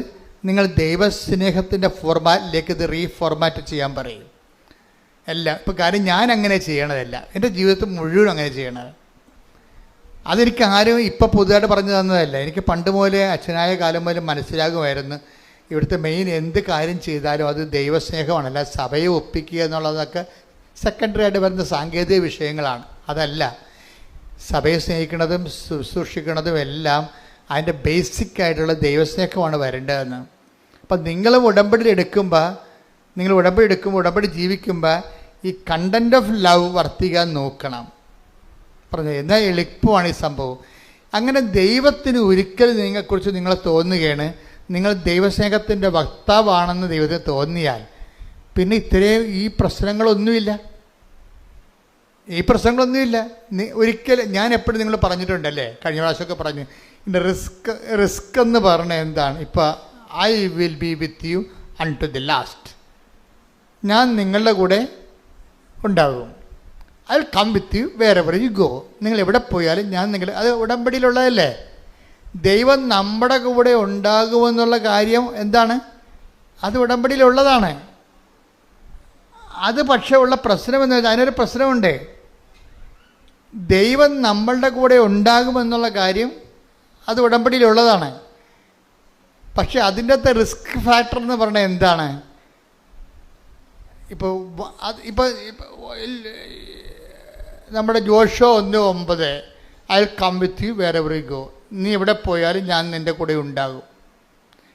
നിങ്ങൾ ദൈവസ്നേഹത്തിൻ്റെ ഫോർമാറ്റിലേക്ക് ഇത് റീഫോർമാറ്റ് ചെയ്യാൻ പറയും. എല്ലാം ഇപ്പോൾ കാര്യം ഞാൻ അങ്ങനെ ചെയ്യണതല്ല, എൻ്റെ ജീവിതത്തിൽ മുഴുവൻ അങ്ങനെ ചെയ്യണത്. അതെനിക്ക് ആരും ഇപ്പം പുതുതായിട്ട് പറഞ്ഞു തന്നതല്ല. എനിക്ക് പണ്ട് മുതലേ അച്ഛനായ കാലം മുതൽ മനസ്സിലാകുമായിരുന്നു, ഇവിടുത്തെ മെയിൻ എന്ത് കാര്യം ചെയ്താലും അത് ദൈവസ്നേഹമാണ്. അല്ല സഭയെ ഒപ്പിക്കുക എന്നുള്ളതൊക്കെ സെക്കൻഡറി ആയിട്ട് വരുന്ന സാങ്കേതിക വിഷയങ്ങളാണ്. അതല്ല, സഭയെ സ്നേഹിക്കുന്നതും ശുശ്രൂഷിക്കുന്നതും എല്ലാം അതിൻ്റെ ബേസിക്കായിട്ടുള്ള ദൈവസ്നേഹമാണ് വരേണ്ടതെന്ന്. അപ്പം നിങ്ങളും ഉടമ്പടി എടുക്കുമ്പോൾ ഉടമ്പടി ജീവിക്കുമ്പോൾ ഈ കണ്ടൻറ് ഓഫ് ലവ് വർത്തിക്കാൻ നോക്കണം. പറഞ്ഞു എന്നാൽ എളുപ്പമാണ് ഈ സംഭവം. അങ്ങനെ ദൈവത്തിന് ഒരിക്കലും നിങ്ങളെക്കുറിച്ച് നിങ്ങൾ തോന്നുകയാണ് നിങ്ങൾ ദൈവസ്നേഹത്തിൻ്റെ വക്താവാണെന്ന് ദൈവത്തിന് തോന്നിയാൽ പിന്നെ ഇത്രയും ഈ പ്രശ്നങ്ങളൊന്നുമില്ല. ഒരിക്കലും ഞാൻ എപ്പോഴും നിങ്ങൾ പറഞ്ഞിട്ടുണ്ടല്ലേ, കഴിഞ്ഞ പ്രാവശ്യമൊക്കെ പറഞ്ഞു, ഇതിൻ്റെ റിസ്ക് എന്ന് പറഞ്ഞാൽ എന്താണ്? ഇപ്പോൾ I will be with you unto the last. ഞാൻ നിങ്ങളുടെ കൂടെ ഉണ്ടാകും. I will come with you wherever you go. നിങ്ങൾ എവിടെ പോയാലും ഞാൻ അത് ഉടമ്പടിയിലുള്ളതല്ലേ. ദൈവം നമ്മുടെ കൂടെ ഉണ്ടാകുമെന്നുള്ള കാര്യം എന്താണ്? അത് ഉടമ്പടിയിലുള്ളതാണ്. അത് പക്ഷേ ഉള്ള പ്രശ്നമെന്ന് വെച്ചാൽ അതിനൊരു പ്രശ്നമുണ്ട്. ദൈവം നമ്മളുടെ കൂടെ ഉണ്ടാകുമെന്നുള്ള കാര്യം അത് ഉടമ്പടിയിലുള്ളതാണ്. പക്ഷെ അതിൻ്റെ അകത്തെ റിസ്ക് ഫാക്ടർ എന്ന് പറഞ്ഞാൽ എന്താണ്? ഇപ്പോൾ നമ്മുടെ Joshua 1:9 I will come with you wherever you go. നീ എവിടെ പോയാലും ഞാൻ നിൻ്റെ കൂടെ ഉണ്ടാകും.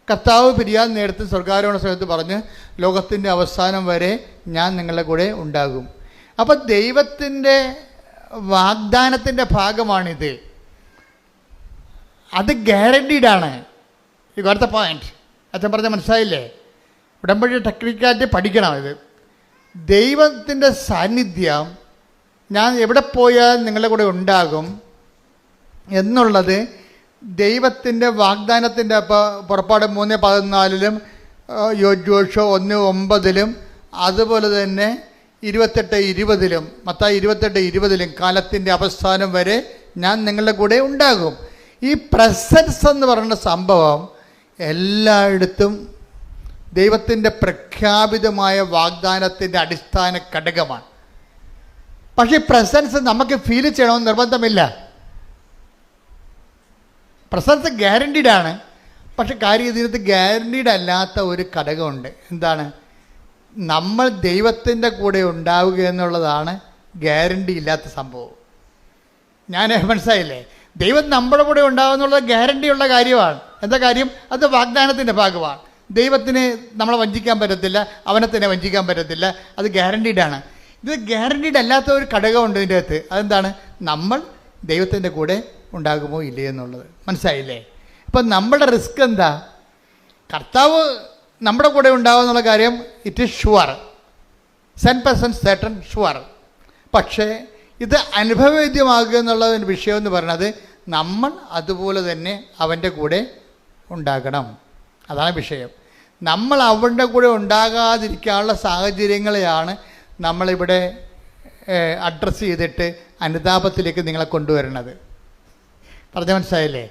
കർത്താവ് പിരിയാൻ നേരത്ത് സ്വർഗ്ഗാരോഹണ സമയത്ത് പറഞ്ഞ് ലോകത്തിൻ്റെ അവസാനം വരെ ഞാൻ നിങ്ങളുടെ കൂടെ ഉണ്ടാകും. അപ്പം ദൈവത്തിൻ്റെ വാഗ്ദാനത്തിൻ്റെ ഭാഗമാണിത്. അത് ഗ്യാരണ്ടീഡാണ്. You got the point. അച്ഛൻ പറഞ്ഞ മനസ്സിലായില്ലേ? ഉടമ്പടി ടെക്നിക്കായിട്ട് പഠിക്കണം. ഇത് ദൈവത്തിൻ്റെ സാന്നിധ്യം, ഞാൻ എവിടെ പോയാൽ നിങ്ങളുടെ കൂടെ ഉണ്ടാകും എന്നുള്ളത് ദൈവത്തിൻ്റെ വാഗ്ദാനത്തിൻ്റെ പുറപ്പാട് 3:14 ജോഷുവ 1:9 അതുപോലെ തന്നെ 28:20 മത്തായി 28:20 കാലത്തിൻ്റെ അവസാനം വരെ ഞാൻ നിങ്ങളുടെ കൂടെ ഉണ്ടാകും. ഈ പ്രസൻസ് എന്ന് പറയുന്ന സംഭവം എല്ലായിടത്തും ദൈവത്തിൻ്റെ പ്രഖ്യാപിതമായ വാഗ്ദാനത്തിൻ്റെ അടിസ്ഥാന ഘടകമാണ്. പക്ഷേ പ്രസൻസ് നമുക്ക് ഫീൽ ചെയ്യണമെന്ന് നിർബന്ധമില്ല. പ്രസൻസ് ഗ്യാരണ്ടീഡാണ്. പക്ഷെ കാര്യം ഇതിനകത്ത് ഗ്യാരണ്ടീഡ് അല്ലാത്ത ഒരു ഘടകമുണ്ട്. എന്താണ്? നമ്മൾ ദൈവത്തിൻ്റെ കൂടെ ഉണ്ടാവുക എന്നുള്ളതാണ് ഗ്യാരണ്ടി ഇല്ലാത്ത സംഭവം. ഞാൻ മനസ്സിലായില്ലേ? ദൈവം നമ്മുടെ കൂടെ ഉണ്ടാവുക ഗ്യാരണ്ടി ഉള്ള കാര്യമാണ്. എന്താ കാര്യം? അത് വാഗ്ദാനത്തിൻ്റെ ഭാഗമാണ്. ദൈവത്തിന് നമ്മളെ വഞ്ചിക്കാൻ പറ്റത്തില്ല, അവനെ തന്നെ വഞ്ചിക്കാൻ പറ്റത്തില്ല. അത് ഗ്യാരണ്ടീഡാണ്. ഇത് ഗ്യാരണ്ടീഡ് അല്ലാത്ത ഒരു ഘടകമുണ്ട് ഇതിൻ്റെ അകത്ത്. അതെന്താണ്? നമ്മൾ ദൈവത്തിൻ്റെ കൂടെ ഉണ്ടാകുമോ ഇല്ലേ എന്നുള്ളത്. മനസ്സിലായില്ലേ? അപ്പം നമ്മുടെ റിസ്ക് എന്താ? കർത്താവ് നമ്മുടെ കൂടെ ഉണ്ടാവും എന്നുള്ള കാര്യം it is sure, 100% certain sure. പക്ഷേ ഇത് അനുഭവവേദ്യമാകുക എന്നുള്ള വിഷയം എന്ന് പറയുന്നത് നമ്മൾ അതുപോലെ തന്നെ അവൻ്റെ കൂടെ ഉണ്ടാകണം. അതാണ് വിഷയം. നമ്മൾ അവൻ്റെ കൂടെ ഉണ്ടാകാതിരിക്കാനുള്ള സാഹചര്യങ്ങളെയാണ് നമ്മളിവിടെ അഡ്രസ്സ് ചെയ്തിട്ട് അനുതാപത്തിലേക്ക് നിങ്ങളെ കൊണ്ടുവരുന്നത്. പറഞ്ഞ മനസ്സിലായില്ലേ?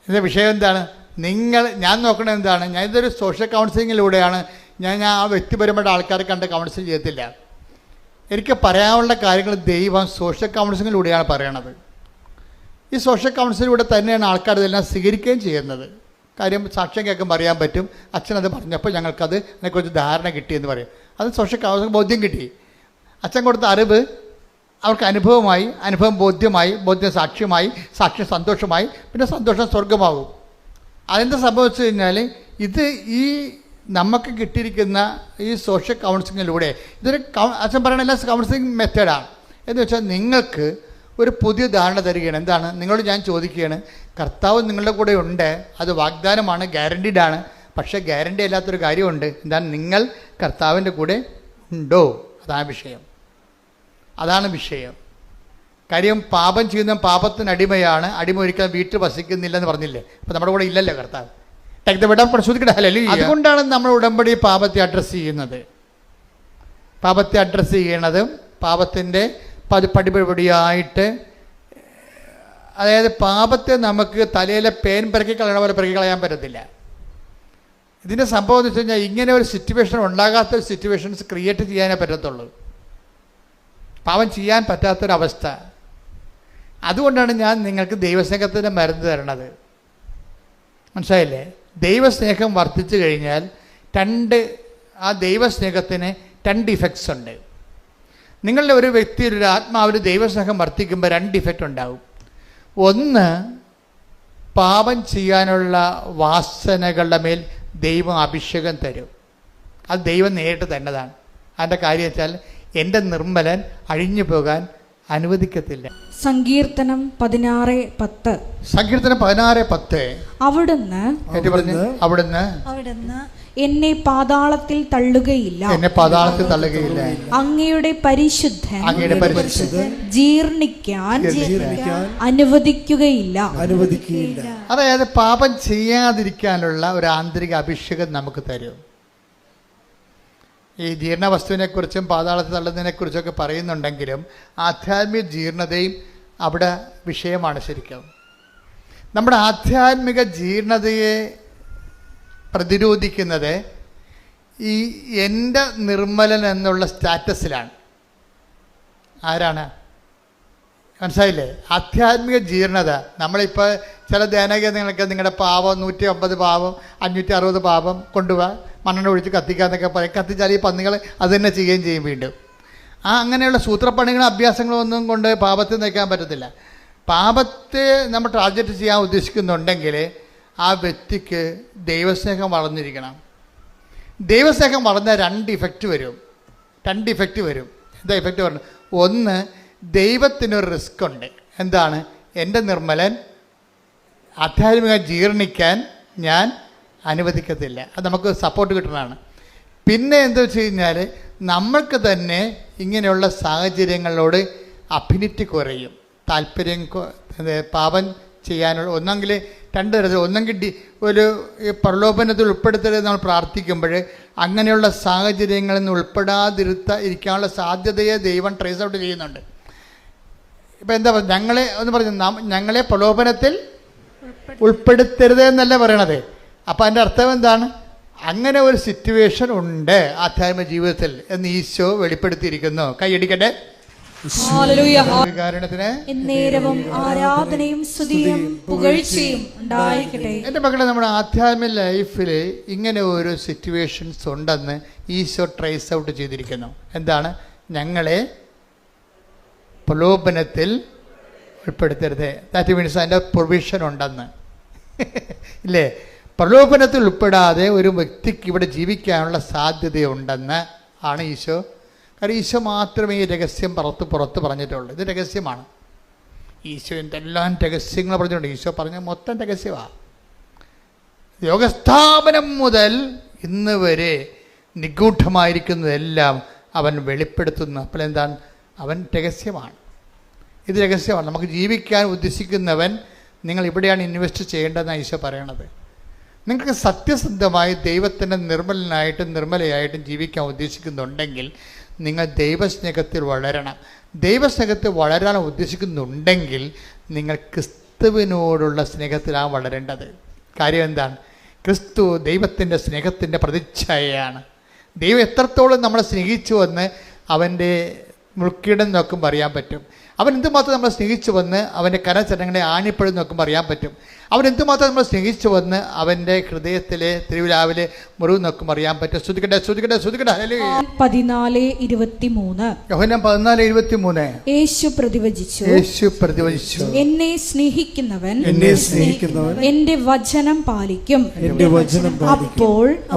ഇതിൻ്റെ വിഷയം എന്താണ്? ഞാൻ നോക്കണത് എന്താണ്? ഞാൻ ഇതൊരു സോഷ്യൽ കൗൺസിലിങ്ങിലൂടെയാണ്. ഞാൻ ആ വ്യക്തിപരമായിട്ട് ആൾക്കാരെ കണ്ട് കൗൺസിൽ ചെയ്യത്തില്ല. എനിക്ക് പറയാനുള്ള കാര്യങ്ങൾ ദൈവം സോഷ്യൽ കൗൺസിലിങ്ങിലൂടെയാണ് പറയണത്. ഈ സോഷ്യൽ കൗൺസിലിലൂടെ തന്നെയാണ് ആൾക്കാർ ഇതെല്ലാം സ്വീകരിക്കുകയും ചെയ്യുന്നത്. കാര്യം സാക്ഷ്യം കേൾക്കുമ്പോൾ അറിയാൻ പറ്റും, അച്ഛനത് പറഞ്ഞപ്പോൾ ഞങ്ങൾക്കത് അതിനെക്കുറിച്ച് ധാരണ കിട്ടിയെന്ന് പറയും. അത് സോഷ്യൽ കൗൺസിലിംഗ് ബോധ്യം കിട്ടി. അച്ഛൻ കൊടുത്ത അറിവ് അവർക്ക് അനുഭവമായി, അനുഭവം ബോധ്യമായി, ബോധ്യം സാക്ഷ്യമായി, സാക്ഷ്യം സന്തോഷമായി, പിന്നെ സന്തോഷം സ്വർഗമാകും. അതെന്താ സംഭവിച്ചു കഴിഞ്ഞാൽ ഇത് ഈ നമുക്ക് കിട്ടിയിരിക്കുന്ന ഈ സോഷ്യൽ കൗൺസിലിങ്ങിലൂടെ ഇതൊരു അച്ഛൻ പറയുന്ന എല്ലാ കൗൺസിലിംഗ് മെത്തേഡാണ്. എന്ന് വെച്ചാൽ നിങ്ങൾക്ക് ഒരു പുതിയ ധാരണ തരികയാണ്. എന്താണ്? നിങ്ങളോട് ഞാൻ ചോദിക്കുകയാണ്, കർത്താവ് നിങ്ങളുടെ കൂടെ ഉണ്ട്, അത് വാഗ്ദാനമാണ്, ഗ്യാരണ്ടീഡാണ്. പക്ഷേ ഗ്യാരണ്ടി അല്ലാത്തൊരു കാര്യമുണ്ട്. എന്താണ്? നിങ്ങൾ കർത്താവിൻ്റെ കൂടെ ഉണ്ടോ? അതാണ് വിഷയം. അതാണ് വിഷയം. കാര്യം പാപം ചെയ്യുന്ന പാപത്തിന് അടിമയാണ്. അടിമ ഒരിക്കലും വീട്ടിൽ വസിക്കുന്നില്ലെന്ന് പറഞ്ഞില്ലേ? അപ്പോൾ നമ്മുടെ കൂടെ ഇല്ലല്ലോ കർത്താവ്. അതുകൊണ്ടാണ് നമ്മൾ ഉടമ്പടി പാപത്തെ അഡ്രസ്സ് ചെയ്യുന്നത്. പാപത്തെ അഡ്രസ്സ് ചെയ്യണതും പാപത്തിൻ്റെ പടിപടിയായിട്ട്, അതായത് പാപത്തെ നമുക്ക് തലയിലെ പേൻ പെറുക്കി കളയണ പോലെ പെറുക്കി കളയാൻ പറ്റത്തില്ല. ഇതിൻ്റെ സംഭവം എന്ന് വെച്ച് കഴിഞ്ഞാൽ ഇങ്ങനെ ഒരു സിറ്റുവേഷൻ ഉണ്ടാകാത്തൊരു സിറ്റുവേഷൻസ് ക്രിയേറ്റ് ചെയ്യാനേ പറ്റത്തുള്ളൂ. പാപം ചെയ്യാൻ പറ്റാത്തൊരവസ്ഥ. അതുകൊണ്ടാണ് ഞാൻ നിങ്ങൾക്ക് ദൈവസ്നേഹത്തിൻ്റെ മരുന്ന് തരണത്. മനസ്സിലായില്ലേ? ദൈവസ്നേഹം വർദ്ധിച്ചു കഴിഞ്ഞാൽ ആ ദൈവസ്നേഹത്തിന് 2 ഇഫക്ട്സ് ഉണ്ട്. നിങ്ങളുടെ ഒരു വ്യക്തി, ഒരു ആത്മാവിൽ ദൈവസ്നേഹം വർദ്ധിക്കുമ്പോൾ 2 ഇഫക്റ്റ് ഉണ്ടാവും. ഒന്ന്, പാപം ചെയ്യാനുള്ള വാസനകളുടെ മേൽ ദൈവം അഭിഷേകം തരും. അത് ദൈവം നേരിട്ട് തന്നതാണ്. അതിൻ്റെ കാര്യം വെച്ചാൽ എൻ്റെ നിർമ്മലൻ അഴിഞ്ഞു പോകാൻ അനുവദിക്കത്തില്ല. സങ്കീർത്തനം 16:10. സങ്കീർത്തനം 16:10. അവിടുന്ന് എന്നെ പാതാളത്തിൽ തള്ളുകയില്ല, അങ്ങയുടെ പരിശുദ്ധൻ ജീർണിക്കാൻ അനുവദിക്കുകയില്ല. അതായത് പാപം ചെയ്യാതിരിക്കാനുള്ള ഒരു ആന്തരിക അഭിഷേകം നമുക്ക് തരും. ഈ ജീർണവസ്തുവിനെക്കുറിച്ചും പാതാളത്തിൽ തള്ളുന്നതിനെക്കുറിച്ചൊക്കെ പറയുന്നുണ്ടെങ്കിലും ആധ്യാത്മിക ജീർണതയും അവിടെ വിഷയമാണ്. ശരിക്കും നമ്മുടെ ആധ്യാത്മിക ജീർണതയെ പ്രതിരോധിക്കുന്നത് ഈ എൻ്റെ നിർമ്മലൻ എന്നുള്ള സ്റ്റാറ്റസിലാണ്. ആരാണ്? മനസ്സിലായില്ലേ? ആധ്യാത്മിക ജീർണത. നമ്മളിപ്പോൾ ചില ധ്യാനകേന്ദ്രങ്ങളൊക്കെ നിങ്ങളുടെ പാപം 150 പാപം 560 പാപം കൊണ്ടുപോകാൻ മണ്ണെണ്ണ ഒഴിച്ച് കത്തിക്കാന്നൊക്കെ പറയും. കത്തിച്ചാൽ ഈ പന്നികൾ അത് തന്നെ ചെയ്യുകയും ചെയ്യും വീണ്ടും. അങ്ങനെയുള്ള സൂത്രപ്പണികളും അഭ്യാസങ്ങളും ഒന്നും കൊണ്ട് പാപത്തെ നയിക്കാൻ പറ്റത്തില്ല. പാപത്തെ നമ്മൾ ടാർഗറ്റ് ചെയ്യാൻ ഉദ്ദേശിക്കുന്നുണ്ടെങ്കിൽ ആ വ്യക്തിക്ക് ദൈവസ്നേഹം വളർന്നിരിക്കണം. ദൈവസ്നേഹം വളർന്ന 2 ഇഫക്റ്റ് വരും. എന്താ ഇഫക്റ്റ് പറഞ്ഞു? ഒന്ന്, ദൈവത്തിനൊരു റിസ്ക് ഉണ്ട്. എന്താണ്? എൻ്റെ നിർമ്മലൻ ആധ്യാത്മിക ജീർണിക്കാൻ ഞാൻ അനുവദിക്കത്തില്ല. അത് നമുക്ക് സപ്പോർട്ട് കിട്ടുന്നതാണ്. പിന്നെ എന്താ വെച്ച് കഴിഞ്ഞാൽ നമ്മൾക്ക് തന്നെ ഇങ്ങനെയുള്ള സാഹചര്യങ്ങളോട് അഫിനിറ്റി കുറയും, താല്പര്യം. പാപം ചെയ്യാനുള്ള ഒന്നെങ്കിൽ 2 തരത്തിൽ, ഒന്നെങ്കിൽ ഒരു പ്രലോഭനത്തിൽ ഉൾപ്പെടുത്തരുത് നമ്മൾ പ്രാർത്ഥിക്കുമ്പോൾ അങ്ങനെയുള്ള സാഹചര്യങ്ങളിൽ നിന്ന് ഇരിക്കാനുള്ള സാധ്യതയെ ദൈവം ട്രേസ് ഔട്ട് ചെയ്യുന്നുണ്ട്. ഇപ്പം എന്താ പറയുക? ഞങ്ങളെ പ്രലോഭനത്തിൽ ഉൾപ്പെടുത്തരുത് എന്നല്ല പറയണത്. അപ്പം അതിൻ്റെ അർത്ഥം എന്താണ്? അങ്ങനെ ഒരു സിറ്റുവേഷൻ ഉണ്ട് ആധ്യാത്മിക ജീവിതത്തിൽ എന്ന് ഈശോ വെളിപ്പെടുത്തിയിരിക്കുന്നു. കൈയടിക്കട്ടെ. എൻ്റെ മക്കളെ, നമ്മുടെ ആധ്യാത്മിക ലൈഫിൽ ഇങ്ങനെ ഒരു സിറ്റുവേഷൻസ് ഉണ്ടെന്ന് ഈശോ ട്രേസ് ഔട്ട് ചെയ്തിരിക്കുന്നു. എന്താണ്? ഞങ്ങളെ പ്രലോഭനത്തിൽ ഉൾപ്പെടുത്തരുത്. ദാറ്റ് മീൻസ് അതിൻ്റെ പ്രൊവിഷൻ ഉണ്ടെന്ന് ഇല്ലേ? പ്രലോഭനത്തിൽ ഉൾപ്പെടാതെ ഒരു വ്യക്തിക്ക് ഇവിടെ ജീവിക്കാനുള്ള സാധ്യതയുണ്ടെന്ന് ആണ് ഈശോ. കാരണം ഈശോ മാത്രമേ ഈ രഹസ്യം പുറത്ത് പറഞ്ഞിട്ടുള്ളൂ. ഇത് രഹസ്യമാണ്. ഈശോ എന്തെല്ലാം രഹസ്യങ്ങൾ പറഞ്ഞിട്ടുണ്ട്. ഈശോ പറഞ്ഞ മൊത്തം രഹസ്യമാണ്. ലോകസ്ഥാപനം മുതൽ ഇന്ന് വരെ നിഗൂഢമായിരിക്കുന്നതെല്ലാം അവൻ വെളിപ്പെടുത്തുന്നു. അപ്പോൾ എന്താണ്? അവൻ രഹസ്യമാണ്. ഇത് രഹസ്യമാണ്. നമുക്ക് ജീവിക്കാൻ ഉദ്ദേശിക്കുന്നവൻ നിങ്ങൾ ഇവിടെയാണ് ഇൻവെസ്റ്റ് ചെയ്യേണ്ടതെന്ന് ഈശോ പറയണത്. നിങ്ങൾക്ക് സത്യസന്ധമായി ദൈവത്തിൻ്റെ നിർമ്മലനായിട്ടും നിർമ്മലയായിട്ടും ജീവിക്കാൻ ഉദ്ദേശിക്കുന്നുണ്ടെങ്കിൽ നിങ്ങൾ ദൈവസ്നേഹത്തിൽ വളരണം. ദൈവസ്നേഹത്തിൽ വളരാൻ ഉദ്ദേശിക്കുന്നുണ്ടെങ്കിൽ നിങ്ങൾ ക്രിസ്തുവിനോടുള്ള സ്നേഹത്തിലാണ് വളരേണ്ടത്. കാര്യം എന്താണ്? ക്രിസ്തു ദൈവത്തിൻ്റെ സ്നേഹത്തിൻ്റെ പ്രതിച്ഛായയാണ്. ദൈവം എത്രത്തോളം നമ്മളെ സ്നേഹിച്ചു എന്ന് അവൻ്റെ മുൾക്കിടം നോക്കുമ്പോൾ അറിയാൻ പറ്റും. അവൻ എന്തുമാത്രം നമ്മളെ സ്നേഹിച്ചു വന്ന് അവൻ്റെ കരചരണങ്ങളെ ആണിപ്പഴും നോക്കുമ്പോൾ അറിയാൻ പറ്റും. അവൻ എന്തുമാത്രം നമ്മളെ സ്നേഹിച്ചു വന്ന് അവൻ്റെ ഹൃദയത്തിലെ തിരുവിലാവിലെ മുറിവ് നോക്കുമ്പോൾ അറിയാൻ പറ്റും. ശ്രുതിക്കട്ടെ, ശ്രുതിക്കട്ടെ, ശ്രുതിക്കട്ടെ. 14:23 യോഹന്നാൻ 14:23 യേശു പ്രതിവചിച്ചു, എന്നെ സ്നേഹിക്കുന്നവൻ എന്റെ വചനം പാലിക്കും.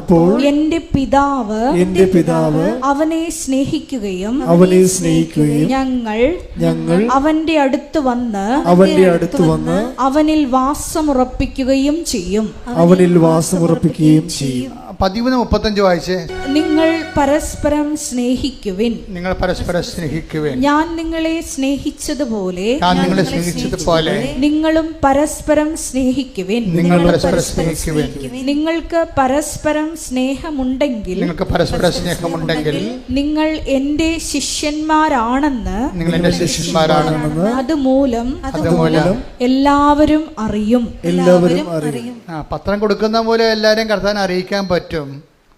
അപ്പോൾ എന്റെ പിതാവ് അവനെ സ്നേഹിക്കുകയും ഞങ്ങൾ അവന്റെ അടുത്ത് വന്ന് അവനിൽ വാസമുറപ്പിക്കുകയും ചെയ്യും. 13:35 വായിച്ചേ. നിങ്ങൾ പരസ്പരം സ്നേഹിക്കുവിൻ. ഞാൻ നിങ്ങളെ സ്നേഹിച്ചതുപോലെ നിങ്ങളും പരസ്പരം സ്നേഹിക്കുവിൻ. നിങ്ങൾക്ക് പരസ്പരം സ്നേഹമുണ്ടെങ്കിൽ നിങ്ങൾ എന്റെ ശിഷ്യന്മാരാണെന്ന് അതുമൂലം എല്ലാവരും അറിയും. പത്രം കൊടുക്കുന്ന പോലെ എല്ലാവരെയും കർത്താൻ അറിയിക്കാൻ പറ്റും.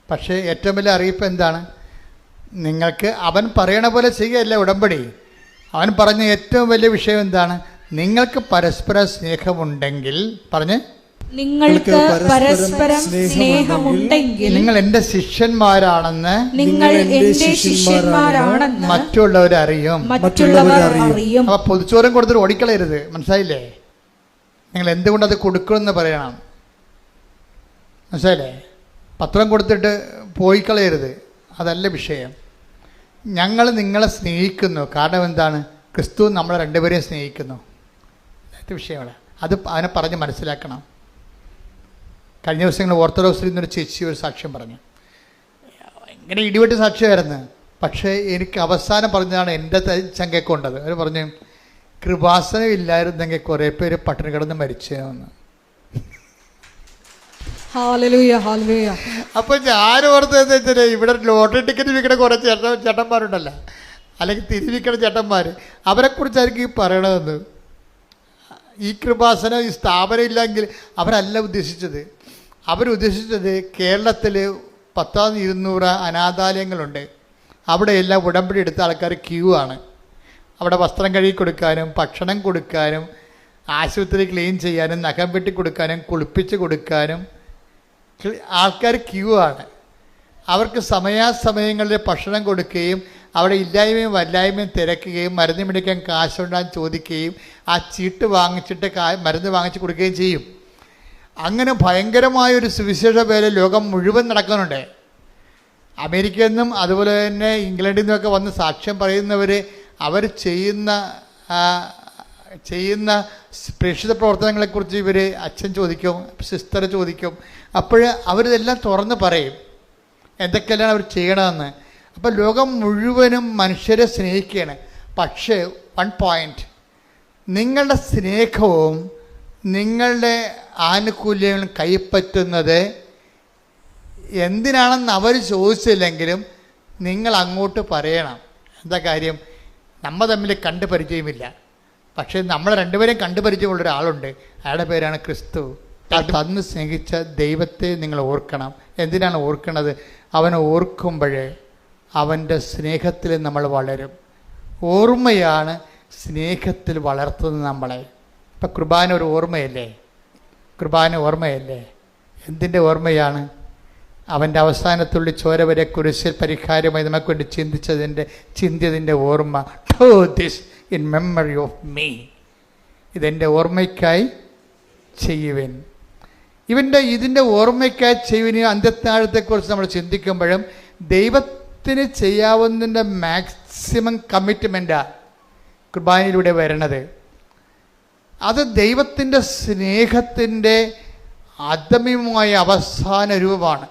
പക്ഷേ ഏറ്റവും വലിയ അറിയിപ്പ് എന്താണ്? നിങ്ങൾക്ക് അവൻ പറയണ പോലെ ചെയ്യുകയല്ല ഉടമ്പടി. അവൻ പറഞ്ഞ ഏറ്റവും വലിയ വിഷയം എന്താണ്? നിങ്ങൾക്ക് പരസ്പര സ്നേഹമുണ്ടെങ്കിൽ നിങ്ങൾക്ക് പരസ്പരം സ്നേഹമുണ്ടെങ്കിൽ നിങ്ങൾ എൻ്റെ ശിഷ്യന്മാരാണെന്ന് മറ്റുള്ളവർ അറിയും. അപ്പൊ പൊതുച്ചോരം കൊടുത്തിട്ട് ഓടിക്കളയരുത്. മനസ്സിലായില്ലേ? നിങ്ങൾ എന്തുകൊണ്ട് അത് കൊടുക്കണമെന്ന് പറയണം. മനസ്സിലായില്ലേ? പത്രം കൊടുത്തിട്ട് പോയി കളയരുത്. അതല്ല വിഷയം. ഞങ്ങൾ നിങ്ങളെ സ്നേഹിക്കുന്നു. കാരണം എന്താണ്? ക്രിസ്തു നമ്മളെ രണ്ടുപേരെയും സ്നേഹിക്കുന്നു. അങ്ങനത്തെ വിഷയമാണ്. അത് അവനെ പറഞ്ഞ് മനസ്സിലാക്കണം. കഴിഞ്ഞ ദിവസങ്ങൾ ഓർത്തഡോക്സിൽ നിന്നൊരു ചേച്ചി ഒരു സാക്ഷ്യം പറഞ്ഞു. ഭയങ്കര ഇടിവെട്ട് സാക്ഷ്യമായിരുന്നു. പക്ഷേ എനിക്ക് അവസാനം പറഞ്ഞതാണ് എൻ്റെ ചങ്കക്കൊണ്ടത്. അവർ പറഞ്ഞു, കൃപാസനം ഇല്ലായിരുന്നെങ്കിൽ കുറേ പേര് പട്ടിണി കിടന്ന് മരിച്ചേന്ന്. അപ്പോൾ ഞാൻ ഓർത്തതെന്ന് വെച്ചാൽ ഇവിടെ ലോട്ടറി ടിക്കറ്റ് വിൽക്കുന്ന കുറേ ചേട്ടന്മാരുണ്ടല്ലോ, അല്ലെങ്കിൽ തിരിവിൽക്കുന്ന ചേട്ടന്മാർ, അവരെക്കുറിച്ചായിരിക്കും ഈ പറയണതെന്ന്. ഈ കൃപാസനം ഈ സ്ഥാപനം ഇല്ലെങ്കിൽ അവരല്ല ഉദ്ദേശിച്ചത്. അവരുദ്ദേശിച്ചത് കേരളത്തിൽ 10,200 അനാഥാലയങ്ങളുണ്ട്. അവിടെയെല്ലാം ഉടമ്പടി എടുത്ത ആൾക്കാർ ക്യൂ ആണ്. അവിടെ വസ്ത്രം കഴുകി കൊടുക്കാനും ഭക്ഷണം കൊടുക്കാനും ആശുപത്രി ക്ലീൻ ചെയ്യാനും നഖം വെട്ടി കൊടുക്കാനും കുളിപ്പിച്ച് കൊടുക്കാനും ആൾക്കാർ ക്യൂ ആണ്. അവർക്ക് സമയാസമയങ്ങളിൽ ഭക്ഷണം കൊടുക്കുകയും അവിടെ ഇല്ലായ്മയും വല്ലായ്മയും തിരക്കുകയും മരുന്ന് മേടിക്കാൻ കാശുണ്ടാൻ ചോദിക്കുകയും ആ ചീട്ട് വാങ്ങിച്ചിട്ട് മരുന്ന് വാങ്ങിച്ച് കൊടുക്കുകയും ചെയ്യും. അങ്ങനെ ഭയങ്കരമായൊരു സുവിശേഷ വേല ലോകം മുഴുവൻ നടക്കുന്നുണ്ട്. അമേരിക്കയിൽ നിന്നും അതുപോലെ തന്നെ ഇംഗ്ലണ്ടിൽ നിന്നൊക്കെ വന്ന് സാക്ഷ്യം പറയുന്നവർ അവർ ചെയ്യുന്ന പ്രേക്ഷിത പ്രവർത്തനങ്ങളെക്കുറിച്ച് ഇവർ അച്ഛൻ ചോദിക്കും, സിസ്റ്റർ ചോദിക്കും. അപ്പോൾ അവരിതെല്ലാം തുറന്ന് പറയും എന്തൊക്കെയാണ് അവർ ചെയ്യണമെന്ന്. അപ്പോൾ ലോകം മുഴുവനും മനുഷ്യരെ സ്നേഹിക്കുകയാണ്. പക്ഷേ വൺ പോയിൻ്റ്, നിങ്ങളുടെ സ്നേഹവും നിങ്ങളുടെ ആനുകൂല്യങ്ങളും കൈപ്പറ്റുന്നത് എന്തിനാണെന്ന് അവർ ചോദിച്ചില്ലെങ്കിലും നിങ്ങൾ അങ്ങോട്ട് പറയണം. എന്താ കാര്യം? നമ്മൾ തമ്മിൽ കണ്ടു പരിചയമില്ല, പക്ഷേ നമ്മൾ രണ്ടുപേരെയും കണ്ടു പരിചയമുള്ള ഒരാളുണ്ട്. അയാളുടെ പേരാണ് ക്രിസ്തു. തന്ന് സ്നേഹിച്ച ദൈവത്തെ നിങ്ങൾ ഓർക്കണം. എന്തിനാണ് ഓർക്കണത്? അവനെ ഓർക്കുമ്പോഴേ അവൻ്റെ സ്നേഹത്തിൽ നമ്മൾ വളരും. ഓർമ്മയാണ് സ്നേഹത്തിൽ വളർത്തുന്നത് നമ്മളെ. ഇപ്പം കുർബാന ഒരു ഓർമ്മയല്ലേ? എന്തിൻ്റെ ഓർമ്മയാണ്? അവൻ്റെ അവസാനത്തുള്ളി ചോര വരെ കുരിശിൽ പരിഹാരമായി നമുക്ക് വേണ്ടി ചിന്തിയതിൻ്റെ ഓർമ്മ. Do this in memory of me. ഇതെൻ്റെ ഓർമ്മയ്ക്കായി ചെയ്യുവിൻ. ഇതിൻ്റെ ഓർമ്മയ്ക്കായി ചെയ്യുവിന് അന്ത്യത്താഴത്തെക്കുറിച്ച് നമ്മൾ ചിന്തിക്കുമ്പോഴും ദൈവത്തിന് ചെയ്യാവുന്നതിൻ്റെ മാക്സിമം കമ്മിറ്റ്മെൻറ്റാണ് കുർബാനയിലൂടെ വരണത്. അത് ദൈവത്തിൻ്റെ സ്നേഹത്തിൻ്റെ അദമ്യമായ അവസാന രൂപമാണ്.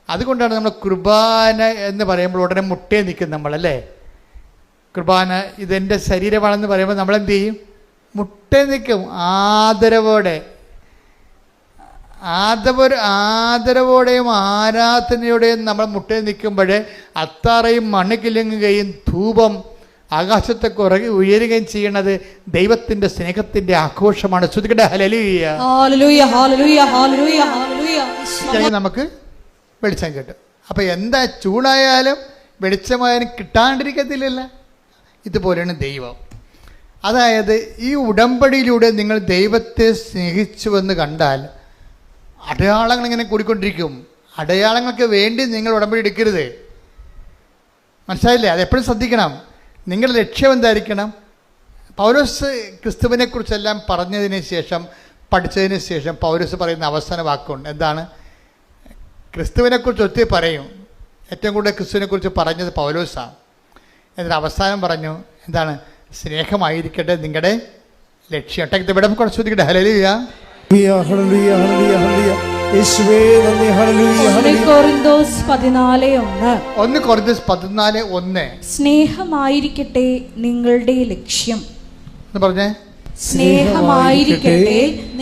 അതുകൊണ്ടാണ് നമ്മൾ കുർബാന എന്ന് പറയുമ്പോൾ ഉടനെ മുട്ടേ നിൽക്കും നമ്മളല്ലേ. കുർബാന ഇതെൻ്റെ ശരീരമാണെന്ന് പറയുമ്പോൾ നമ്മളെന്ത് ചെയ്യും? മുട്ട നിൽക്കും ആദരവോടെയും ആരാധനയോടെയും നമ്മൾ മുട്ടയിൽ നിൽക്കുമ്പോൾ അത്താറയും മണ്ണ് കിലുങ്ങുകയും ധൂപം ആകാശത്തെ ഉയരുകയും ചെയ്യണത് ദൈവത്തിൻ്റെ സ്നേഹത്തിൻ്റെ ആഘോഷമാണ്. ശ്രുതിക്കട്ടെ ഹല്ലേലൂയ. ഹല്ലേലൂയ ഹല്ലേലൂയ ഹല്ലേലൂയ ഹല്ലേലൂയ. നമുക്ക് വെളിച്ചം കിട്ടും. അപ്പം എന്താ ചൂടായാലും വെളിച്ചമായാലും കിട്ടാണ്ടിരിക്കത്തില്ലല്ലോ. ഇതുപോലെയാണ് ദൈവം. അതായത് ഈ ഉടമ്പടിയിലൂടെ നിങ്ങൾ ദൈവത്തെ സ്നേഹിച്ചുവെന്ന് കണ്ടാൽ അടയാളങ്ങൾ ഇങ്ങനെ കൂടിക്കൊണ്ടിരിക്കും. അടയാളങ്ങൾക്ക് വേണ്ടി നിങ്ങൾ ഉടമ്പടി എടുക്കരുത്. മനസ്സിലായില്ലേ? അതെപ്പോഴും ശ്രദ്ധിക്കണം. നിങ്ങളുടെ ലക്ഷ്യം എന്തായിരിക്കണം? പൗലോസ് ക്രിസ്തുവിനെ കുറിച്ചെല്ലാം പറഞ്ഞതിന് ശേഷം, പഠിച്ചതിന് ശേഷം പൗലോസ് പറയുന്ന അവസാന വാക്കുണ്ട്. എന്താണ്? ക്രിസ്തുവിനെക്കുറിച്ച് ഒത്തിരി പറയും. ഏറ്റവും കൂടുതൽ ക്രിസ്തുവിനെക്കുറിച്ച് പറഞ്ഞത് പൗലോസാണ്. എന്നിട്ട് അവസാനം പറഞ്ഞു എന്താണ്? സ്നേഹമായിരിക്കട്ടെ നിങ്ങളുടെ ലക്ഷ്യം. ഇവിടെ ശ്രദ്ധിക്കട്ടെ. ഹല്ലേലൂയ ഹല്ലേലൂയ ഹല്ലേലൂയ ഹല്ലേലൂയ. യേശുവേ നന്ദി. ഹല്ലേലൂയ ഹല്ലേലൂയ. 1 കൊരിന്തോസ് 14:1 സ്നേഹമായിരിക്കട്ടെ നിങ്ങളുടെ ലക്ഷ്യം എന്ന് പറഞ്ഞേ. സ്നേഹമായിരിക്കട്ടെ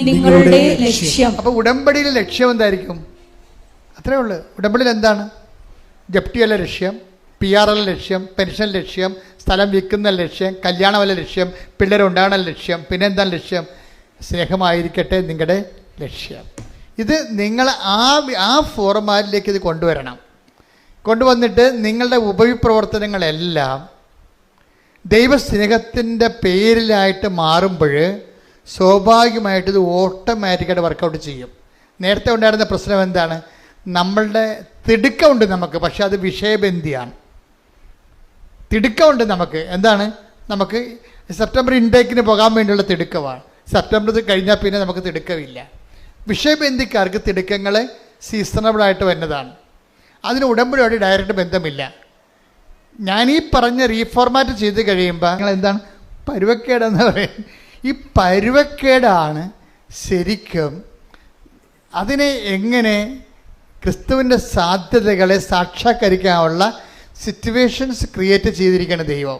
നിങ്ങളുടെ ലക്ഷ്യം. അപ്പൊ ഉടമ്പടിയിലെ ലക്ഷ്യം എന്തായിരിക്കും? അത്രേ ഉള്ളു. ഉടമ്പടിയിൽ എന്താണ്? ജപ്തിയല്ല ലക്ഷ്യം, PR ലക്ഷ്യം, പെൻഷൻ ലക്ഷ്യം, സ്ഥലം വിൽക്കുന്ന ലക്ഷ്യം, കല്യാണമല്ല ലക്ഷ്യം, പിള്ളേരുണ്ടാകണ ലക്ഷ്യം. പിന്നെ എന്താണ് ലക്ഷ്യം? സ്നേഹമായിരിക്കട്ടെ നിങ്ങളുടെ ലക്ഷ്യം. ഇത് നിങ്ങൾ ആ ഫോർമാറ്റിലേക്ക് ഇത് കൊണ്ടുവരണം. കൊണ്ടുവന്നിട്ട് നിങ്ങളുടെ ഉപരിപ്രവർത്തനങ്ങളെല്ലാം ദൈവസ്നേഹത്തിൻ്റെ പേരിലായിട്ട് മാറുമ്പോൾ സ്വാഭാവികമായിട്ട് ഇത് ഓട്ടോമാറ്റിക്കായിട്ട് വർക്കൗട്ട് ചെയ്യും. നേരത്തെ ഉണ്ടായിരുന്ന പ്രശ്നം എന്താണ്? നമ്മളുടെ തിടുക്കമുണ്ട് നമുക്ക്, പക്ഷെ അത് വിഷയബന്ധിയാണ്. തിടുക്കമുണ്ട് നമുക്ക്. എന്താണ്? നമുക്ക് സെപ്റ്റംബർ ഇൻടേക്കിന് പോകാൻ വേണ്ടിയുള്ള തിടുക്കമാണ്. സെപ്റ്റംബർ കഴിഞ്ഞാൽ പിന്നെ നമുക്ക് തിടുക്കമില്ല. വിഷയബന്ധിക്കാർക്ക് തിടുക്കങ്ങൾ സീസണബിളായിട്ട് വരുന്നതാണ്. അതിന് ഉടമ്പടിയോട് ഡയറക്റ്റ് ബന്ധമില്ല. ഞാനീ പറഞ്ഞ റീഫോർമാറ്റ് ചെയ്ത് കഴിയുമ്പോൾ നിങ്ങൾ എന്താണ്? പരുവക്കേടെന്ന് പറയും. ഈ പരുവക്കേടാണ് ശരിക്കും അതിനെ എങ്ങനെ ക്രിസ്തുവിൻ്റെ സാധ്യതകളെ സാക്ഷാത്കരിക്കാനുള്ള സിറ്റുവേഷൻസ് ക്രിയേറ്റ് ചെയ്തിരിക്കുകയാണ് ദൈവം.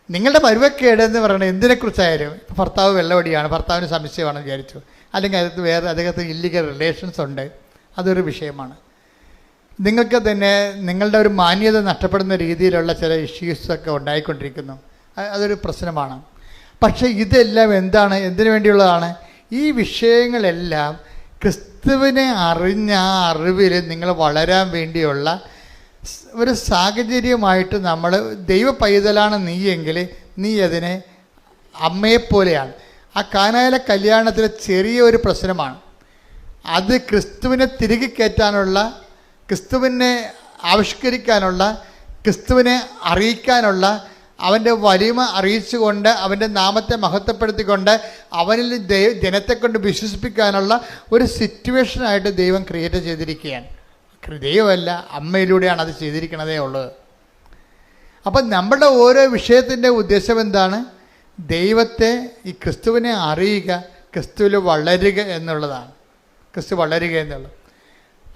നിങ്ങളുടെ പരുവക്കേട് എന്ന് പറയുന്നത് എന്തിനെക്കുറിച്ചായാലും, ഇപ്പോൾ ഭർത്താവ് വെള്ളവടിയാണ്, ഭർത്താവിന് സംശയമാണെന്ന് വിചാരിച്ചു, അല്ലെങ്കിൽ അദ്ദേഹത്തിന് ഇല്ലീഗൽ റിലേഷൻസ് ഉണ്ട്, അതൊരു വിഷയമാണ്. നിങ്ങൾക്ക് തന്നെ നിങ്ങളുടെ ഒരു മാന്യത നഷ്ടപ്പെടുന്ന രീതിയിലുള്ള ചില ഇഷ്യൂസൊക്കെ ഉണ്ടായിക്കൊണ്ടിരിക്കുന്നു, അതൊരു പ്രശ്നമാണ്. പക്ഷേ ഇതെല്ലാം എന്താണ്? എന്തിനു വേണ്ടിയുള്ളതാണ്? ഈ വിഷയങ്ങളെല്ലാം ക്രിസ്തുവിനെ അറിഞ്ഞ ആ അറിവിൽ നിങ്ങൾ വളരാൻ വേണ്ടിയുള്ള ഒരു സാഹചര്യമായിട്ട് നമ്മൾ ദൈവ പൈതലാണ് നീയെങ്കിൽ നീ അതിനെ അമ്മയെപ്പോലെയാണ്. ആ കാനായിലെ കല്യാണത്തിലെ ചെറിയൊരു പ്രശ്നമാണ് അത്. ക്രിസ്തുവിനെ തിരികെ കയറ്റാനുള്ള, ക്രിസ്തുവിനെ ആവിഷ്കരിക്കാനുള്ള, ക്രിസ്തുവിനെ അറിയിക്കാനുള്ള, അവൻ്റെ വലിമ അറിയിച്ചുകൊണ്ട് അവൻ്റെ നാമത്തെ മഹത്വപ്പെടുത്തിക്കൊണ്ട് അവനിൽ ജനത്തെ കൊണ്ട് വിശ്വസിപ്പിക്കാനുള്ള ഒരു സിറ്റുവേഷനായിട്ട് ദൈവം ക്രിയേറ്റ് ചെയ്തിരിക്കുകയാണ്. ദൈവമല്ല, അമ്മയിലൂടെയാണ് അത് ചെയ്തിരിക്കണതേ ഉള്ളത്. അപ്പം നമ്മുടെ ഓരോ വിഷയത്തിൻ്റെ ഉദ്ദേശം എന്താണ്? ദൈവത്തെ, ഈ ക്രിസ്തുവിനെ അറിയുക, ക്രിസ്തുവിൽ വളരുക എന്നുള്ളതാണ്. ക്രിസ്തു വളരുക എന്നുള്ളത്.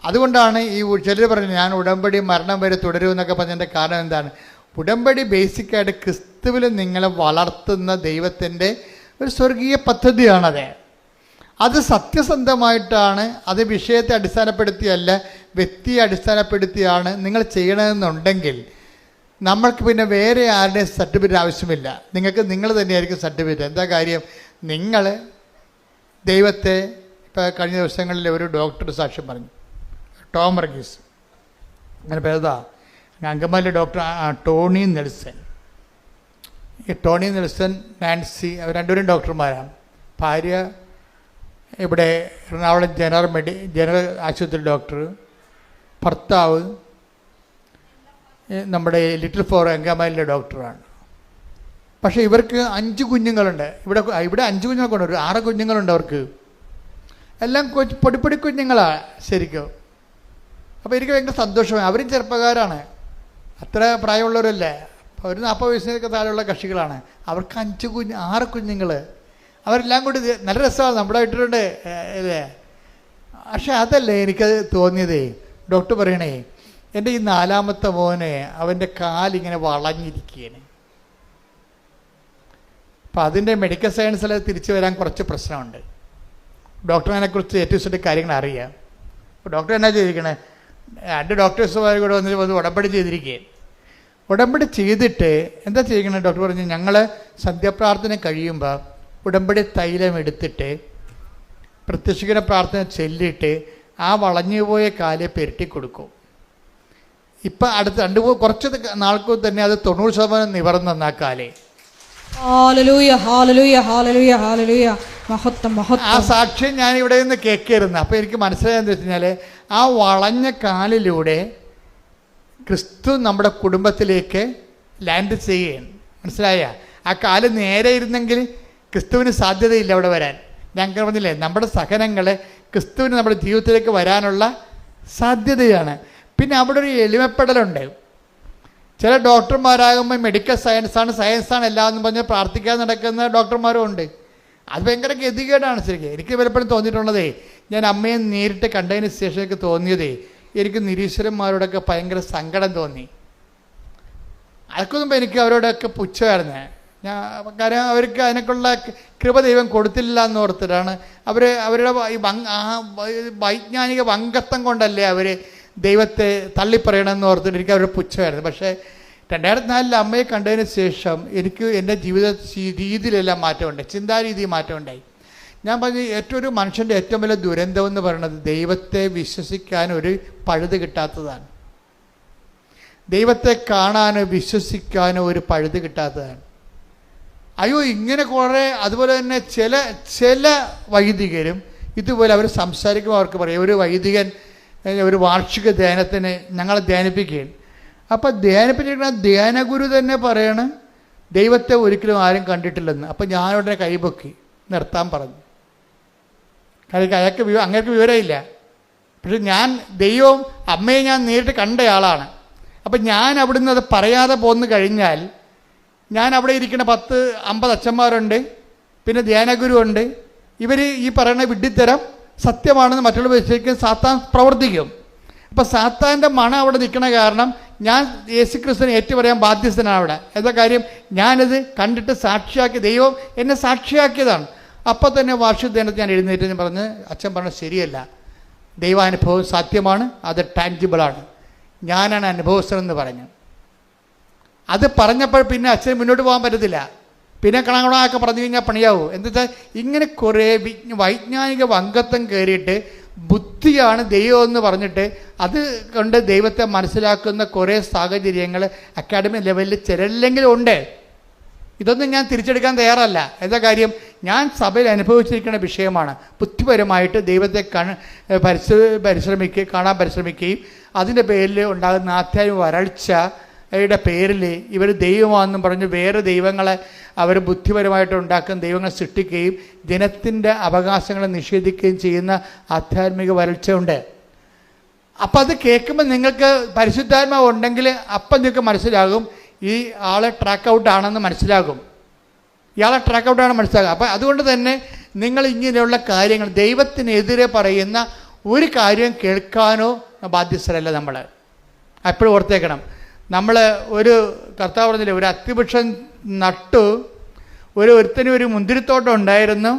അതുകൊണ്ടാണ് ഈ ചിലർ പറഞ്ഞു ഞാൻ ഉടമ്പടി മരണം വരെ തുടരുമെന്നൊക്കെ പറഞ്ഞതിൻ്റെ കാരണം എന്താണ്? ഉടമ്പടി ബേസിക്കായിട്ട് ക്രിസ്തുവിൽ നിങ്ങളെ വളർത്തുന്ന ദൈവത്തിൻ്റെ ഒരു സ്വർഗീയ പദ്ധതിയാണത്. അത് സത്യസന്ധമായിട്ടാണ്. അത് വിഷയത്തെ അടിസ്ഥാനപ്പെടുത്തിയല്ല, വ്യക്തിയെ അടിസ്ഥാനപ്പെടുത്തിയാണ് നിങ്ങൾ ചെയ്യണമെന്നുണ്ടെങ്കിൽ നമ്മൾക്ക് പിന്നെ വേറെ ആരുടെയും സർട്ടിഫിക്കറ്റ് ആവശ്യമില്ല. നിങ്ങൾക്ക് നിങ്ങൾ തന്നെയായിരിക്കും സർട്ടിഫിക്കറ്റ്. എന്താ കാര്യം? നിങ്ങൾ ദൈവത്തെ, ഇപ്പോൾ കഴിഞ്ഞ ദിവസങ്ങളിൽ ഒരു ഡോക്ടർ സാക്ഷ്യം പറഞ്ഞു, ടോം വർഗീസ്, അങ്ങനെ പേരുതാ, അങ്കമാലി ഡോക്ടർ ടോണി നെൽസൺ. ഈ ടോണി നെൽസൺ, നാൻസി, അവർ രണ്ടുപേരും ഡോക്ടർമാരാണ്. ഭാര്യ ഇവിടെ എറണാകുളം ജനറൽ ആശുപത്രി ഡോക്ടർ, ഭർത്താവ് നമ്മുടെ ലിറ്റിൽ ഫോർ അങ്കമാലിലെ ഡോക്ടറാണ്. പക്ഷേ ഇവർക്ക് 5 കുഞ്ഞുങ്ങളുണ്ട്. ഇവിടെ 5 കുഞ്ഞുങ്ങളൊക്കെ ഉണ്ട്, ഒരു 6 കുഞ്ഞുങ്ങളുണ്ട് അവർക്ക്. എല്ലാം പൊടിപ്പൊടി കുഞ്ഞുങ്ങളാണ് ശരിക്കും. അപ്പോൾ എനിക്ക് ഭയങ്കര സന്തോഷമായി. അവരും ചെറുപ്പക്കാരാണ്, അത്ര പ്രായമുള്ളവരല്ലേ, ഒരു 40 വയസ്സിനൊക്കെ താഴെയുള്ള കക്ഷികളാണ്. അവർക്ക് 6 കുഞ്ഞുങ്ങൾ. അവരെല്ലാം കൂടി നല്ല രസമാണ്, നമ്മുടെ ഇട്ടിട്ടുണ്ട് അല്ലേ. പക്ഷെ അതല്ലേ എനിക്കത് തോന്നിയതേ. ഡോക്ടർ പറയണേ, എൻ്റെ ഈ 4ാമത്തെ മോനെ അവൻ്റെ കാലിങ്ങനെ വളഞ്ഞിരിക്കുകയാണ്. അപ്പം അതിൻ്റെ മെഡിക്കൽ സയൻസിൽ തിരിച്ചു വരാൻ കുറച്ച് പ്രശ്നമുണ്ട്. ഡോക്ടറിനെക്കുറിച്ച് ഏറ്റവും ഇഷ്ടം കാര്യങ്ങൾ അറിയാം. അപ്പോൾ ഡോക്ടർ എന്നാ ചെയ്തിരിക്കണേ, 2 ഡോക്ടേഴ്സുമാർ കൂടെ വന്ന് ഉടമ്പടി ചെയ്തിരിക്കുകയാണ്. ഉടമ്പടി ചെയ്തിട്ട് എന്താ ചെയ്യിക്കണേ, ഡോക്ടർ പറഞ്ഞു ഞങ്ങൾ സന്ധ്യാപ്രാർത്ഥന കഴിയുമ്പോൾ ഉടമ്പടി തൈലം എടുത്തിട്ട് പ്രത്യക്ഷിക്കുന്ന പ്രാർത്ഥന ചൊല്ലിയിട്ട് ആ വളഞ്ഞുപോയ കാലെ പെരട്ടി കൊടുക്കും. ഇപ്പം അടുത്ത് കുറച്ച് നാൾക്ക് തന്നെ അത് 90% നിവർന്ന കാലേ. ഹല്ലേലൂയ ഹല്ലേലൂയ ഹല്ലേലൂയ ഹല്ലേലൂയ. മഹത്വം മഹത്വം. ആ സാക്ഷ്യം ഞാൻ ഇവിടെ നിന്ന് കേൾക്കായിരുന്നു. അപ്പോൾ എനിക്ക് മനസ്സിലായെന്ന് വെച്ച് കഴിഞ്ഞാൽ ആ വളഞ്ഞ കാലിലൂടെ ക്രിസ്തു നമ്മുടെ കുടുംബത്തിലേക്ക് ലാൻഡ് ചെയ്യുകയാണ്. മനസ്സിലായ? ആ കാല് നേരെ ഇരുന്നെങ്കിൽ ക്രിസ്തുവിന് സാധ്യതയില്ല അവിടെ വരാൻ. ഞാൻ പറഞ്ഞില്ലേ, നമ്മുടെ സഹനങ്ങൾ ക്രിസ്തുവിന് നമ്മുടെ ജീവിതത്തിലേക്ക് വരാനുള്ള സാധ്യതയാണ്. പിന്നെ അവിടെ ഒരു എളിമപ്പെടലുണ്ട്. ചില ഡോക്ടർമാരാകുമ്പോൾ മെഡിക്കൽ സയൻസാണ് എല്ലാം എന്ന് പറഞ്ഞ് പ്രാർത്ഥിക്കാൻ നടക്കുന്ന ഡോക്ടർമാരും ഉണ്ട്. അത് ഭയങ്കര ഗതികേടാണ് ശരിക്കും. എനിക്ക് പലപ്പോഴും തോന്നിയിട്ടുള്ളതേ, ഞാൻ അമ്മയെ നേരിട്ട് കണ്ടതിന് ശേഷം എനിക്ക് തോന്നിയതേ, എനിക്ക് നിരീശ്വരന്മാരോടൊക്കെ ഭയങ്കര സങ്കടം തോന്നി. അതൊക്കെ എനിക്ക് അവരോടൊക്കെ പുച്ഛമായിരുന്നു. കാരണം അവർക്ക് അതിനൊക്കെയുള്ള കൃപ ദൈവം കൊടുത്തില്ല എന്ന് ഓർത്തിട്ടാണ് അവരുടെ വൈജ്ഞാനിക വങ്കത്വം കൊണ്ടല്ലേ അവർ ദൈവത്തെ തള്ളിപ്പറയണമെന്ന് ഓർത്തിട്ട് എനിക്ക് അവരുടെ പുച്ഛമായിരുന്നു. പക്ഷേ 2004 അമ്മയെ കണ്ടതിന് ശേഷം എനിക്ക് എൻ്റെ ജീവിത രീതിയിലെല്ലാം മാറ്റമുണ്ടായി, ചിന്താരീതി മാറ്റമുണ്ടായി. ഞാൻ പറഞ്ഞു, ഒരു മനുഷ്യൻ്റെ ഏറ്റവും വലിയ ദുരന്തം എന്ന് പറയുന്നത് ദൈവത്തെ വിശ്വസിക്കാൻ ഒരു പഴുത് കിട്ടാത്തതാണ്. ദൈവത്തെ കാണാനോ വിശ്വസിക്കാനോ ഒരു പഴുത് കിട്ടാത്തതാണ്. അയ്യോ, ഇങ്ങനെ കുറേ. അതുപോലെ തന്നെ ചില വൈദികരും ഇതുപോലെ അവർ സംസാരിക്കുമ്പോൾ അവർക്ക് പറയും, ഒരു വൈദികൻ ഒരു വാർഷിക ധ്യാനത്തിന് ഞങ്ങളെ ധ്യാനിപ്പിക്കുകയാണ്. അപ്പം ധ്യാനിപ്പിച്ചിരിക്കുന്ന ധ്യാനഗുരു തന്നെ പറയണ് ദൈവത്തെ ഒരിക്കലും ആരും കണ്ടിട്ടില്ലെന്ന്. അപ്പം ഞാനുടനെ കൈപൊക്കി നിർത്താൻ പറഞ്ഞു. കാര്യം അങ്ങേർക്ക് വിവരമില്ല. പക്ഷെ ഞാൻ ദൈവവും അമ്മയെ ഞാൻ നേരിട്ട് കണ്ടയാളാണ്. അപ്പം ഞാൻ അവിടുന്ന് അത് പറയാതെ പോന്നു കഴിഞ്ഞാൽ, ഞാൻ അവിടെ ഇരിക്കുന്ന 10-50 അച്ഛന്മാരുണ്ട്, പിന്നെ ധ്യാനഗുരു ഉണ്ട്. ഇവർ ഈ പറയുന്ന വിഡ്ഢിത്തരം സത്യമാണെന്ന് മറ്റുള്ള വിശ്വസിക്കാൻ സാത്താൻ പ്രവർത്തിക്കും. അപ്പം സാത്താൻ്റെ മണം അവിടെ നിൽക്കണ കാരണം ഞാൻ യേശുക്രിസ്തുവിനെ ഏറ്റുപറയാൻ ബാധ്യസ്ഥനാണ് അവിടെ. എന്താ കാര്യം, ഞാനത് കണ്ടിട്ട് സാക്ഷിയാക്കി, ദൈവം എന്നെ സാക്ഷിയാക്കിയതാണ്. അപ്പം തന്നെ വാർഷിക ദിനത്തിൽ ഞാൻ എഴുന്നേറ്റ് പറഞ്ഞ് അച്ഛൻ പറഞ്ഞത് ശരിയല്ല, ദൈവാനുഭവം സത്യമാണ്, അത് ടാൻജിബിളാണ്, ഞാനാണ് അനുഭവസ്ഥനെന്ന് പറഞ്ഞു. അത് പറഞ്ഞപ്പോൾ പിന്നെ അച്ഛന് മുന്നോട്ട് പോകാൻ പറ്റത്തില്ല. പിന്നെ കണക്കണമൊക്കെ പറഞ്ഞു കഴിഞ്ഞാൽ പണിയാവും. എന്താ വെച്ചാൽ ഇങ്ങനെ കുറേ വൈജ്ഞാനിക വങ്കത്വം കയറിയിട്ട് ബുദ്ധിയാണ് ദൈവം എന്ന് പറഞ്ഞിട്ട് അത് കൊണ്ട് ദൈവത്തെ മനസ്സിലാക്കുന്ന കുറേ സാഹചര്യങ്ങൾ അക്കാഡമിക് ലെവലിൽ ചിലരില്ലെങ്കിലും ഉണ്ട്. ഇതൊന്നും ഞാൻ തിരിച്ചെടുക്കാൻ തയ്യാറല്ല. എന്താ കാര്യം, ഞാൻ സഭയിൽ അനുഭവിച്ചിരിക്കുന്ന വിഷയമാണ്. ബുദ്ധിപരമായിട്ട് ദൈവത്തെ കാണാൻ പരിശ്രമിക്കുകയും അതിൻ്റെ പേരിൽ ഉണ്ടാകുന്ന ആധ്യാത്മിക വരൾച്ചയുടെ പേരിൽ ഇവർ ദൈവമാണെന്നും പറഞ്ഞ് വേറെ ദൈവങ്ങളെ അവർ ബുദ്ധിപരമായിട്ട് ഉണ്ടാക്കുന്ന ദൈവങ്ങളെ സൃഷ്ടിക്കുകയും ജനത്തിൻ്റെ അവകാശങ്ങളെ നിഷേധിക്കുകയും ചെയ്യുന്ന ആധ്യാത്മിക വരൾച്ചയുണ്ട്. അപ്പം അത് കേൾക്കുമ്പോൾ നിങ്ങൾക്ക് പരിശുദ്ധാത്മാവ് ഉണ്ടെങ്കിൽ അപ്പം നിങ്ങൾക്ക് മനസ്സിലാകും ഈ ആളെ ട്രാക്ക് ഔട്ട് ആണെന്ന് മനസ്സിലാകും. ഇയാളെ ട്രാക്ക് ഔട്ടാണെന്ന് മനസ്സിലാകും. അപ്പം അതുകൊണ്ട് തന്നെ നിങ്ങൾ ഇങ്ങനെയുള്ള കാര്യങ്ങൾ ദൈവത്തിനെതിരെ പറയുന്ന ഒരു കാര്യം കേൾക്കാനോ ബാധ്യസ്ഥരല്ല നമ്മൾ. എപ്പോഴും ഓർത്തേക്കണം. നമ്മൾ ഒരു കർത്താവ് പറഞ്ഞില്ലേ, ഒരു അത്തിവൃക്ഷം നട്ടു, ഒരുത്തന് ഒരു മുന്തിരിത്തോട്ടം ഉണ്ടായിരുന്നു.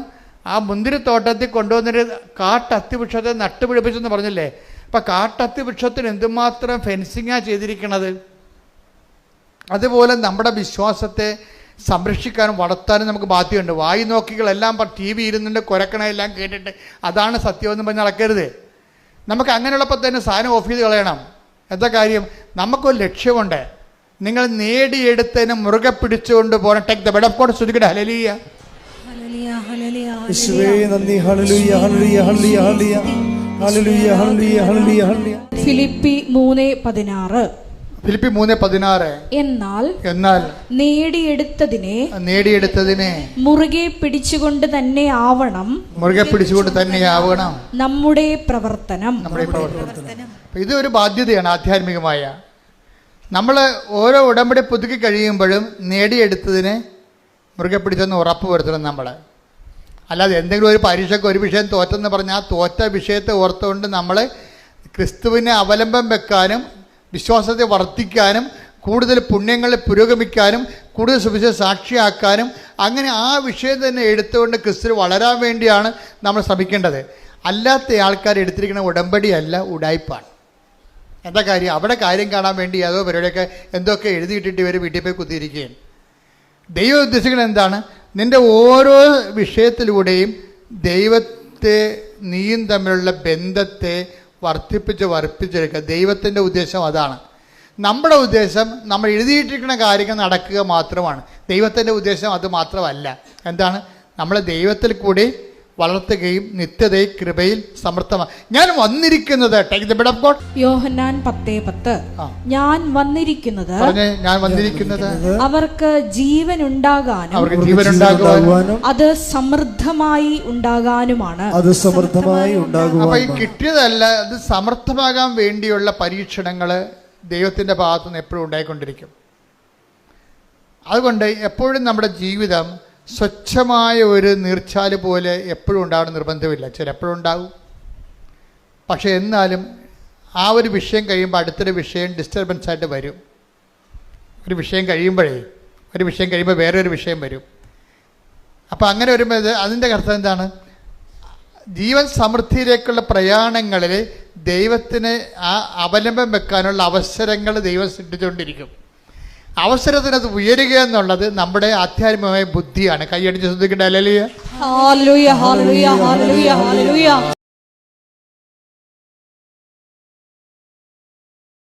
ആ മുന്തിരിത്തോട്ടത്തിൽ കൊണ്ടുവന്നൊരു കാട്ടത്തിവൃക്ഷത്തെ നട്ടുപിടിപ്പിച്ചെന്ന് പറഞ്ഞില്ലേ. അപ്പം കാട്ടത്തിവൃക്ഷത്തിന് എന്തുമാത്രം ഫെൻസിങ്ങാണ് ചെയ്തിരിക്കണത്. അതുപോലെ നമ്മുടെ വിശ്വാസത്തെ സംരക്ഷിക്കാനും വളർത്താനും നമുക്ക് ബാധ്യതയുണ്ട്. വായി നോക്കികളെല്ലാം TV ഇരുന്നുണ്ട് കുരക്കണമെല്ലാം കേട്ടിട്ട് അതാണ് സത്യമെന്ന് പറഞ്ഞ് നടക്കരുത്. നമുക്ക് അങ്ങനെയുള്ളപ്പോൾ തന്നെ സാധനം ഓഫ് ചെയ്ത് കളയണം. എന്താ കാര്യം, നമുക്കൊരു ലക്ഷ്യമുണ്ട്. നിങ്ങൾ നേടിയെടുത്തതിനെ മുറുകെ പിടിച്ചുകൊണ്ട് പോകണം. Take the bed of God. ശ്രുതിക്കട്ടെ ഹല്ലേലൂയ യേശുവേ നന്ദി. ഹല്ലേലൂയ ഹല്ലേലൂയ ഹല്ലേലൂയ ഹല്ലേലൂയ ഹല്ലേലൂയ ഹല്ലേലൂയ ഹല്ലേലൂയ. ഫിലിപ്പി 3:16. ഫിലിപ്പി 3:16. എന്നാൽ നേടിയെടുത്തതിനെ മുറുകെ പിടിച്ചുകൊണ്ട് തന്നെ ആവണം നമ്മുടെ പ്രവർത്തനം. ഇത് ഒരു ബാധ്യതയാണ് ആധ്യാത്മികമായ. നമ്മൾ ഓരോ ഉടമ്പടി പുതുക്കി കഴിയുമ്പോഴും നേടിയെടുത്തതിനെ മുറുകെ പിടിച്ചെന്ന് ഉറപ്പ് വരുത്തണം നമ്മൾ. അല്ലാതെ എന്തെങ്കിലും ഒരു പരീക്ഷയ്ക്ക് ഒരു വിഷയം തോറ്റെന്ന് പറഞ്ഞാൽ ആ തോറ്റ വിഷയത്തെ ഓർത്തുകൊണ്ട് നമ്മൾ ക്രിസ്തുവിനെ അവലംബം വെക്കാനും വിശ്വാസത്തെ വർദ്ധിക്കാനും കൂടുതൽ പുണ്യങ്ങളിൽ പുരോഗമിക്കാനും കൂടുതൽ സുവിശേഷ സാക്ഷിയാക്കാനും അങ്ങനെ ആ വിഷയം തന്നെ എടുത്തുകൊണ്ട് ക്രിസ്തു വളരാൻ വേണ്ടിയാണ് നമ്മൾ ശ്രമിക്കേണ്ടത്. അല്ലാത്ത ആൾക്കാർ എടുത്തിരിക്കുന്ന ഉടമ്പടിയല്ല, ഉടായ്പാണ്. എന്താ കാര്യം? അവിടെ കാര്യം കാണാൻ വേണ്ടി അതോ പരിപാടിയൊക്കെ എന്തൊക്കെ എഴുതിയിട്ടിട്ട് ഇവർ വീട്ടിൽ പോയി കുത്തിയിരിക്കുകയാണ്. ദൈവം ഉദ്ദേശിക്കുന്നത് എന്താണ്? നിൻ്റെ ഓരോ വിഷയത്തിലൂടെയും ദൈവത്തെ നീയും തമ്മിലുള്ള ബന്ധത്തെ വർദ്ധിപ്പിച്ചെടുക്കുക. ദൈവത്തിൻ്റെ ഉദ്ദേശം അതാണ്. നമ്മുടെ ഉദ്ദേശം നമ്മൾ എഴുതിയിട്ടിരിക്കുന്ന കാര്യങ്ങൾ നടക്കുക മാത്രമാണ്. ദൈവത്തിൻ്റെ ഉദ്ദേശം അത് മാത്രമല്ല. എന്താണ്? നമ്മളെ ദൈവത്തിൽ കൂടി വളർത്തുകയും നിത്യതയിൽ കൃപയിൽ സമൃദ്ധമാണ്. ഞാൻ വന്നിരിക്കുന്നത് യോഹന്നാൻ 10:10 ഞാൻ വന്നിരിക്കുന്നത് അവർക്ക് ജീവൻ ഉണ്ടാകാനും അത് സമൃദ്ധമായി ഉണ്ടാകാനുമാണ്. അപ്പൊ ഈ കിട്ടിയതല്ല, അത് സമൃദ്ധമാകാൻ വേണ്ടിയുള്ള പരീക്ഷണങ്ങള് ദൈവത്തിൻ്റെ ഭാഗത്തുനിന്ന് എപ്പോഴും ഉണ്ടായിക്കൊണ്ടിരിക്കും. അതുകൊണ്ട് എപ്പോഴും നമ്മുടെ ജീവിതം സ്വച്ഛമായ ഒരു നീർച്ചാല് പോലെ എപ്പോഴും ഉണ്ടാകണം നിർബന്ധമില്ല. ചിലപ്പോഴും ഉണ്ടാകും. പക്ഷെ എന്നാലും ആ ഒരു വിഷയം കഴിയുമ്പോൾ അടുത്തൊരു വിഷയം ഡിസ്റ്റർബൻസ് ആയിട്ട് വരും. ഒരു വിഷയം കഴിയുമ്പോൾ വേറൊരു വിഷയം വരും. അപ്പോൾ അങ്ങനെ വരുമ്പോൾ അതിൻ്റെ അർത്ഥം എന്താണ്? ജീവൻ സമൃദ്ധിയിലേക്കുള്ള പ്രയാണങ്ങളിൽ ദൈവത്തിന് ആ അവലംബം വെക്കാനുള്ള അവസരങ്ങൾ ദൈവം സൃഷ്ടിച്ചുകൊണ്ടിരിക്കും. അവസരത്തിനത് ഉയരുക എന്നുള്ളത് നമ്മുടെ ആധ്യാത്മികമായ ബുദ്ധിയാണ്. കൈയടിച്ച് ശ്രദ്ധിക്കേണ്ട. ഹല്ലേലൂയ.